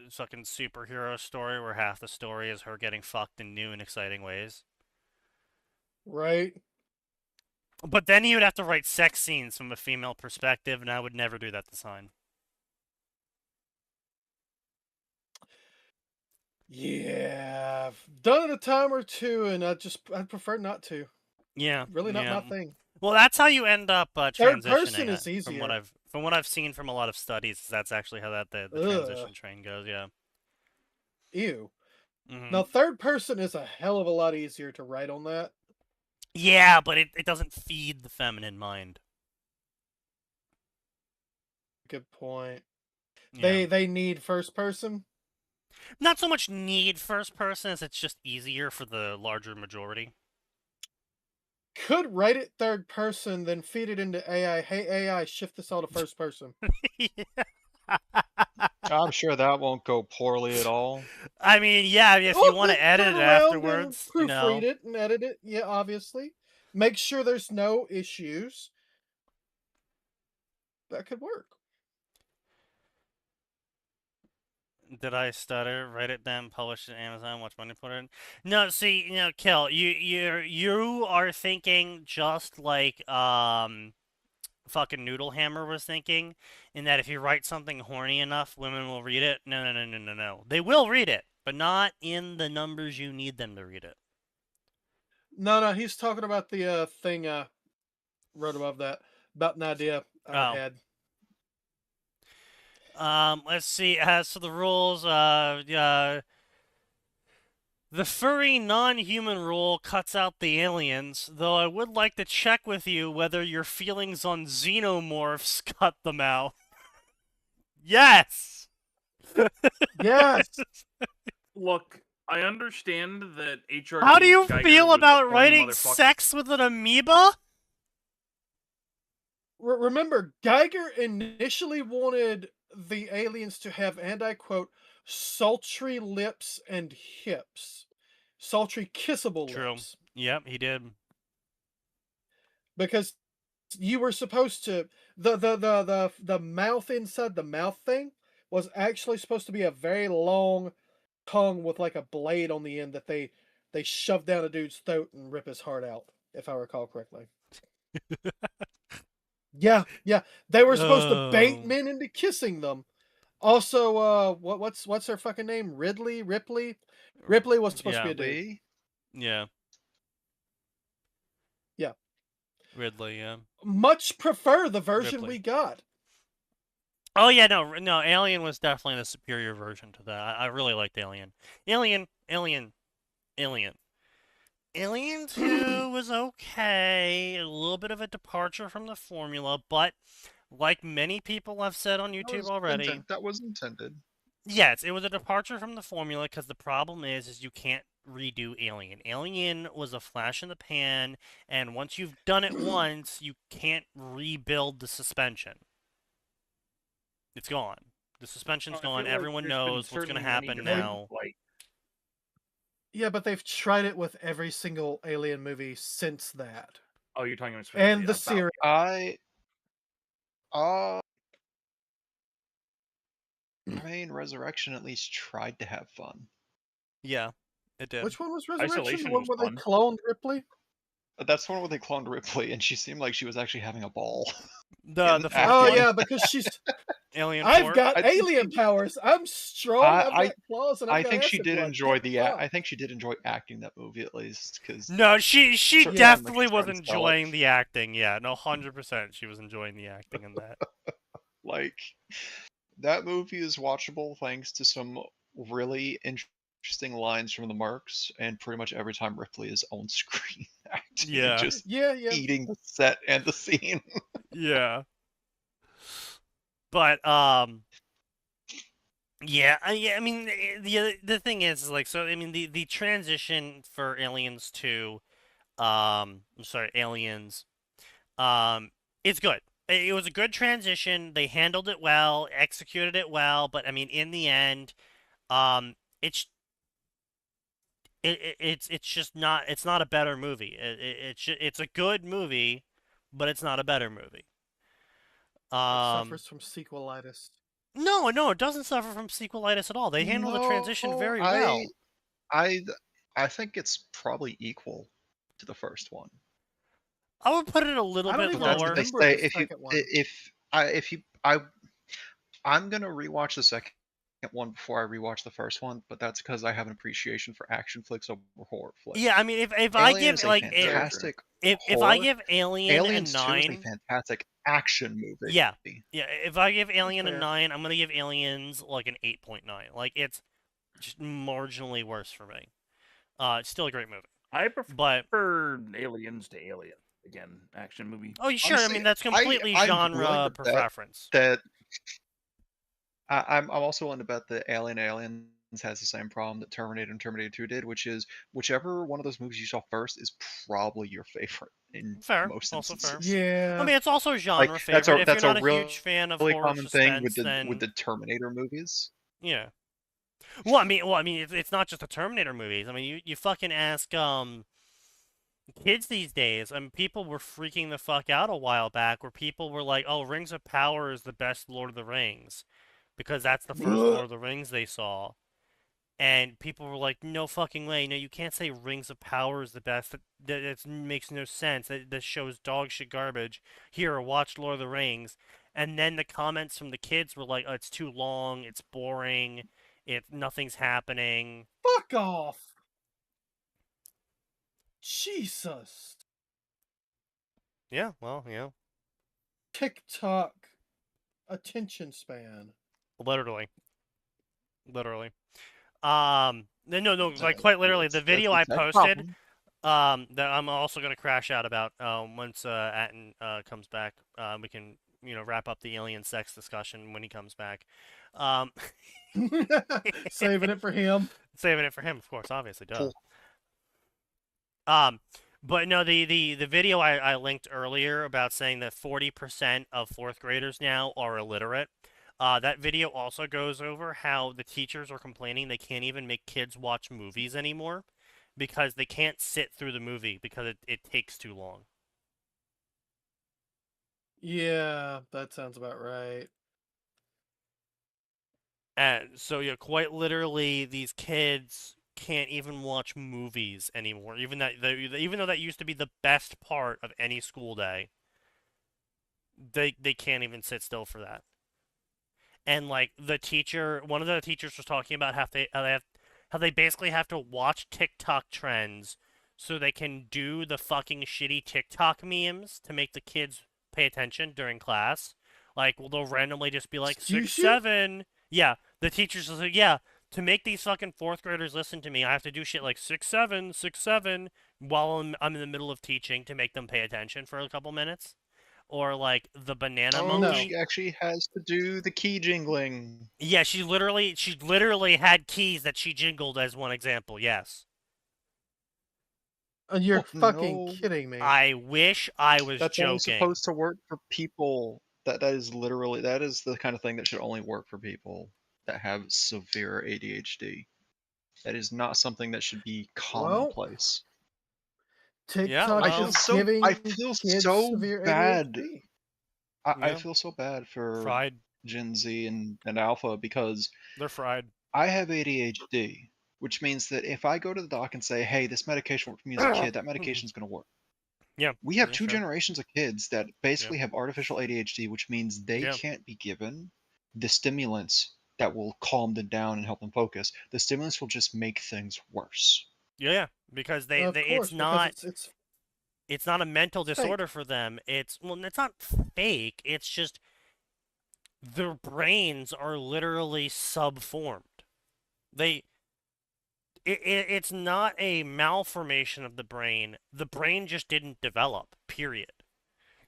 Fucking superhero story where half the story is her getting fucked in new and exciting ways. Right. But then he would have to write sex scenes from a female perspective, and I would never do that to Sign. Yeah, I've done it a time or two, and I'd prefer not to. Yeah, Really not yeah. my thing. Well, that's how you end up transitioning. Third person is easier. From what I've seen from a lot of studies, that's actually how the transition train goes. Yeah. Ew. Mhm. Now, third person is a hell of a lot easier to write on that. Yeah, but it doesn't feed the feminine Good point. Yeah. They need first person. Not so much need first person as it's just easier for the larger majority. Could write it third person, then feed it into AI. Hey AI, shift this all to first person. I'm sure that won't go poorly at all. I mean, yeah, if you want to edit it afterwards, you know. Proofread it and edit it. Yeah, obviously. Make sure there's no issues. That could work. Did I stutter? Write it down, publish it on Amazon, watch money put it in. No, see, you know, Kill, you are thinking just like fucking Noodlehammer was thinking, in that if you write something horny enough, women will read it. No. They will read it, but not in the numbers you need them to read it. No, he's talking about the thing wrote above that about an idea I Oh. had. Let's see. As for the rules, the furry non-human rule cuts out the aliens, though I would like to check with you whether your feelings on xenomorphs cut them out. Yes! Yes. Look, I understand that HRT. How do you Geiger feel was a about horny writing motherfucker. sex with an amoeba? Remember, Geiger initially wanted the aliens to have, and I quote, sultry lips and hips. Sultry kissable True. lips. Yep, he did. Because you were supposed to the mouth inside the mouth thing was actually supposed to be a very long tongue with like a blade on the end that they shove down a dude's throat and rip his heart out, if I recall correctly. Yeah. They were supposed to bait Oh. men into kissing them. Also, what's her fucking name? Ripley was supposed to be a dude. Lee? Yeah. Yeah. Ridley, yeah. Much prefer the version Ripley. we got. Oh yeah, no, Alien was definitely the superior version to that. I really liked Alien. Alien 2 was okay, a little bit of a departure from the formula, but like many people have said on YouTube already, That was intended. yes, it was a departure from the formula because the problem is you can't redo Alien. Alien was a flash in the pan, and once you've done it once, you can't rebuild the suspension. It's gone. The suspension's I gone. feel like Everyone there's been knows what's going to certainly many happen different, now. like, Yeah, but they've tried it with every single Alien movie since that. oh, you're talking about And the about- series. I mean, Resurrection at least tried to have fun. Yeah, it did. Which one was Resurrection? Isolation The one was where fun. they cloned Ripley? That's the one where they cloned Ripley, and she seemed like she was actually having a ball. The in fourth Act Oh one, one. yeah, because she's Alien I've 4. got I think alien powers. I'm strong. I've got claws, and I've I got think she acid did blood. enjoy Get the. fucked. I think she did enjoy acting that movie at least, because No, she Certainly Yeah. definitely she's was trying to sell it. enjoying the acting. Yeah, no, 100% she was enjoying the acting in that. like that movie is watchable thanks to some really interesting lines from the Marks, and pretty much every time Ripley is on screen acting, Yeah. just Yeah. eating the set and the scene. Yeah. But yeah, I mean the thing is like, so I mean the transition for Aliens 2, I'm sorry, Aliens, it's good. It was a good transition. They handled it well, executed it well, but I mean in the end, it's just not, it's not a better movie. It's a good movie, but it's not a better movie. It suffers from sequelitis. No, it doesn't suffer from sequelitis at all. They handle the transition very well. I think it's probably equal to the first one. I would put it a little I don't bit even That's lower. what they remember say. the second one. I'm gonna rewatch the second one before I rewatch the first one, but that's because I have an appreciation for action flicks over horror flicks. Yeah, I mean, if I Alien give is a like fantastic if I horror. give Alien Aliens a 2 is a 9, fantastic action movie. yeah, if I give Alien a fair. 9, I'm gonna give Aliens like an 8.9. Like it's just marginally worse for me. It's still a great movie, I but prefer Aliens to Alien. Again, action movie. oh, sure. I Honestly, mean, that's completely I'm genre willing to bet preference. That I'm also willing to bet that Aliens has the same problem that Terminator and Terminator 2 did, which is whichever one of those movies you saw first is probably your favorite in Fair, most also fair. instances. Yeah. I mean, it's also genre Like favorite. If that's you're a not a huge fan of really horror common thing suspense, then with the Terminator movies. yeah. Well, I mean, it's not just the Terminator movies. I mean, you fucking ask kids these days. I mean, people were freaking the fuck out a while back, where people were like, "Oh, Rings of Power is the best Lord of the Rings," because that's the first Lord of the Rings they saw. And people were like, "No fucking way! No, you can't say Rings of Power is the best. That makes no sense. That show's dog shit garbage. Here, watch Lord of the Rings." And then the comments from the kids were like, "Oh, it's too long. It's boring. Nothing's happening." Fuck off. Jesus. Yeah, well, TikTok attention span. literally. No, like Uh, quite literally, the video I That's a posted, problem. that I'm also gonna crash out about, once Atten comes back. We can, wrap up the alien sex discussion when he comes back. Um, Saving it for him. saving it for him, of course, obviously, duh. Cool. But no, the video I linked earlier about saying that 40% of fourth graders now are illiterate. That video also goes over how the teachers are complaining they can't even make kids watch movies anymore because they can't sit through the movie because it takes too long. Yeah, that sounds about right. And so, yeah, quite literally, these kids can't even watch movies anymore. Even though that used to be the best part of any school day, they can't even sit still for that. And like one of the teachers was talking about how they basically have to watch TikTok trends so they can do the fucking shitty TikTok memes to make the kids pay attention during class. Like, well, they'll randomly just be like Excuse 6, you? 7. Yeah, the teachers will say, yeah, to make these fucking fourth graders listen to me, I have to do shit like 6, 7, 6, 7 while I'm in the middle of teaching to make them pay attention for a couple minutes. Or like the banana Oh, monkey. she actually has to do the key jingling. Yeah, she literally had keys that she jingled as one example. Yes. You're Oh, fucking no. kidding me. I wish I was That's only joking. supposed to work for people. That is the kind of thing that should only work for people that have severe ADHD. That is not something that should be commonplace. TikTok well- is giving I feel kids so severe bad. ADHD. I Yeah. feel so bad for Fried. Gen Z and Alpha because They're fried. I have ADHD, which means that if I go to the doc and say, hey, this medication worked for me as a kid, that medication's going to work. Yeah. We have yeah, two sure. generations of kids that basically have artificial ADHD, which means they Yeah. can't be given the stimulants that will calm them down and help them focus. The stimulants will just make things worse. Yeah, because Of course, it's not because it's not a mental fake. disorder for them. It's not fake. It's just their brains are literally subformed. It's not a malformation of the brain. The brain just didn't develop, period.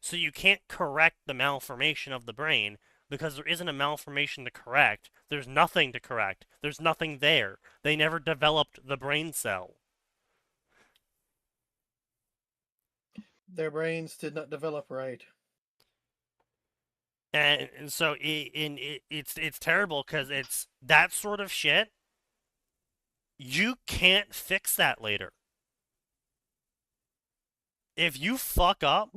So you can't correct the malformation of the brain because there isn't a malformation to correct. There's nothing to correct. There's nothing there. They never developed the brain cell. Their brains did not develop right. And so it's terrible because it's that sort of shit. You can't fix that later. If you fuck up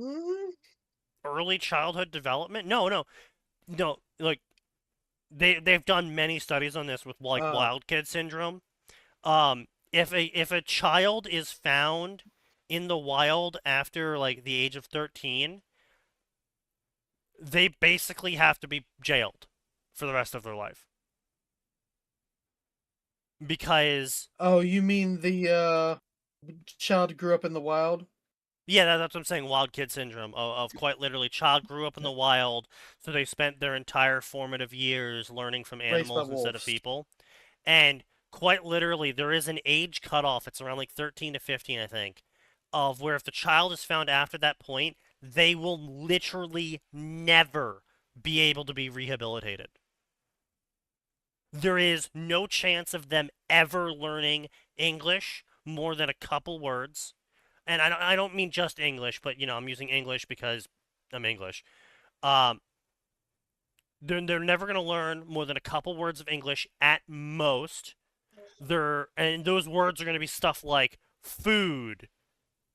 early childhood development, no, like they've done many studies on this with like wild kid syndrome. If a child is found in the wild after like the age of 13, they basically have to be jailed for the rest of their life. Because Oh, you mean the child grew up in the wild? yeah, that's what I'm saying. Wild kid syndrome of quite literally, child grew up in the wild, so they spent their entire formative years learning from animals instead of wolves. people. And quite literally, there is an age cutoff. It's around like 13 to 15, I think, of where if the child is found after that point, they will literally never be able to be rehabilitated. There is no chance of them ever learning English more than a couple words. And I don't mean just English, but I'm using English because I'm English. They're never going to learn more than a couple words of English at most. And those words are going to be stuff like food,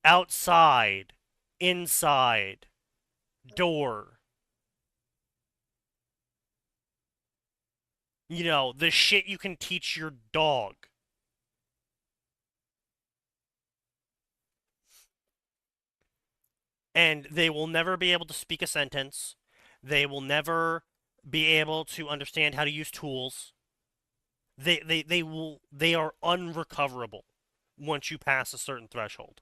outside, inside, door. The shit you can teach your dog. And they will never be able to speak a sentence. They will never be able to understand how to use tools. They are unrecoverable once you pass a certain threshold.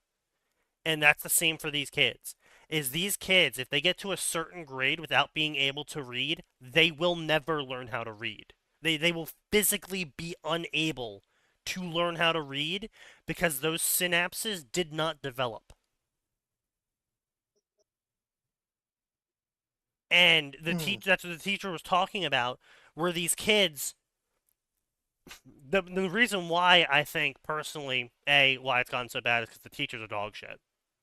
And that's the same for these kids. is these kids, if they get to a certain grade without being able to read, they will never learn how to read. They will physically be unable to learn how to read because those synapses did not develop. And that's what the teacher was talking about, were these kids. The reason why I think personally, why it's gotten so bad is because the teachers are dog shit.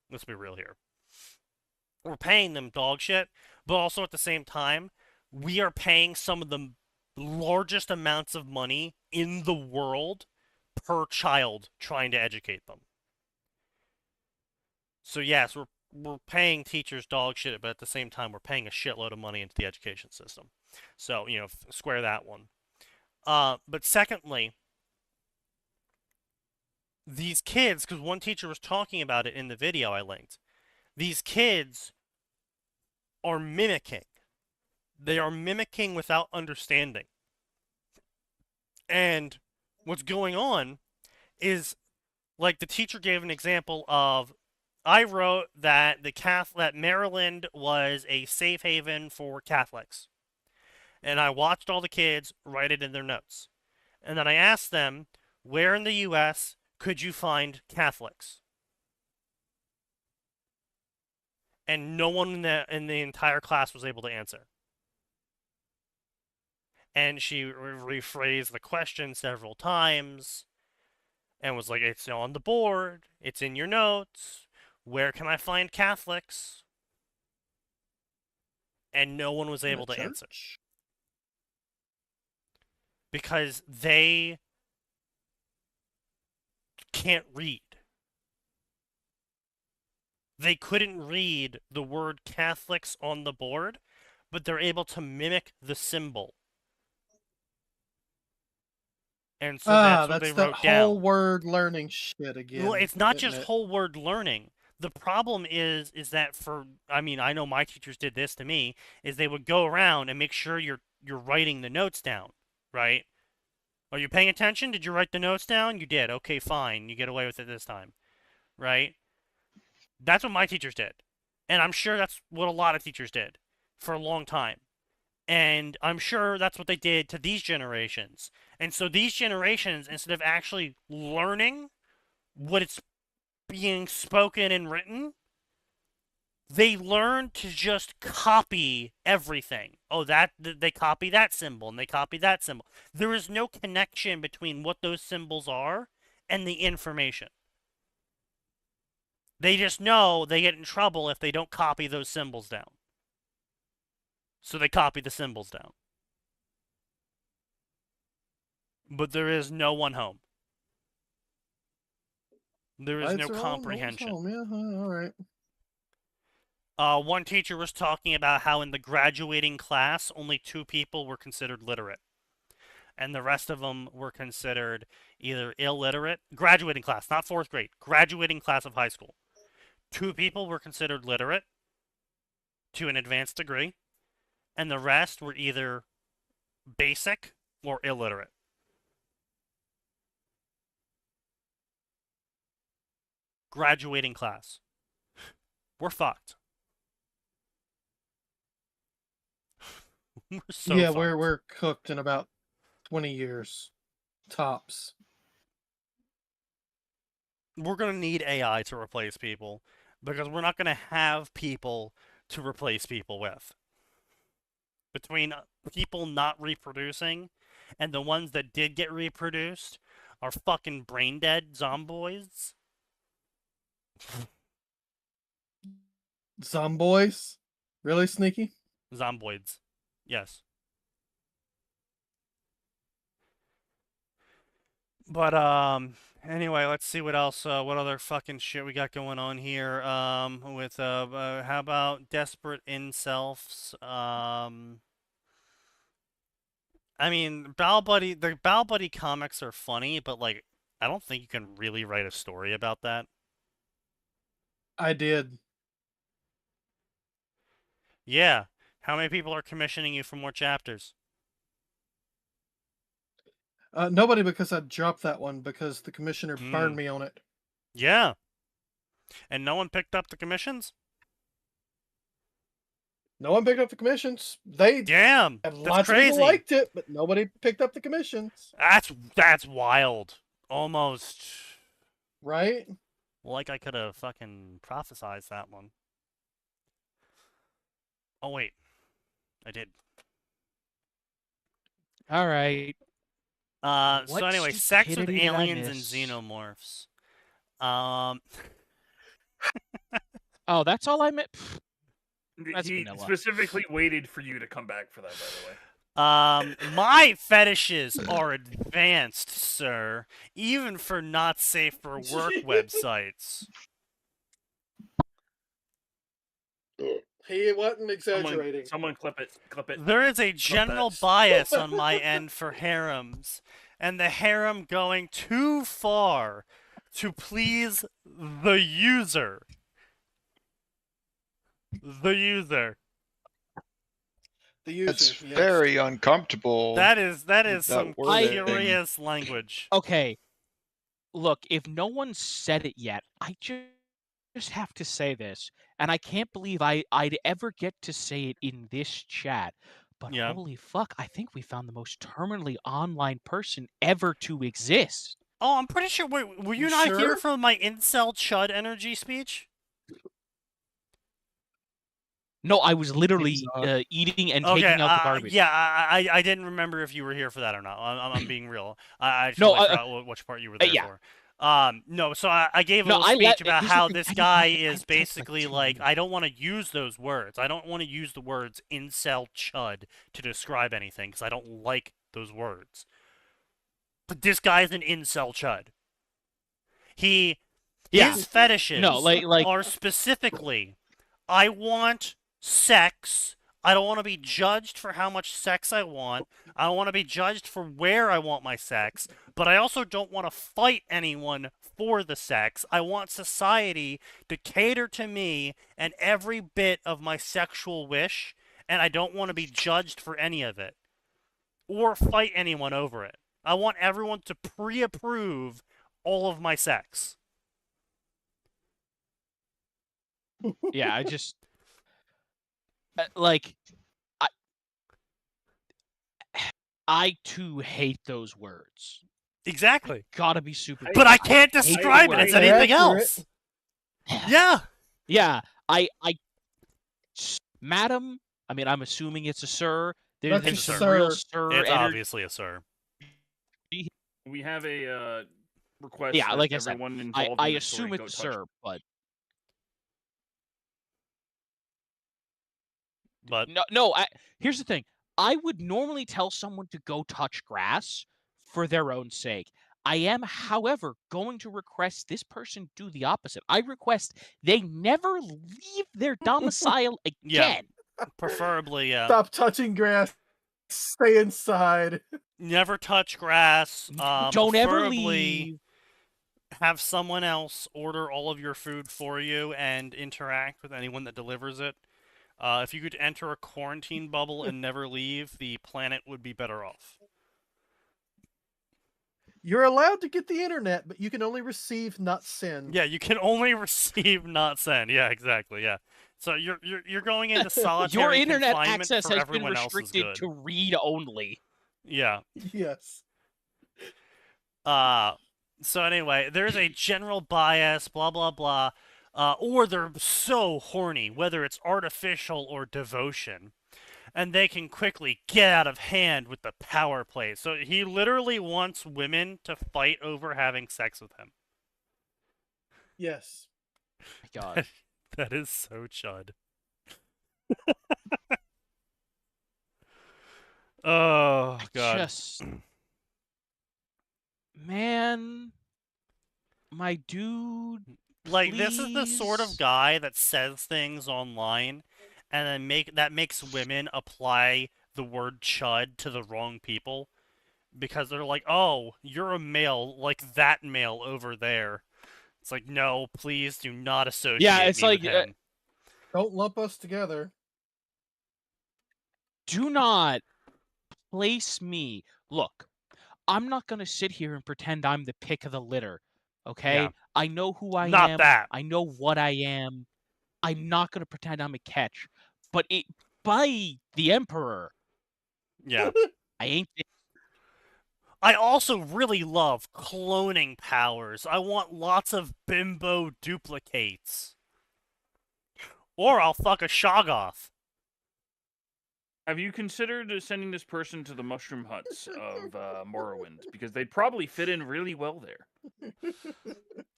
Let's be real here. We're paying them dog shit, but also at the same time, we are paying some of the largest amounts of money in the world per child trying to educate them. So yes, we're paying teachers dog shit, but at the same time, we're paying a shitload of money into the education system. So, square that one. But secondly, these kids, because one teacher was talking about it in the video I linked, these kids are mimicking. They are mimicking without understanding. And what's going on is, like, the teacher gave an example of, I wrote that that Maryland was a safe haven for Catholics. And I watched all the kids write it in their notes. And then I asked them, where in the U.S. could you find Catholics? And no one in the entire class was able to answer. And she rephrased the question several times and was like, it's on the board, it's in your notes, where can I find Catholics? And no one was able to answer. Because they can't read. They couldn't read the word Catholics on the board, but they're able to mimic the symbol. And so that's what they wrote down. Whole word learning shit again. Well, it's not just whole word learning. The problem is that I know my teachers did this to me, is they would go around and make sure you're writing the notes down, right? Are you paying attention? Did you write the notes down? You did. Okay, fine. You get away with it this time, right? That's what my teachers did. And I'm sure that's what a lot of teachers did for a long time. And I'm sure that's what they did to these generations. And so these generations, instead of actually learning what it's being spoken and written, they learn to just copy everything. Oh, they copy that symbol and they copy that symbol. There is no connection between what those symbols are and the information. They just know they get in trouble if they don't copy those symbols down. So they copy the symbols down. But there is no one home. There is no comprehension. Yeah, all right. One teacher was talking about how in the graduating class, only 2 people were considered literate. And the rest of them were considered either illiterate. Graduating class, not 4th grade. Graduating class of high school. 2 people were considered literate to an advanced degree. And the rest were either basic or illiterate. Graduating class. We're fucked. We're so fucked. We're cooked in about 20 years. Tops. We're going to need AI to replace people because we're not going to have people to replace people with. Between people not reproducing and the ones that did get reproduced are fucking brain dead zomboids. Zomboys? Really, Sneaky? Zomboids. Yes. But anyway, let's see what else what other fucking shit we got going on here with how about desperate incels? I mean, the Bal Buddy comics are funny, but like I don't think you can really write a story about that. I did. Yeah. How many people are commissioning you for more chapters? Nobody, because I dropped that one because the commissioner burned me on it. Yeah. And no one picked up the commissions? No one picked up the commissions. They Damn, and that's lots of crazy. people liked it, but nobody picked up the commissions. That's wild. Almost Right? like I could have fucking prophesized that one. Oh wait, I did. All right. So What anyway, sex with stupidity did I aliens and miss? xenomorphs. Oh, that's all I meant. That's He vanilla. specifically waited for you to come back for that, by the way. My fetishes are advanced, sir, even for not safe for work websites. He wasn't exaggerating. Someone clip it. Clip it. There is a general that. bias on my end for harems, and the harem going too far to please the user. The user. The user. It's yes. very uncomfortable. That is that some wording. curious language. Okay. Look, if no one said it yet, I just have to say this, and I can't believe I'd ever get to say it in this chat. But Yeah. holy fuck, I think we found the most terminally online person ever to exist. Oh, I'm pretty sure. Wait, were you You not here sure? for my incel chud energy speech? No, I was literally He's not. eating and Okay, taking out the garbage. yeah, I didn't remember if you were here for that or not. I'm being real. I No, totally forgot which part you were there yeah. for. No, so I gave a No, little I speech let- about here's the how thing, this I didn't guy have to- I is typed like basically 2 like, minutes. I don't want to use those words. I don't want to use the words incel chud to describe anything because I don't like those words. But this guy's an incel chud. Yeah. His fetishes No, like are specifically, I want sex. I don't want to be judged for how much sex I want. I don't want to be judged for where I want my sex. But I also don't want to fight anyone for the sex. I want society to cater to me and every bit of my sexual wish. And I don't want to be judged for any of it. Or fight anyone over it. I want everyone to pre-approve all of my sex. yeah, I just like I too hate those words. Exactly. Gotta be super. But I can't hate describe it the as word. anything Accurate. else. Yeah. Yeah, madam. I mean, I'm assuming it's a sir. That's There's a some real sir. sir It's energy. obviously a sir. We have a request. Yeah, that like I said, everyone involved I in the assume story go it's touch. sir, but no. Here's the thing. I would normally tell someone to go touch grass for their own sake. I am, however, going to request this person do the opposite. I request they never leave their domicile Yeah. again. Preferably, yeah. Stop touching grass. Stay inside. Never touch grass. Don't ever preferably leave. have someone else order all of your food for you and interact with anyone that delivers it. If you could enter a quarantine bubble and never leave, the planet would be better off. You're allowed to get the internet, but you can only receive, not send. Yeah, you can only receive, not send. Yeah, exactly. Yeah. So you're going into solitary Your internet confinement access for has been everyone else's restricted good. to read only. Yeah. Yes. So anyway, there's a general bias, blah blah blah, or they're so horny, whether it's artificial or devotion, and they can quickly get out of hand with the power play. So he literally wants women to fight over having sex with him. Yes. My God. That is so chud. Oh God. Just man, my dude. Like, this is the sort of please. guy that says things online and then makes women apply the word chud to the wrong people because they're like, "Oh, you're a male like that male over there." It's like, "No, please do not associate it's me like, with him." Don't lump us together. Do not place me. Look, I'm not gonna sit here and pretend I'm the pick of the litter. Okay? Yeah. I know who I Not am. that. I know what I am. I'm not gonna pretend I'm a catch. But by the Emperor. Yeah. I ain't. I also really love cloning powers. I want lots of bimbo duplicates. Or I'll fuck a Shoggoth. Have you considered sending this person to the mushroom huts of Morrowind? Because they'd probably fit in really well there.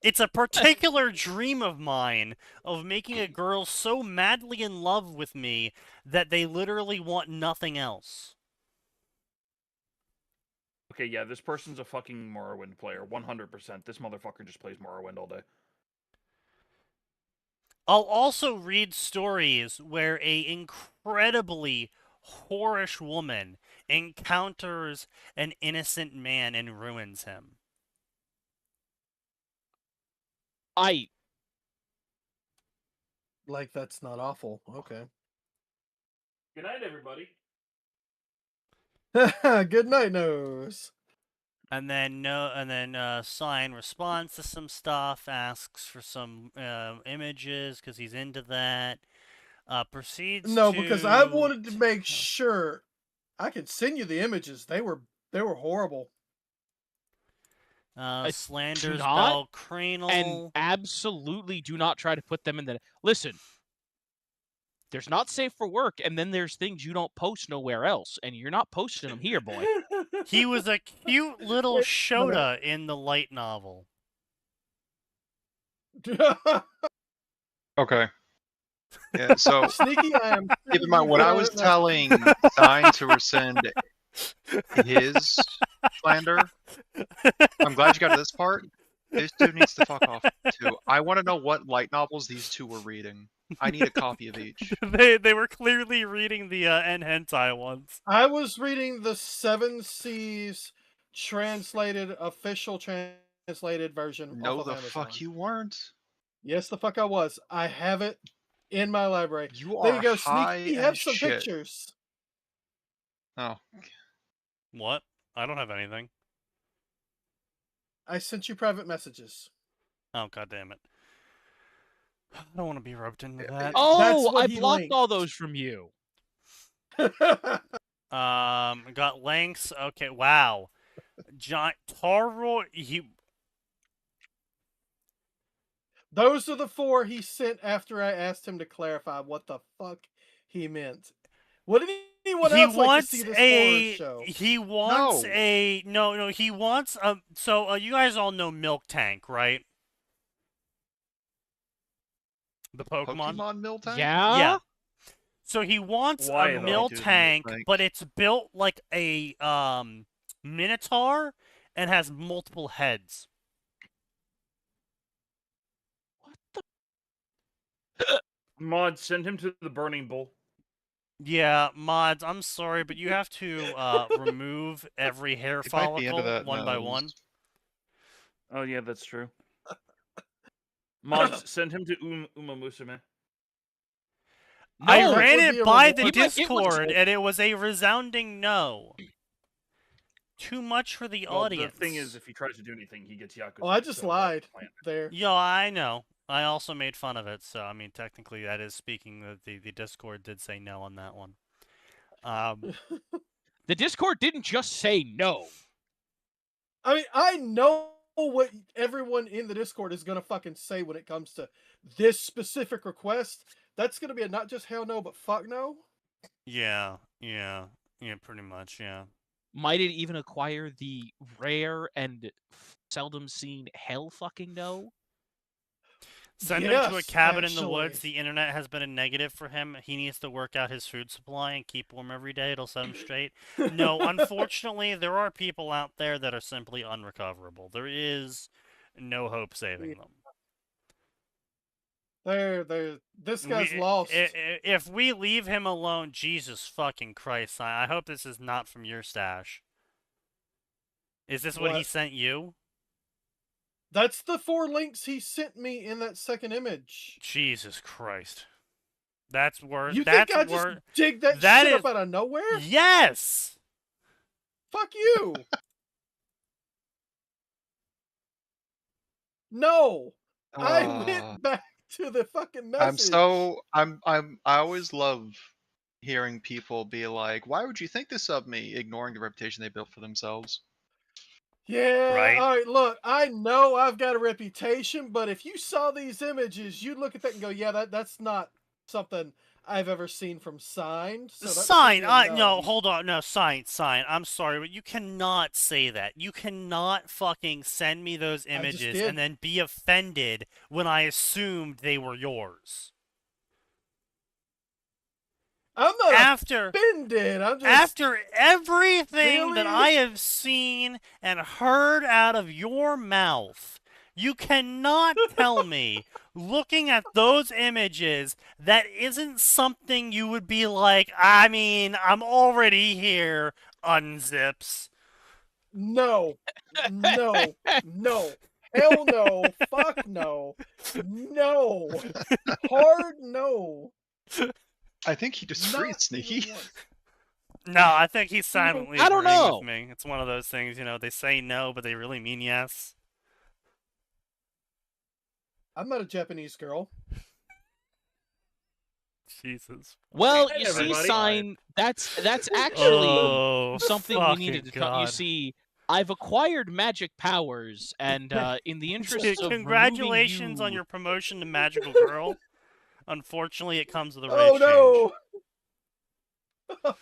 It's a particular dream of mine of making a girl so madly in love with me that they literally want nothing else. Okay, yeah, this person's a fucking Morrowind player, 100%. This motherfucker just plays Morrowind all day. I'll also read stories where a incredibly whorish woman encounters an innocent man and ruins him. Like, that's not awful. Okay. Good night, everybody. Good night, Nose. And then Sign responds to some stuff, asks for some images because he's into that. Proceeds No, to... because I wanted to make sure I could send you the images. They were horrible. Slanders not, Bell Cranel. And absolutely do not try to put them in the... Listen, there's not safe for work, and then there's things you don't post nowhere else, and you're not posting them here, boy. He was a cute little Shota in the light novel. Okay. Yeah, so Sneaky, I am. keep in mind when I was telling Sign to rescind his slander, I'm glad you got to this part. This dude needs to fuck off too. I want to know what light novels these two were reading. I need a copy of each. They were clearly reading the N hentai ones. I was reading the Seven Seas official translated version. No, off the of Amazon. fuck you weren't. Yes, the fuck I was. I have it in my library. You There are you go, high Sneaky. Have as some shit. pictures. Oh, What? I don't have anything. I sent you private messages. Oh, god damn it. I don't want to be roped into that. Oh, what I he blocked linked. all those from you. Got links. Okay, wow. Giant Taro, Those are the 4 he sent after I asked him to clarify what the fuck he meant. What did anyone he else like to see this horror show? He wants No. he wants so you guys all know Milk Tank, right? The Pokemon? Pokemon Miltank? Yeah? Yeah. So he wants Why, a though? Milk I do Tank, think. but it's built like a Minotaur and has multiple heads. What the... Mod, send him to the burning bull. Yeah, mods, I'm sorry, but you have to remove every hair He might be into follicle that one by nose. one. Oh, yeah, that's true. Mods, send him to Uma Musume. I No, ran it would be it a by reward. the It was- Discord, and it was a resounding no. Too much for the Well, audience. the thing is, if he tries to do anything, he gets Yakuza. Oh, I just so lied that's planned. there. Yo, I know. I also made fun of it, so I mean, technically, that is speaking. The Discord did say no on that one. The Discord didn't just say no. I mean, I know what everyone in the Discord is gonna fucking say when it comes to this specific request. That's gonna be a not just hell no, but fuck no. Yeah, pretty much, yeah. Might it even acquire the rare and seldom seen hell fucking no? Send him to a Yes, cabin in the woods. actually. The internet has been a negative for him. He needs to work out his food supply and keep warm every day. It'll set him straight. No, unfortunately, there are people out there that are simply unrecoverable. There is no hope saving them. This guy's lost. If we leave him alone, Jesus fucking Christ, I hope this is not from your stash. Is this what he What? sent you? That's the 4 links he sent me in that second image. Jesus Christ. That's worse. You That's think I worse. just dig that that shit is- up out of nowhere? Yes! Fuck you! No! I went back to the fucking message. I always love hearing people be like, "Why would you think this of me?" ignoring the reputation they built for themselves. Yeah, Right. all right, look, I know I've got a reputation, but if you saw these images, you'd look at that and go, yeah, that's not something I've ever seen from Sign. So that's gonna Sign. be a no. No, hold on. No, sign. I'm sorry, but you cannot say that. You cannot fucking send me those I just images did. and then be offended when I assumed they were yours. I'm not After offended. I'm just After everything that Really? I have seen and heard out of your mouth, you cannot tell me, looking at those images, that isn't something you would be like, I mean, I'm already here, unzips. no, no, no, hell no, fuck no, no, hard no. I think he disagrees, Not Sneaky. even once. No, I think he's silently I don't agreeing know. with me. It's one of those things, they say no, but they really mean yes. I'm not a Japanese girl. Jesus. Well, Hey, you see, everybody. Sign, that's actually Oh, something we fucking needed to talk. You God. see, I've acquired magic powers, and in the interest of Congratulations on removing you, your promotion to Magical Girl. Unfortunately, it comes with a race Oh change. no!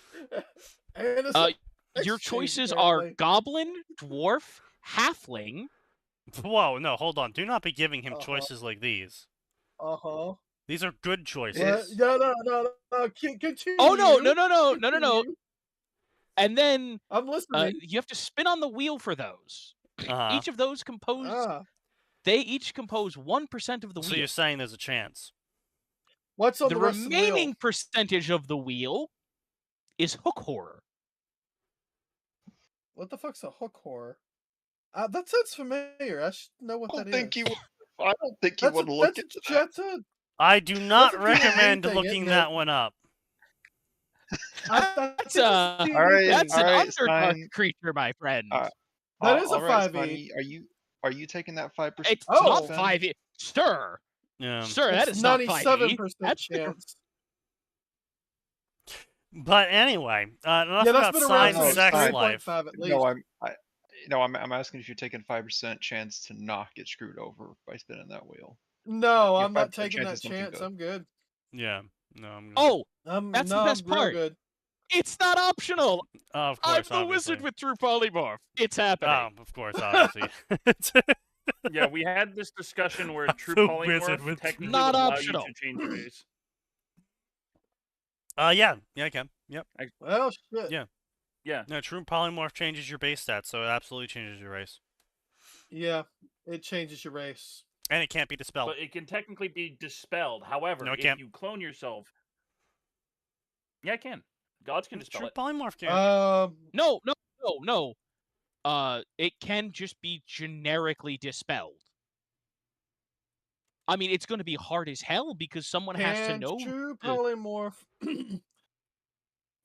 And it's Uh, a your race change, choices are apparently. goblin, dwarf, halfling. Whoa, no, hold on. Do not be giving him Uh-huh. choices like these. Uh-huh. These are good What? choices. No. Continue. Oh no! Continue. And then I'm listening. you have to spin on the wheel for those. Uh-huh. Each of those they each compose 1% of the So wheel. you're saying there's a chance. What's on The the rest of the wheel? remaining percentage of the wheel is hook horror. What the fuck's a hook horror? That sounds familiar. I should know what I that don't think is. you would. I don't think you That's would a, look that's, into a, that. that's a I do not a D&D recommend thing, looking isn't that it? one up. That's a D&D Alright, thing. that's an alright, Underdark Sign. creature, my friend. That is a Alright, 5e. Sign, are you taking that 5% It's Oh. not then? 5e, sir. Yeah. Sir, that It's is not 5e. 97% That's the chance. But anyway, enough Yeah, that's about been around Sign's No, since sex Sign. 3.5 life. at least. No, I'm asking if you're taking 5% chance to not get screwed over by spinning that wheel. No, Your I'm not 5% taking chance that is something chance. good. I'm good. Yeah. No, I'm good. Oh, I'm that's the best real part. good. It's not optional. Oh, of I'm course, the obviously. wizard with true polymorph. It's happening. Oh, of course, obviously. Yeah, we had this discussion where I'm true the wizard polymorph with technically Not would allow optional. you to change race. Yeah, I can. Yep. Well, shit. Yeah. Yeah. No, true polymorph changes your base stats, so it absolutely changes your race. Yeah, it changes your race. And it can't be dispelled. But it can technically be dispelled. However, No, it if can't. you clone yourself, yeah, it can. Gods can dispel True it. polymorph can. No. It can just be generically dispelled. I mean, it's going to be hard as hell because someone has to Can know. true polymorph.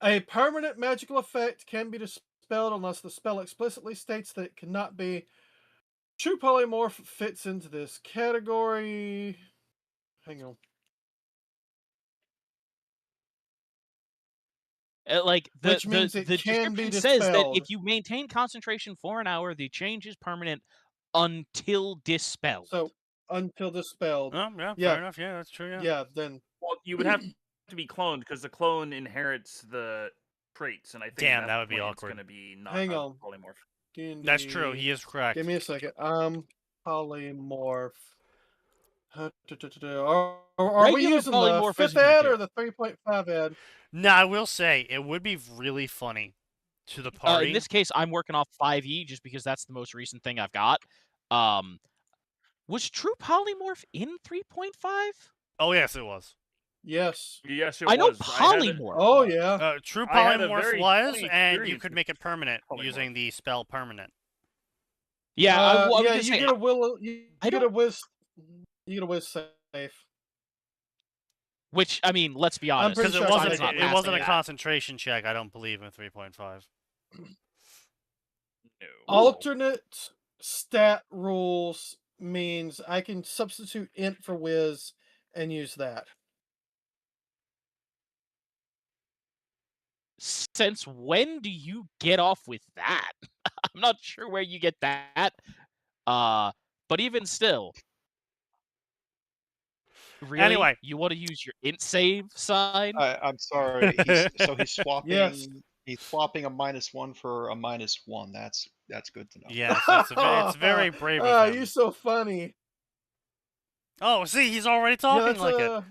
A permanent magical effect can be dispelled unless the spell explicitly states that it cannot be. True polymorph fits into this category. Hang on. Like Which means the it can be description says that dispelled. if you maintain concentration for an hour, the change is permanent until dispelled. So until dispelled. Oh, yeah, Yeah. fair enough. Yeah, that's true, yeah. Yeah, then Well, you would have to be cloned because the clone inherits the traits, and I think Damn, at that would be point awkward. It's going to be not Hang a on. polymorph. D&D. That's true. He is correct. Give me a second. Polymorph. Are we Regular using the polymorph 5th isn't gonna ad do or it. the 3.5 ad? Now, I will say, it would be really funny to the party. In this case, I'm working off 5e just because that's the most recent thing I've got. Was true polymorph in 3.5? Oh, yes, it was. Yes. Yes, it I know was. polymorph. Oh, yeah. True I had a polymorph very was, funny and you experience could with make it permanent polymorph. using the spell permanent. Yeah, I was yeah, gonna you say, get a will. You I get a don't- whiz. You get a whiz safe. which, I mean, let's be I'm honest. pretty Because sure Simon's not it wasn't passing a that. concentration check, I don't believe, in 3.5. No. Alternate stat rules means I can substitute int for whiz and use that. since when do you get off with that? I'm not sure where you get that. But even still, really, Anyway. you want to use your int save sign? I'm sorry. He's swapping. Yes. He's swapping a -1 for a -1. That's good to know. Yes, it's very brave Ah, of him. you're so funny. Oh, see, he's already Yeah, talking that's, like it.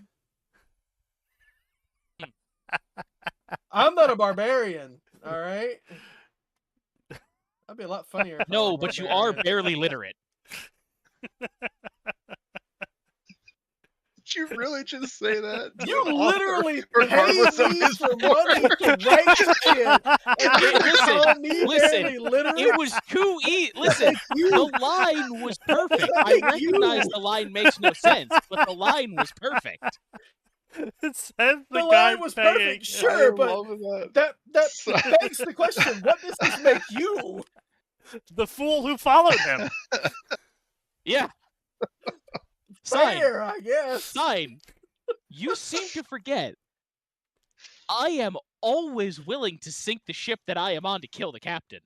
I'm not a barbarian, all right? That'd be a lot funnier. If I were No, a but you are barbarian. barely literate. Did you really just say that? to You an author, literally regardless pay of me his for story? money to write shit, and then you Listen, call me listen, barely literate? It was too easy. Listen, you. the line was perfect. I Thank recognize you. the line makes no sense, but the line was perfect. It says The guy line was paying. perfect, sure, but that So- begs the question: what does this make you? The fool who followed him. Yeah. Sign. Fair, I guess. Sign. You seem to forget. I am always willing to sink the ship that I am on to kill the captain.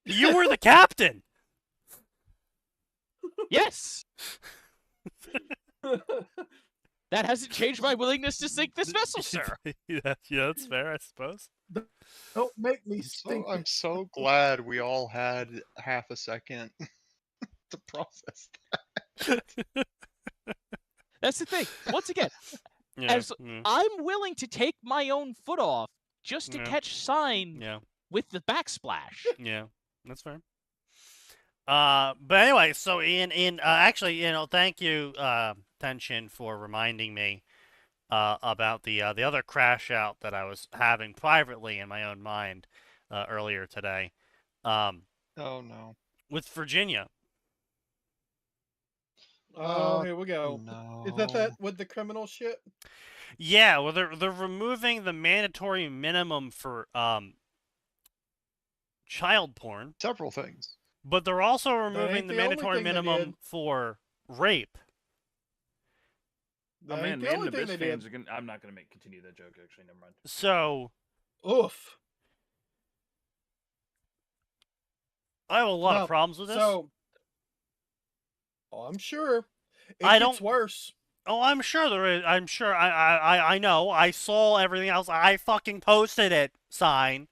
You were the captain. Yes. That hasn't changed my willingness to sink this vessel, sir. Yeah, that's fair, I suppose. Don't make me stink. I'm so glad we all had half a second to process that. That's the thing. Once again, Yeah, as I'm willing to take my own foot off just to Yeah. catch sign yeah, with the backsplash. yeah, that's fair. But anyway, so actually, thank you, Tenshin, for reminding me about the other crash out that I was having privately in my own mind earlier today. Oh no. With Virginia. Oh, here we go. No. Is that with the criminal shit? Yeah, well, they're removing the mandatory minimum for child porn, Several things. but they're also ain't removing the the only mandatory thing they minimum did. for rape. Oh That man, ain't the Man only in thing Abyss they fans did. are gonna. I'm not gonna continue that joke. Actually, never mind. So Oof. I have a lot No, of problems with this. So, I'm sure it I gets don't- worse. Oh, I'm sure there is. I'm sure. I know. I saw everything else. I fucking posted it. Sign.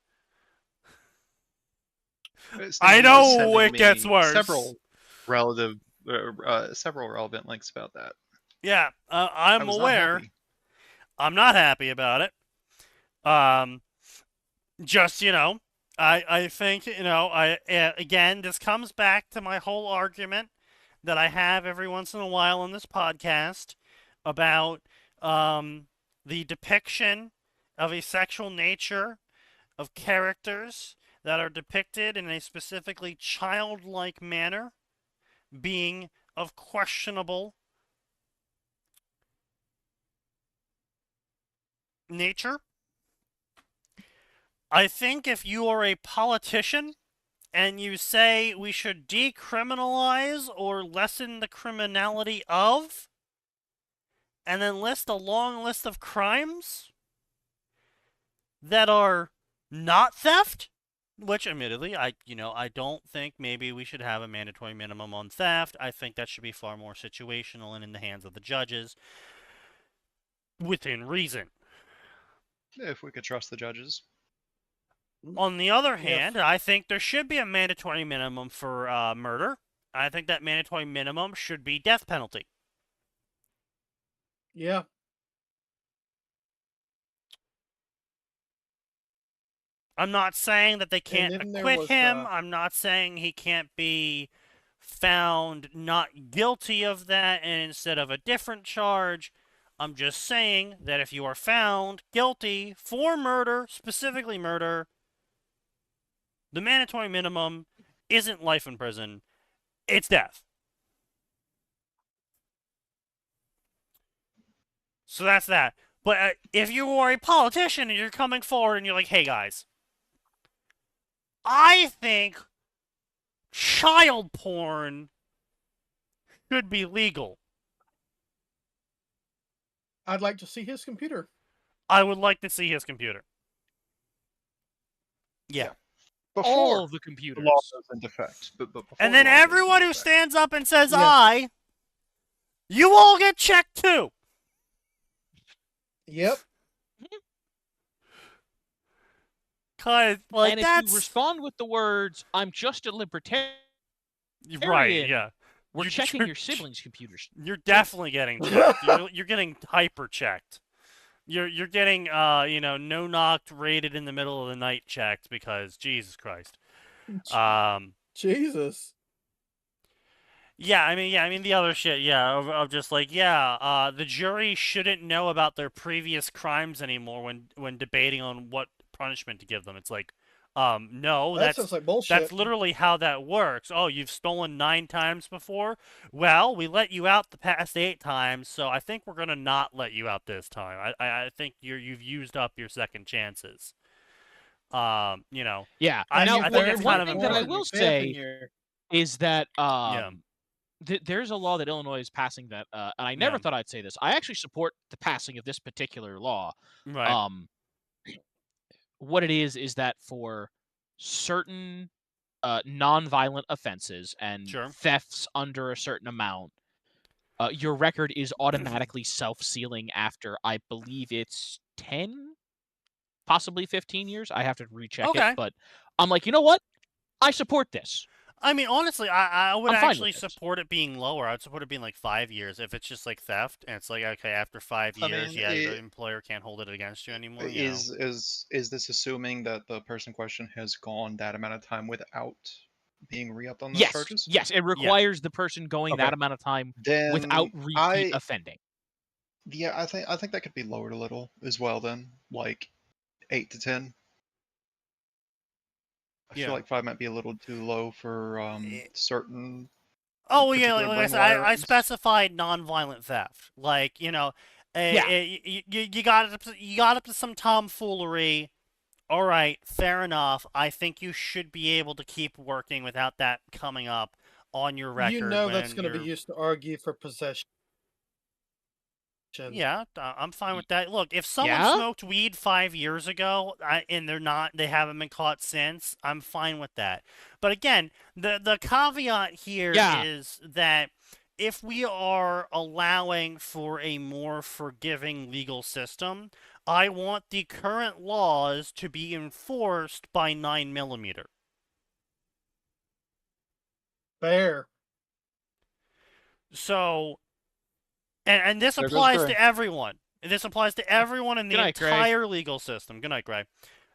I know it gets worse. Several relevant links about that. Yeah, I I'm was not aware. happy. I'm not happy about it. Just I think again, this comes back to my whole argument that I have every once in a while on this podcast about the depiction of a sexual nature of characters that are depicted in a specifically childlike manner being of questionable nature. I think if you are a politician and you say we should decriminalize or lessen the criminality of, and then list a long list of crimes that are not theft, which admittedly I don't think maybe we should have a mandatory minimum on theft. I think that should be far more situational and in the hands of the judges within reason. If we could trust the judges. On the other hand, I think there should be a mandatory minimum for murder. I think that mandatory minimum should be death penalty. Yeah. I'm not saying that they can't then there acquit was, him. I'm not saying he can't be found not guilty of that and instead of a different charge. I'm just saying that if you are found guilty for murder, specifically murder, the mandatory minimum isn't life in prison. It's death. So that's that. But if you are a politician and you're coming forward and you're like, hey guys, I think child porn should be legal. I'd like to see his computer. I would like to see his computer. Yeah. Before All the the computers. law goes into effect. But before And the then law goes everyone into who effect. stands up and says Yeah. you all get checked too. Yep. Cause like And if that's you respond with the words, "I'm just a libertarian," right. Yeah. we're You're- checking you're- your siblings' computers. You're definitely getting checked. You're getting hyper checked. You're getting no knocked raided in the middle of the night checked because Jesus Christ. Jesus. Yeah, I mean the other shit, yeah, of just like, the jury shouldn't know about their previous crimes anymore when debating on what punishment to give them. It's like, no, That that's sounds like bullshit. that's literally how that works. Oh, you've stolen 9 times before? Well, we let you out the past 8 times, so I think we're gonna not let you out this time. I think you've used up your second chances. Yeah. I now, think one, it's one kind of thing that I important. will say is that Yeah. there's a law that Illinois is passing that, and I never Yeah. thought I'd say this. I actually support the passing of this particular law. Right. What it is that for certain non-violent offenses and Sure. thefts under a certain amount, your record is automatically self-sealing after, I believe it's 10, possibly 15 years. I have to recheck Okay. it, but I'm like, you know what? I support this. I mean, honestly, I would I'm fine with actually this. support it being lower. I'd support it being like 5 years if it's just like theft, and it's like, okay, after 5 I years, mean, the employer can't hold it against you anymore. You know? Is this assuming that the person in question has gone that amount of time without being re-upped on those Yes, charges? yes, it requires the person going Okay. that amount of time Then without repeat offending. Yeah, I think that could be lowered a little as well. Then, like 8 to 10. I Yeah. feel like 5 might be a little too low for certain. Oh yeah, particular like I brain said, I wirings. specified non-violent theft. Like you got up to some tomfoolery. All right, fair enough. I think you should be able to keep working without that coming up on your record. You know that's when going to be you're- used to argue for possession. Yeah, I'm fine with that. Look, if someone Yeah? smoked weed 5 years ago, and they haven't been caught since, I'm fine with that. But again, the caveat here is Yeah. that if we are allowing for a more forgiving legal system, I want the current laws to be enforced by 9mm. Fair. So, and this There goes applies Gray. to everyone. This applies to everyone in the Good night, Gray. entire legal system. Good night, Gray.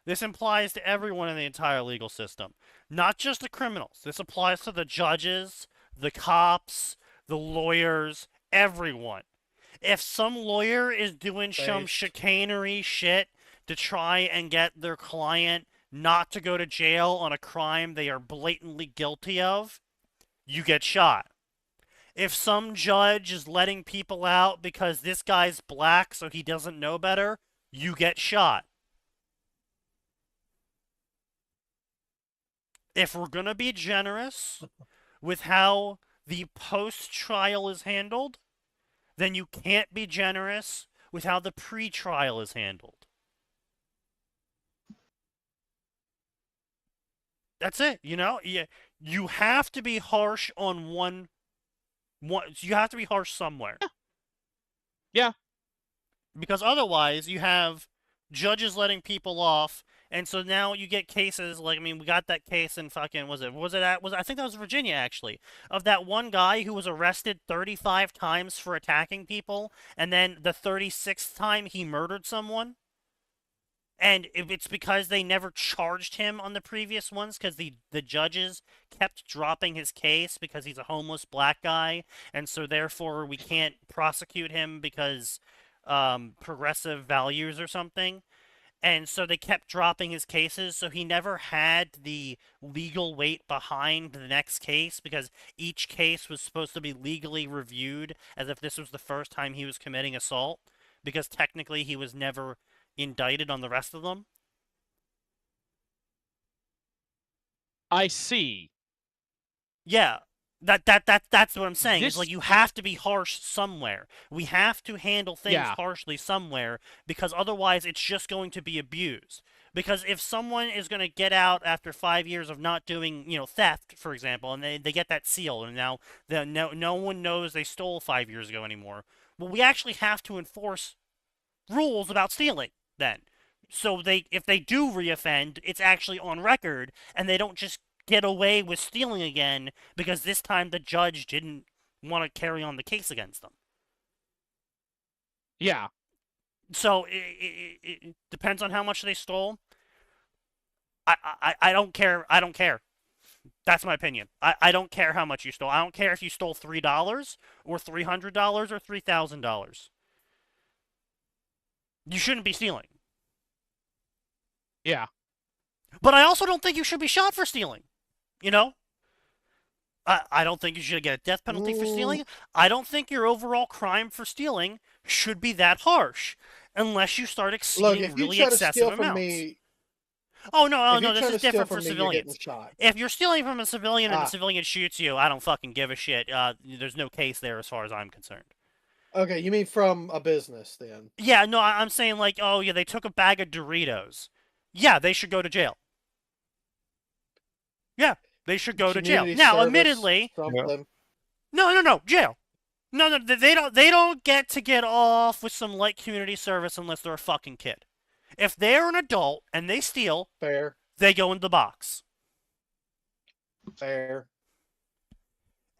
This applies to everyone in the entire legal system, not just the criminals. This applies to the judges, the cops, the lawyers, everyone. If some lawyer is doing some Based. chicanery shit to try and get their client not to go to jail on a crime they are blatantly guilty of, you get shot. If some judge is letting people out because this guy's black so he doesn't know better, you get shot. If we're going to be generous with how the post-trial is handled, then you can't be generous with how the pre-trial is handled. That's it, you have to be harsh on one, you have to be harsh somewhere. Yeah. Because otherwise, you have judges letting people off, and so now you get cases like, we got that case in fucking, I think that was Virginia, actually, of that one guy who was arrested 35 times for attacking people, and then the 36th time he murdered someone. And it's because they never charged him on the previous ones, because the judges kept dropping his case because he's a homeless black guy, and so therefore we can't prosecute him because progressive values or something. And so they kept dropping his cases, so he never had the legal weight behind the next case, because each case was supposed to be legally reviewed as if this was the first time he was committing assault, because technically he was never indicted on the rest of them. I see. Yeah, that's what I'm saying. It's This- like you have to be harsh somewhere. We have to handle things Yeah. harshly somewhere, because otherwise it's just going to be abused. Because if someone is going to get out after 5 years of not doing, theft, for example, and they get that seal, and now no one knows they stole 5 years ago anymore, well, we actually have to enforce rules about stealing then. So if they do reoffend, it's actually on record, and they don't just get away with stealing again because this time the judge didn't want to carry on the case against them. Yeah. So it depends on how much they stole. I don't care. I don't care. That's my opinion. I don't care how much you stole. I don't care if you stole $3 or $300 or $3,000. You shouldn't be stealing. Yeah. But I also don't think you should be shot for stealing. I don't think you should get a death penalty for stealing. I don't think your overall crime for stealing should be that harsh, unless you start exceeding really excessive amounts. Oh no, this is different for civilians. If you're stealing from a civilian and the civilian shoots you, I don't fucking give a shit. There's no case there as far as I'm concerned. Okay, you mean from a business then? Yeah, no, I'm saying like, oh yeah, they took a bag of Doritos. Yeah, they should go to jail. Yeah, they should go to jail. Now, admittedly, no, jail. No, they don't get to get off with some light community service unless they're a fucking kid. If they're an adult and they steal, fair, they go in the box. Fair.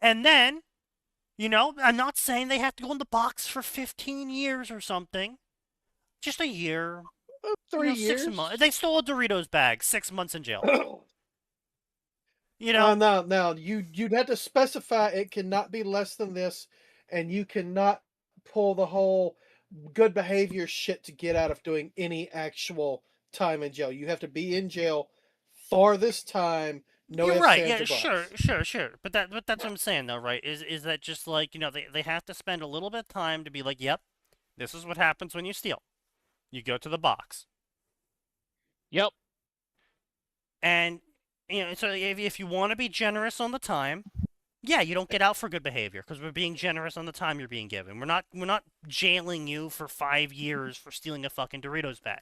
And then, I'm not saying they have to go in the box for 15 years or something. Just a year. 3 years. 6 months. They stole a Doritos bag. 6 months in jail. Now, you'd have to specify it cannot be less than this, and you cannot pull the whole good behavior shit to get out of doing any actual time in jail. You have to be in jail for this time. No, you're right. Yeah, sure. But that's what I'm saying, though, right? Is that just like they have to spend a little bit of time to be like, yep, this is what happens when you steal. You go to the box. Yep. And so if you want to be generous on the time, yeah, you don't get out for good behavior because we're being generous on the time you're being given. We're not jailing you for 5 years for stealing a fucking Doritos bag.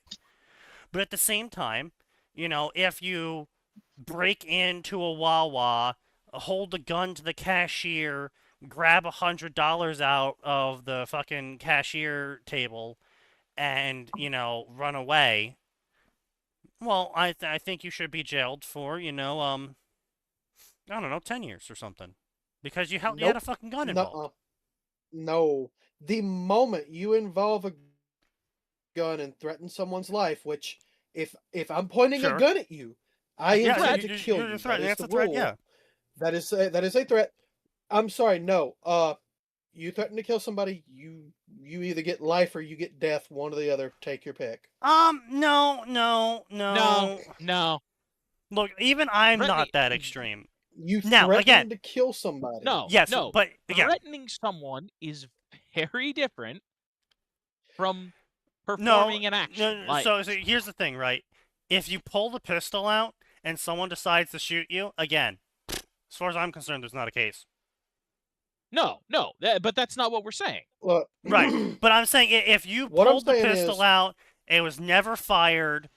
But at the same time, if you break into a Wawa, hold a gun to the cashier, grab $100 out of the fucking cashier table, and run away. Well, I think you should be jailed for I don't know, 10 years or something. Because you had a fucking gun involved. No. The moment you involve a gun and threaten someone's life, which if I'm pointing a gun at you, I intend to kill you. That is the rule. Yeah. That is a threat. I'm sorry, no. You threaten to kill somebody, you either get life or you get death, one or the other. Take your pick. No. Look, even I'm not that extreme. You threaten to kill somebody. No, yes, no. But again, threatening someone is very different from performing an action. So here's the thing, right? If you pull the pistol out and someone decides to shoot you, again, as far as I'm concerned, there's not a case. No, but that's not what we're saying. Look, right, but I'm saying if you pulled the pistol out, it was never fired,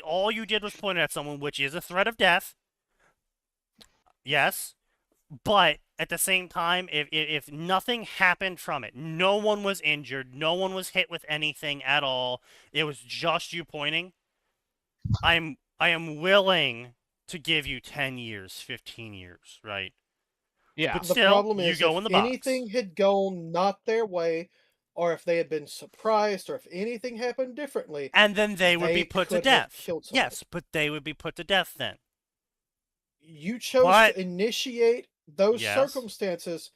all you did was point at someone, which is a threat of death. Yes, but at the same time, if nothing happened from it, no one was injured, no one was hit with anything at all, it was just you pointing, I am willing to give you 10 years, 15 years, right? Yeah. But the problem is, if anything had gone not their way, or if they had been surprised, or if anything happened differently, and then they would be put to death. Yes, but they would be put to death then. You chose to initiate those circumstances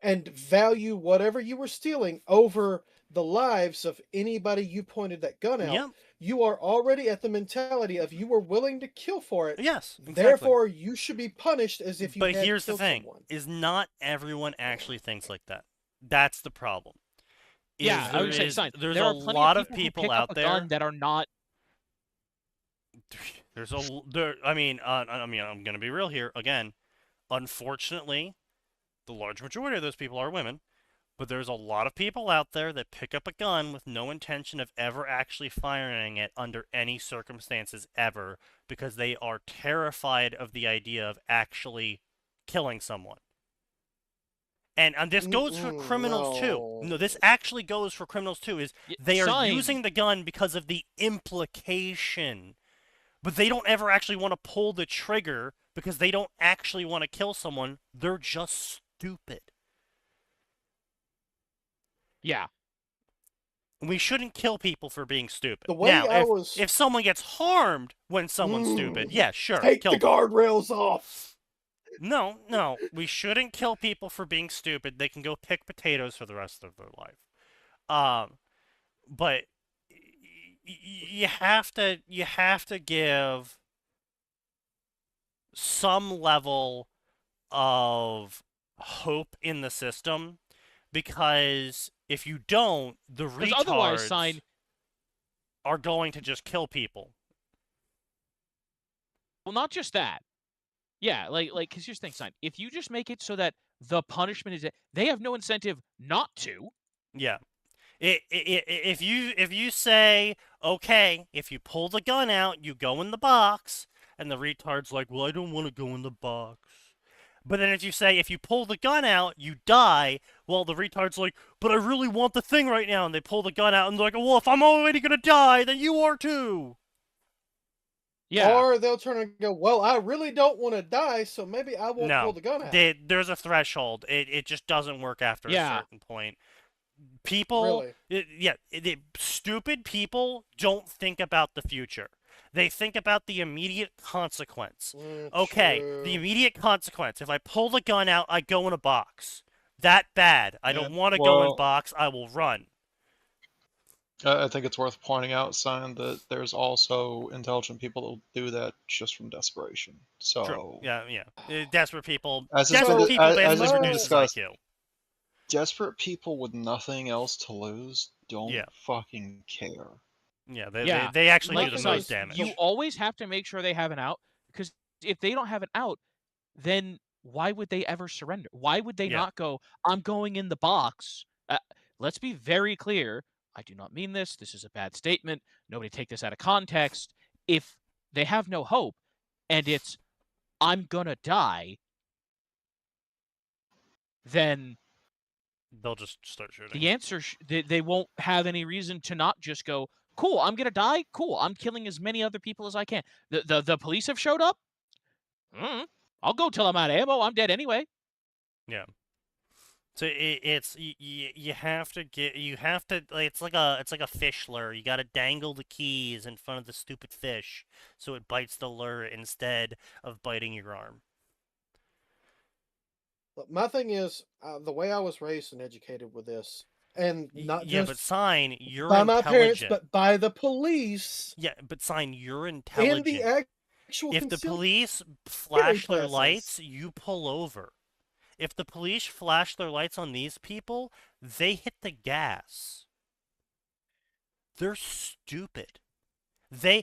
and value whatever you were stealing over the lives of anybody you pointed that gun out. Yep. You are already at the mentality of you were willing to kill for it. Yes, exactly. Therefore, you should be punished as if you had But here's the killed thing, someone. is not everyone actually thinks like that. That's the problem. Yeah, I would say there's a lot of people out there that are not. I'm gonna be real here again. Unfortunately, the large majority of those people are women. But there's a lot of people out there that pick up a gun with no intention of ever actually firing it under any circumstances ever because they are terrified of the idea of actually killing someone. And this goes for criminals too. No, this actually goes for criminals too, is they are using the gun because of the implication. But they don't ever actually want to pull the trigger because they don't actually want to kill someone. They're just stupid. Yeah. We shouldn't kill people for being stupid. The way now, if someone gets harmed when someone's stupid, yeah, sure. Take kill the guardrails off. No, we shouldn't kill people for being stupid. They can go pick potatoes for the rest of their life. But you have to give some level of hope in the system, because if you don't, the retards are going to just kill people. Well, not just that. Yeah, because here's the thing, Sign. If you just make it so that the punishment is, they have no incentive not to. Yeah. If you say, okay, if you pull the gun out, you go in the box, and the retard's like, well, I don't want to go in the box. But then if you say, if you pull the gun out, you die, well, the retard's like, but I really want the thing right now, and they pull the gun out, and they're like, well, if I'm already gonna die, then you are too. Yeah. Or they'll turn and go, well, I really don't want to die, so maybe I won't pull the gun out. There's a threshold. It just doesn't work after a certain point. People, stupid people don't think about the future. They think about the immediate consequence. Okay, the immediate consequence. If I pull the gun out, I go in a box. That bad. I don't want to go in a box. I will run. I think it's worth pointing out, Simon, that there's also intelligent people that will do that just from desperation. So true. Yeah. Desperate people. Desperate people basically reduce IQ. Desperate people with nothing else to lose don't fucking care. Yeah, they actually do the most damage. You always have to make sure they have an out, because if they don't have an out, then why would they ever surrender? Why would they not go, I'm going in the box? Let's be very clear. I do not mean this. This is a bad statement. Nobody take this out of context. If they have no hope and it's, I'm gonna die, then they'll just start shooting. The answer, they won't have any reason to not just go, cool, I'm gonna die. Cool, I'm killing as many other people as I can. The police have showed up. I'll go till I'm out of ammo. I'm dead anyway. Yeah. So it's you have to it's like a fish lure. You got to dangle the keys in front of the stupid fish so it bites the lure instead of biting your arm. But my thing is, the way I was raised and educated with this, and not just but Sign, you're by intelligent. my parents, but by the police. Yeah, but Sign, you're intelligent. And the actual if the police flash their lights, you pull over. If the police flash their lights on these people, they hit the gas. They're stupid. There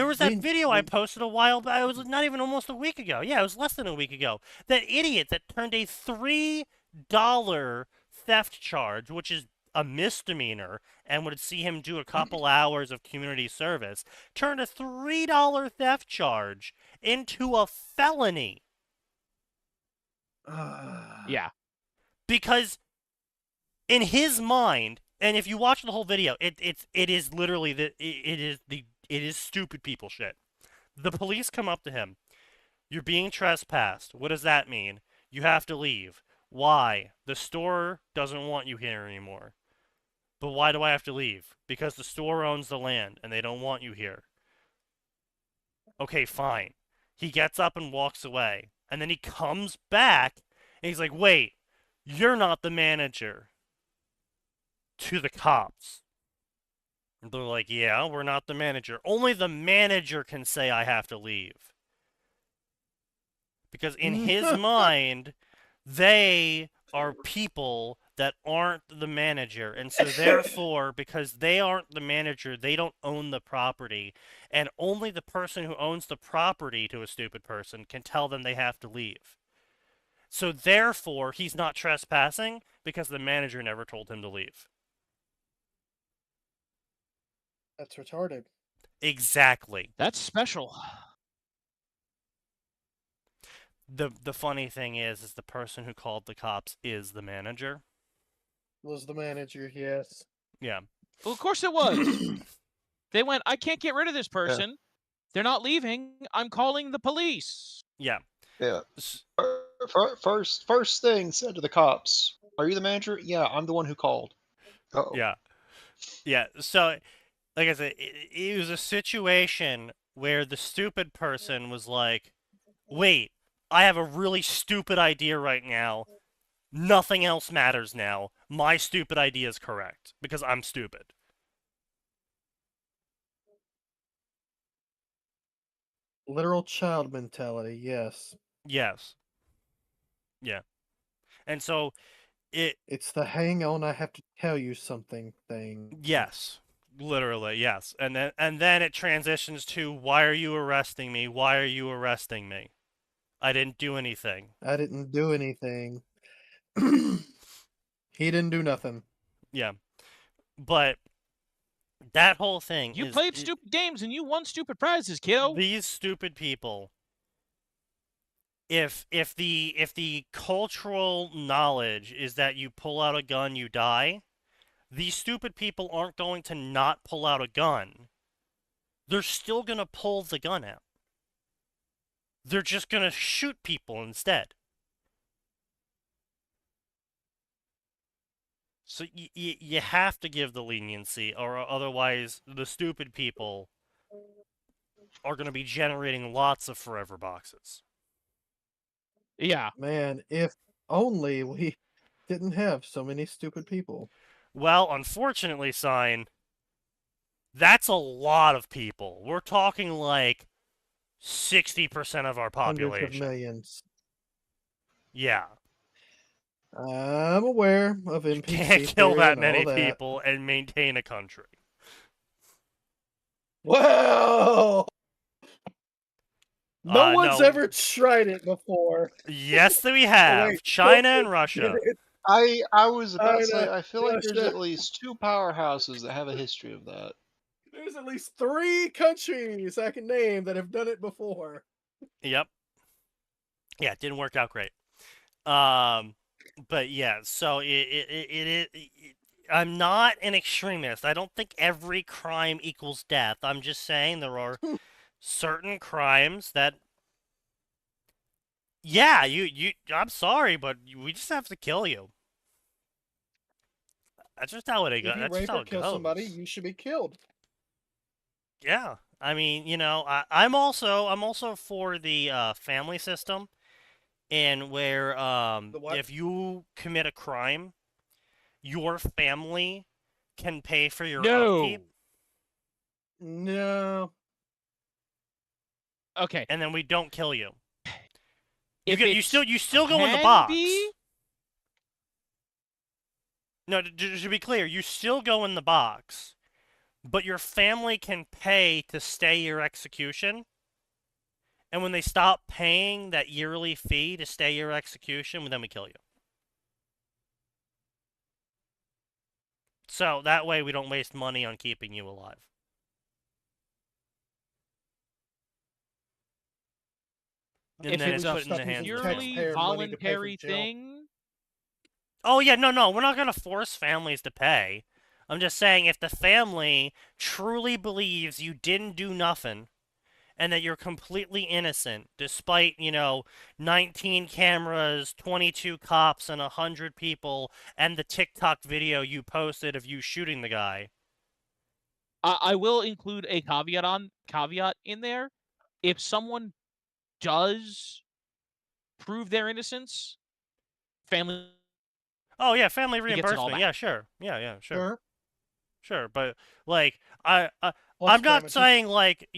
was that video I posted a while back. It was not even almost a week ago. Yeah, it was less than a week ago. That idiot that turned a $3 theft charge, which is a misdemeanor, and would see him do a couple hours of community service, turned a $3 theft charge into a felony. Yeah. Because in his mind, and if you watch the whole video, it is literally it is stupid people shit. The police come up to him. You're being trespassed. What does that mean? You have to leave. Why? The store doesn't want you here anymore. But why do I have to leave? Because the store owns the land and they don't want you here. Okay, fine. He gets up and walks away. And then he comes back and he's like, wait, you're not the manager. To the cops. And they're like, yeah, we're not the manager. Only the manager can say I have to leave. Because in his mind, they are people that aren't the manager. And so therefore, because they aren't the manager, they don't own the property. And only the person who owns the property to a stupid person can tell them they have to leave. So therefore, he's not trespassing because the manager never told him to leave. That's retarded. Exactly. That's special. The funny thing is the person who called the cops is the manager. Was the manager, yes. Yeah. Well, of course it was. They went, I can't get rid of this person. They're not leaving. I'm calling the police. Yeah. Yeah. First thing said to the cops, "Are you the manager?" "Yeah, I'm the one who called." Uh-oh. Yeah. Yeah. So, like I said, it was a situation where the stupid person was like, wait, I have a really stupid idea right now. Nothing else matters now. My stupid idea is correct because I'm stupid. Literal child mentality, yes. Yes. Yeah. And so It's the hang on, I have to tell you something thing. yes. Literally, yes. And then it transitions to, why are you arresting me? Why are you arresting me? I didn't do anything. I didn't do anything. He didn't do nothing. Yeah. But that whole thing You is played stupid games and you won stupid prizes, kiddo. these stupid people. If the cultural knowledge is that you pull out a gun, you die, these stupid people aren't going to not pull out a gun. They're still going to pull the gun out. They're just going to shoot people instead. So you have to give the leniency, or otherwise the stupid people are going to be generating lots of forever boxes. Yeah. Man, if only we didn't have so many stupid people. Well, unfortunately, Sign, that's a lot of people. We're talking like 60% of our Hundreds population. of millions. Yeah. I'm aware of You NPC can't kill theory that and many all that. people and maintain a country. Wow! No one's no. ever tried it before. Yes, we have. wait, China no, and Russia. I was about to say, China, I feel like there's Russia. at least 2 powerhouses that have a history of that. There's at least 3 countries I can name that have done it before. Yep. Yeah, it didn't work out great. But yeah, so I'm not an extremist. I don't think every crime equals death. I'm just saying there are certain crimes that, yeah, I'm sorry, but we just have to kill you. That's just how it goes. If you That's just rape how or it kill somebody, goes. you should be killed. Yeah, I mean, I'm also for the family system, and where The what? if you commit a crime, your family can pay for your upkeep, No. Okay. and then we don't kill you. If You it's still go in the can box. be- No, to be clear, you still go in the box, but your family can pay to stay your execution. And when they stop paying that yearly fee to stay your execution, then we kill you. So that way we don't waste money on keeping you alive. And If then it's it's a put in the Stop hands using of the purely taxpayer money to pay for voluntary jail. thing, Oh, yeah, no, we're not going to force families to pay. I'm just saying if the family truly believes you didn't do nothing and that you're completely innocent, despite, 19 cameras, 22 cops, and 100 people, and the TikTok video you posted of you shooting the guy. I will include a caveat in there. If someone does prove their innocence, family Oh, yeah, family gets it all reimbursement. back. Yeah, sure. Yeah, sure. Sure. Sure, but, like, I'm Plus not damages. saying, like,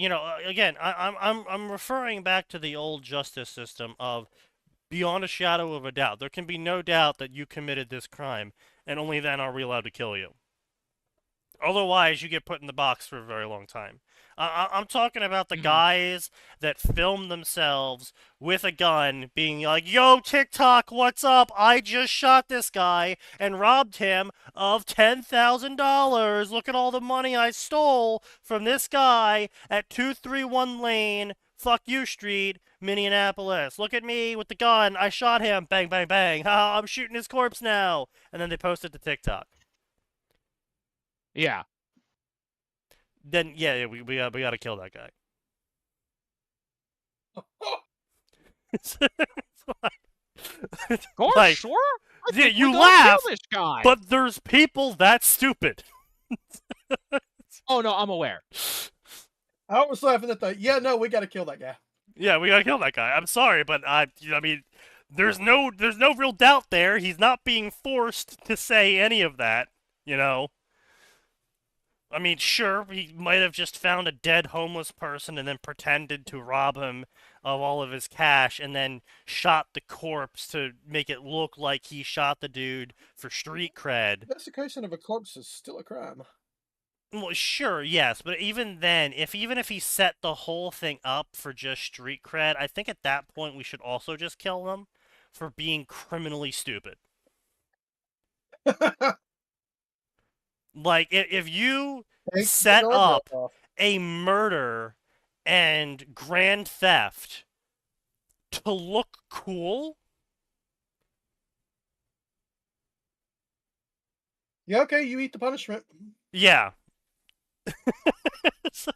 again, I'm referring back to the old justice system of beyond a shadow of a doubt. There can be no doubt that you committed this crime, and only then are we allowed to kill you. Otherwise, you get put in the box for a very long time. I'm talking about the Mhm. guys that film themselves with a gun being like, yo, TikTok, what's up? I just shot this guy and robbed him of $10,000. Look at all the money I stole from this guy at 231 Lane, fuck you street, Minneapolis. Look at me with the gun. I shot him. Bang, bang, bang. Ha, I'm shooting his corpse now. And then they post it to TikTok. Yeah. Then yeah, we got to kill that guy. Gore, Like, sure. I yeah, think you we gotta laugh, kill this guy. but there's people that stupid. Oh no, I'm aware. I was laughing at that. Yeah, no, we got to kill that guy. Yeah, we gotta kill that guy. I'm sorry, but I mean, there's no real doubt there. He's not being forced to say any of that. You know. I mean, sure, he might have just found a dead homeless person and then pretended to rob him of all of his cash and then shot the corpse to make it look like he shot the dude for street cred. Desecration of a corpse is still a crime. Well, sure, yes, but even then, even if he set the whole thing up for just street cred, I think at that point we should also just kill them for being criminally stupid. Like, if you Take the set guardrail up off. a murder and grand theft to look cool, Yeah, okay, you eat the punishment. yeah. So,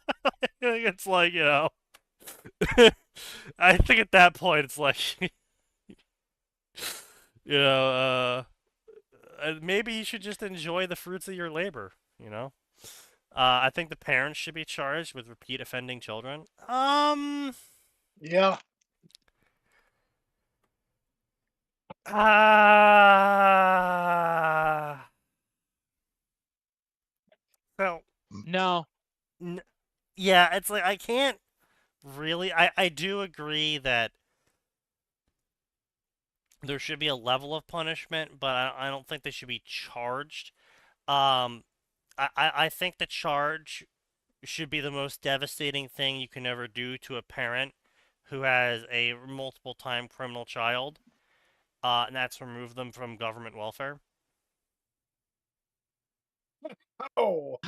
it's like, you know, I think at that point it's like, you know, maybe you should just enjoy the fruits of your labor, you know? I think the parents should be charged with repeat offending children. Yeah. So, No. yeah, it's like I can't really. I do agree that there should be a level of punishment, but I don't think they should be charged. Um, I think the charge should be the most devastating thing you can ever do to a parent who has a multiple time criminal child, and that's remove them from government welfare. Oh.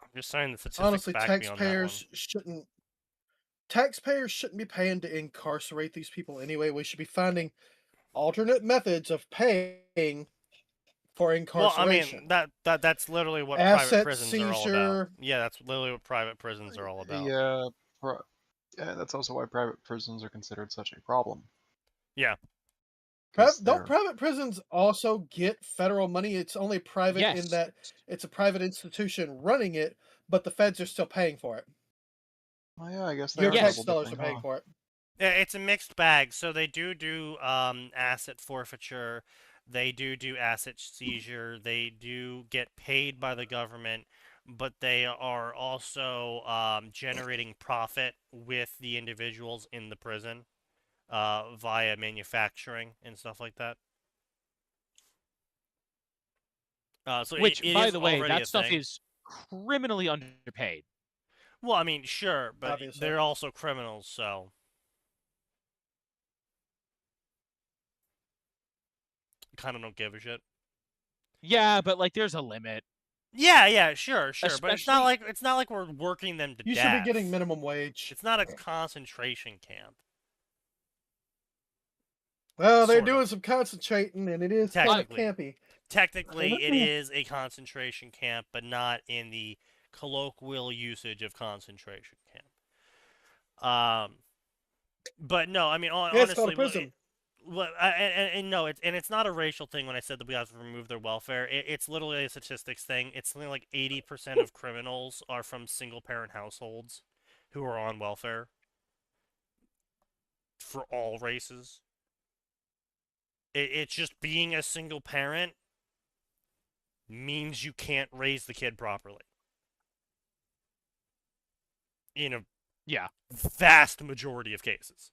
I'm just saying the statistics Honestly, back me on that one. taxpayers shouldn't be paying to incarcerate these people anyway. We should be finding alternate methods of paying for Well, I incarceration. mean that's literally what private Asset prisons are all about. seizure. Yeah, that's literally what private prisons are all about. Yeah, yeah, that's also why private prisons are considered such a problem. Yeah. Don't private prisons also get federal money? It's only private in Yes. that it's a private institution running it, but the feds are still paying for it. Oh yeah, I guess Your they're a tax double dollars are dipping, paying huh? for it. Yeah, it's a mixed bag. So they do asset forfeiture, they do asset seizure, they do get paid by the government, but they are also generating profit with the individuals in the prison via manufacturing and stuff like that. So Which, it by is the way, already a that stuff thing. is criminally underpaid. Well, I mean, sure, but Obviously. they're also criminals, so kind of don't give a shit. Yeah, but like, there's a limit. Yeah, sure, but Especially- it's not like we're working them to You death. should be getting minimum wage. It's not a concentration camp. Well, they're sort of. doing some concentrating, and it is kind of Technically. campy. Technically, it is a concentration camp, but not in the colloquial usage of concentration camp. But no, I mean, Yeah, it's called honestly, a prison. and no, it's not a racial thing when I said that we have to remove their welfare. It's literally a statistics thing. It's something like 80% of criminals are from single-parent households who are on welfare for all races. It's just being a single parent means you can't raise the kid properly. in a Yeah. vast majority of cases.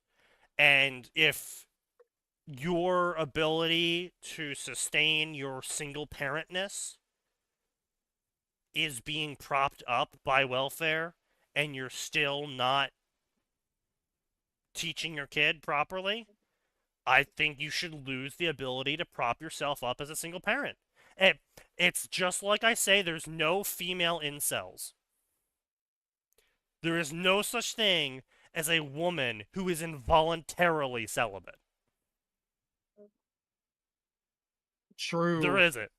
And if your ability to sustain your single parentness is being propped up by welfare and you're still not teaching your kid properly, I think you should lose the ability to prop yourself up as a single parent. It's just like I say, there's no female incels. There is no such thing as a woman who is involuntarily celibate. True. There isn't.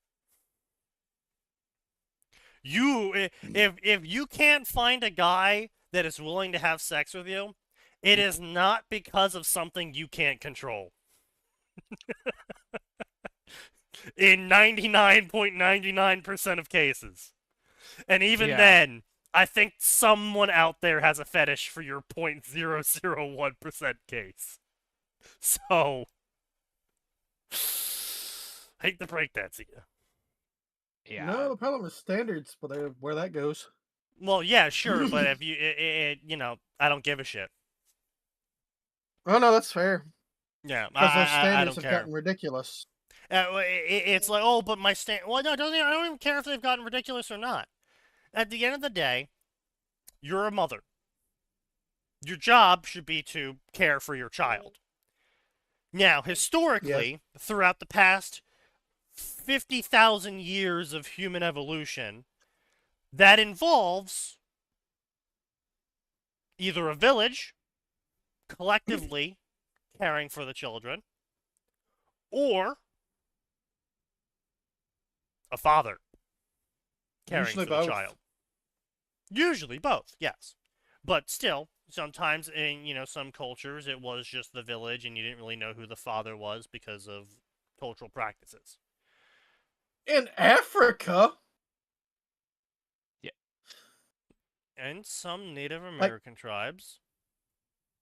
If you can't find a guy that is willing to have sex with you, it is not because of something you can't control. In 99.99% of cases. And even Yeah. then, I think someone out there has a fetish for your 0.001% case. So, hate to break that to you. Yeah. No, the problem is standards, but where that goes. Well, yeah, sure, but if you, I don't give a shit. Oh no, that's fair. Yeah, Because those I standards don't have care. gotten ridiculous. It's like, oh, but my well, no, I don't even care if they've gotten ridiculous or not. At the end of the day, you're a mother. Your job should be to care for your child. Now, historically, throughout the past 50,000 years of human evolution, that involves either a village collectively caring for the children, or a father caring Usually for the both. child. Usually both, yes. But still, sometimes in, some cultures it was just the village and you didn't really know who the father was because of cultural practices. In Africa, And some Native American tribes.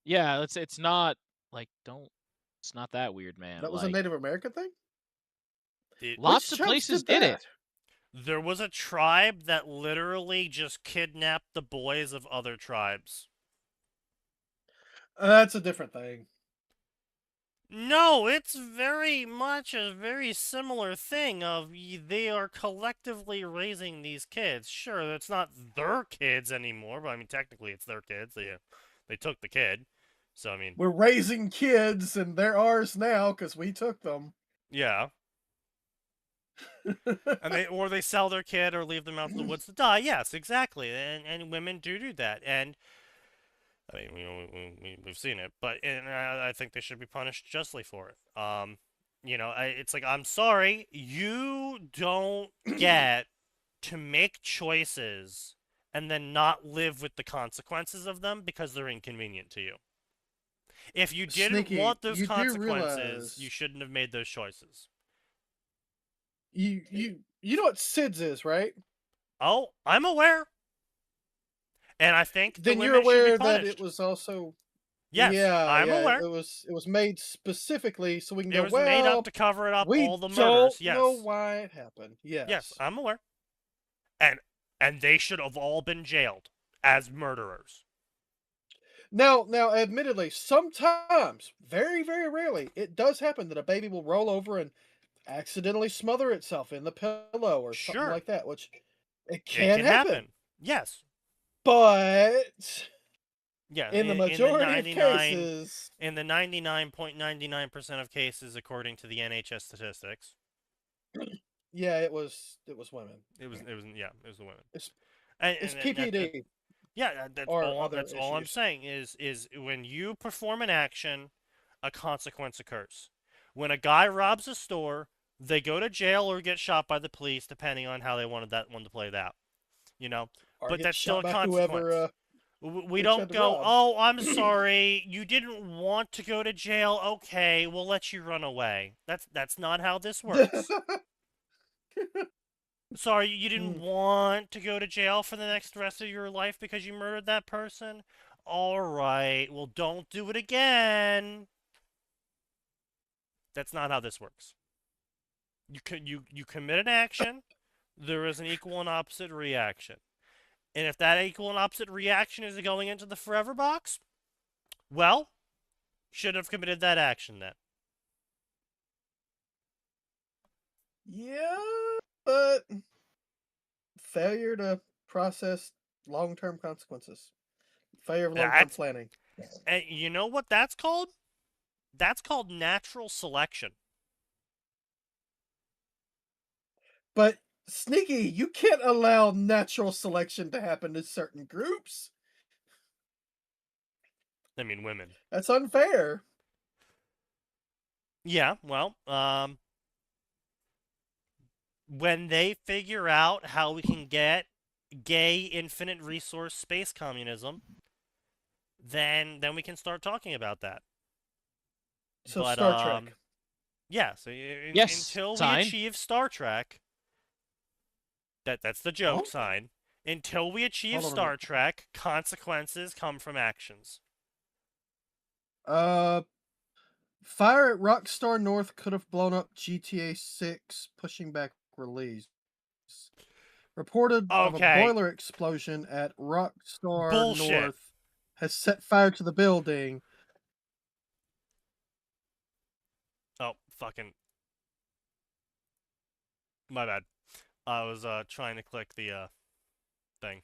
Yeah, it's not like it's not that weird, man. that was a Like, Native American thing? lots Which of tribes places did did it. that? There was a tribe that literally just kidnapped the boys of other tribes. That's a different thing. No, it's very much a very similar thing of they are collectively raising these kids. Sure, it's not their kids anymore, but I mean technically it's their kids. They took the kid. So I mean, We're raising kids, and they're ours now because we took them. yeah. And they sell their kid or leave them out in the woods to die. Yes, exactly. And women do that. And I mean, we've seen it, but I think they should be punished justly for it. It's like, I'm sorry, you don't get to make choices and then not live with the consequences of them because they're inconvenient to you. If you didn't Sneaky, want those you do consequences, realize- you shouldn't have made those choices. You know what SIDS is, right? Oh, I'm aware. And I think the Then you're women should be aware that punished. it was also Yes, I'm aware. It was made specifically so we can It go. was Well, made up to cover it up we all the don't murders. Yes. know why it happened. Yes. Yes, I'm aware. And they should have all been jailed as murderers. Now, admittedly, sometimes, very, very rarely, it does happen that a baby will roll over and accidentally smother itself in the pillow or something Sure. like that, which it It can happen. Yes. But Yeah. in the majority of cases, in the 99.99% of cases, according to the NHS statistics, yeah, it was women. it was the women. It's And PPD. That's or all. other That's all I'm issues. saying is when you perform an action, a consequence occurs. When a guy robs a store, they go to jail or get shot by the police, depending on how they wanted that one to play it out. Or But get that's still a shot by consequence. whoever, We they don't tried to go, rob. oh, I'm sorry, you didn't want to go to jail. Okay, we'll let you run away. That's not how this works. Sorry, you didn't want to go to jail for the next rest of your life because you murdered that person? All right, well, don't do it again. That's not how this works. You commit an action, there is an equal and opposite reaction. And if that equal and opposite reaction is going into the forever box, well, should have committed that action then. Yeah, but failure to process long-term consequences. Failure of long-term That's- planning. And you know what that's called? That's called natural selection. But Sneaky, you can't allow natural selection to happen to certain groups. I mean, women. That's unfair. Yeah, well, when they figure out how we can get gay infinite resource space communism, then we can start talking about that. So But, Star Trek. Yeah, so Yes, until we sign. achieve Star Trek, that's the joke Oh. sign. Until we achieve Hold on a Star minute. Trek, consequences come from actions. Fire at Rockstar North could have blown up GTA 6, pushing back release. Reported of a Okay. boiler explosion at Rockstar Bullshit. North has set fire to the building. Oh, fucking. My bad. I was trying to click the thing.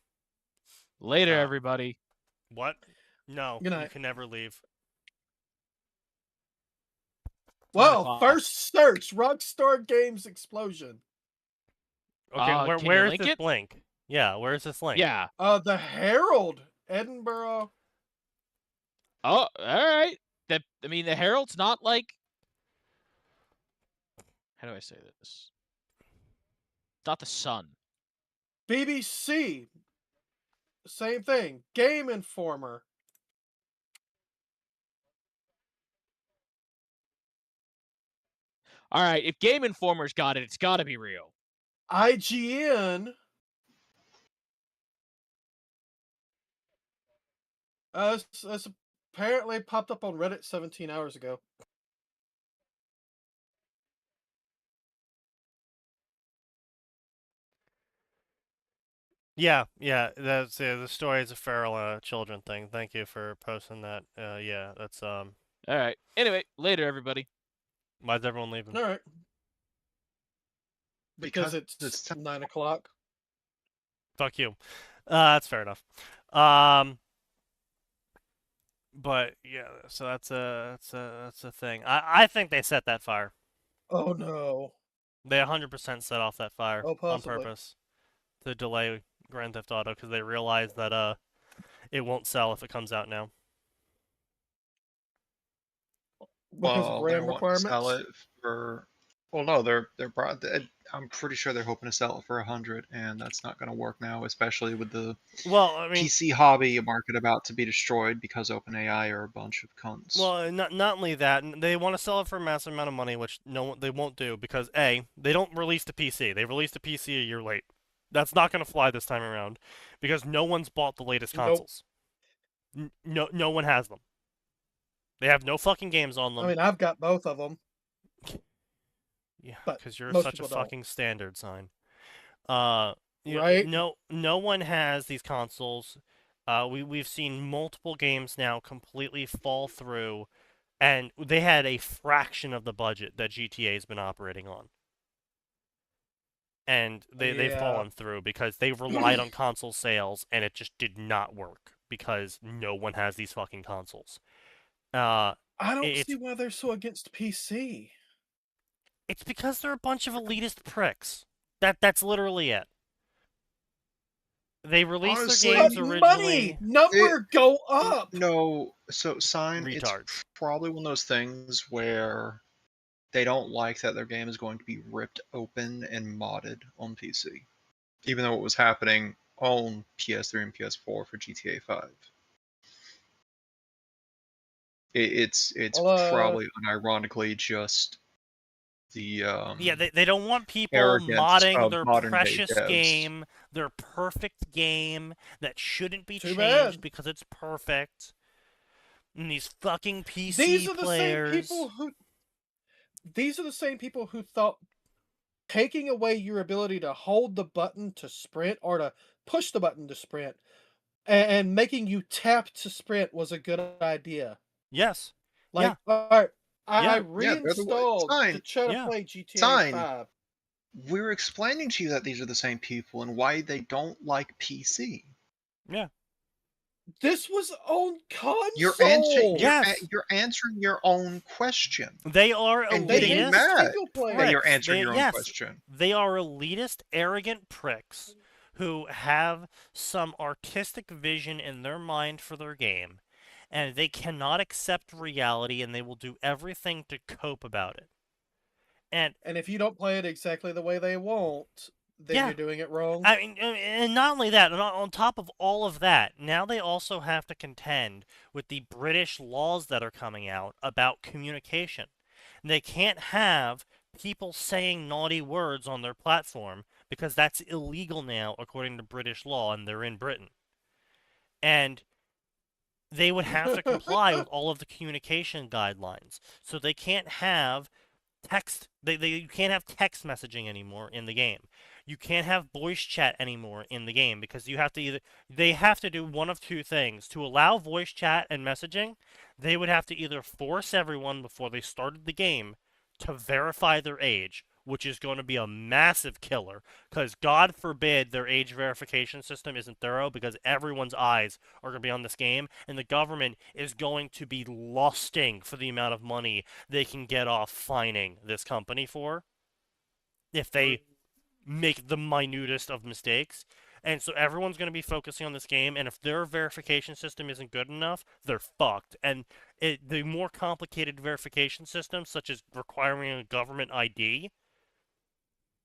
Later, Uh, everybody. What? No, Good you night. can never leave. Well, o'clock. first search Rockstar Games explosion. Okay, can you where is link this it? link? Yeah, where is this link? Yeah. The Herald, Edinburgh. Oh, all right. The Herald's not like. How do I say this? It's not the Sun. BBC. Same thing. Game Informer. All right, if Game Informer's got it, it's got to be real. IGN. It's apparently popped up on Reddit 17 hours ago. Yeah. That's the story is a feral children thing. Thank you for posting that. Yeah, that's All right. Anyway, later, everybody. Why's everyone leaving? All right. Because Because it's it's 9 o'clock. Fuck you. That's fair enough. But yeah, so that's a thing. I think they set that fire. Oh no. They 100% set off that fire Oh, on possibly. purpose to delay Grand Theft Auto because they realize that it won't sell if it comes out now. Because Well, of they RAM want to requirements. sell it for. Well, no, I'm pretty sure they're hoping to sell it for 100, and that's not going to work now, especially with the Well, I mean, PC hobby market about to be destroyed because OpenAI are a bunch of cunts. well, not only that, they want to sell it for a massive amount of money, which they won't do because A, they don't release the PC. They released the PC a year late. That's not going to fly this time around because no one's bought the latest Nope. consoles. No one has them. They have no fucking games on them. I mean, I've got both of them. Yeah, but because you're most such a people don't. fucking standard sign. Right? No one has these consoles. We've seen multiple games now completely fall through, and they had a fraction of the budget that GTA's been operating on. And they've Yeah. fallen through because they relied on console sales, and it just did not work because no one has these fucking consoles. I don't it's- see why they're so against PC. It's because they're a bunch of elitist pricks. That's literally it. They released Honestly, their games But originally. money number go up. No, so sign Retards. it's probably one of those things where they don't like that their game is going to be ripped open and modded on PC, even though it was happening on PS3 and PS4 for GTA 5. It's probably unironically just the Yeah, they don't want people arrogance modding of their modern-day precious devs. game, their perfect game that shouldn't be Too changed bad. because it's perfect. And these fucking PC These are the players. same people who. These are the same people who thought taking away your ability to hold the button to sprint or to push the button to sprint, and making you tap to sprint was a good idea. Yes. Like, alright, I Yeah. Yeah, they're the way. reinstalled to Sign. try to Yeah. play GTA Sign. 5. We're explaining to you that these are the same people and why they don't like PC. Yeah. This was on You're console! Yes. you're answering your own question They are and They getting hate elitist mad single player. that you're pricks. answering your own Yes. question. They are elitist, arrogant pricks who have some artistic vision in their mind for their game, and they cannot accept reality, and they will do everything to cope about it. And And if you don't play it exactly the way they want, then Yeah. you're doing it wrong. I mean, and not only that, on top of all of that, now they also have to contend with the British laws that are coming out about communication. They can't have people saying naughty words on their platform because that's illegal now according to British law, and they're in Britain. And they would have to comply with all of the communication guidelines. So they can't have text. You can't have text messaging anymore in the game. You can't have voice chat anymore in the game because you have to they have to do one of two things. To allow voice chat and messaging, they would have to either force everyone before they started the game to verify their age, which is going to be a massive killer because God forbid their age verification system isn't thorough, because everyone's eyes are going to be on this game and the government is going to be lusting for the amount of money they can get off fining this company for if they make the minutest of mistakes. And so everyone's going to be focusing on this game, and if their verification system isn't good enough, they're fucked. And the more complicated verification systems, such as requiring a government ID,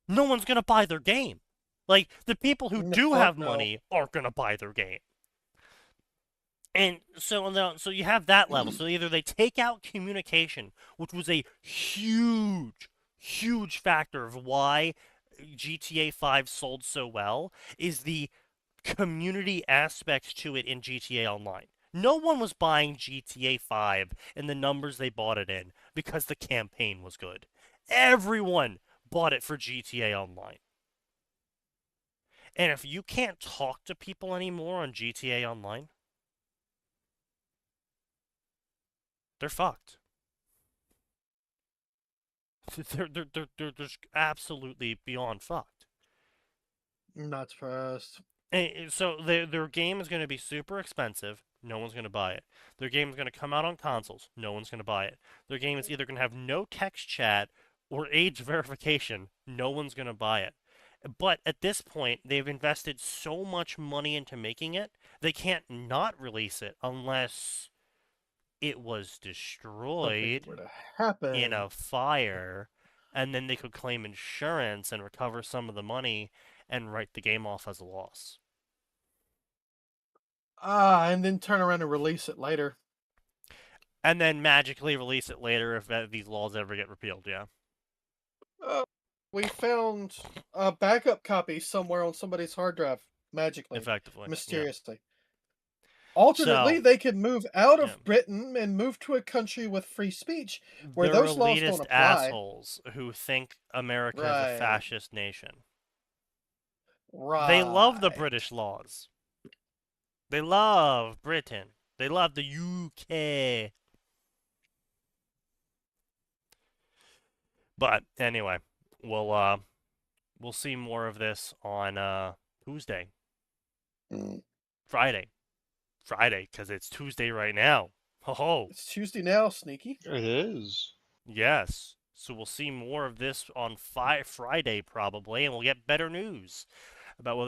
no one's going to buy their game. Like, the people who do have money aren't going to buy their game. And so you have that level. So either they take out communication, which was a huge, huge factor of why GTA 5 sold so well, is the community aspect to it in GTA Online. No one was buying GTA 5 in the numbers they bought it in because the campaign was good. Everyone bought it for GTA Online. And if you can't talk to people anymore on GTA Online, they're fucked. They're just absolutely beyond fucked. Not surprised. And so their game is going to be super expensive. No one's going to buy it. Their game is going to come out on consoles. No one's going to buy it. Their game is either going to have no text chat or age verification. No one's going to buy it. But at this point, they've invested so much money into making it, they can't not release it unless it was destroyed Something were to happen. in a fire, and then they could claim insurance and recover some of the money and write the game off as a loss. And then turn around and release it later. And then magically release it later if these laws ever get repealed, yeah. We found a backup copy somewhere on somebody's hard drive, magically, Effectively. mysteriously. Alternately, So- they could move out of yeah. Britain and move to a country with free speech where They're those laws don't elitist apply. assholes who think America is a Right. fascist nation. Right. They love the British laws. They love Britain. They love the UK. But anyway, we'll see more of this on Tuesday. Friday, because it's Tuesday right now. Ho! It's Tuesday now, Sneaky. It is. Yes. So we'll see more of this on Friday probably, and we'll get better news about whether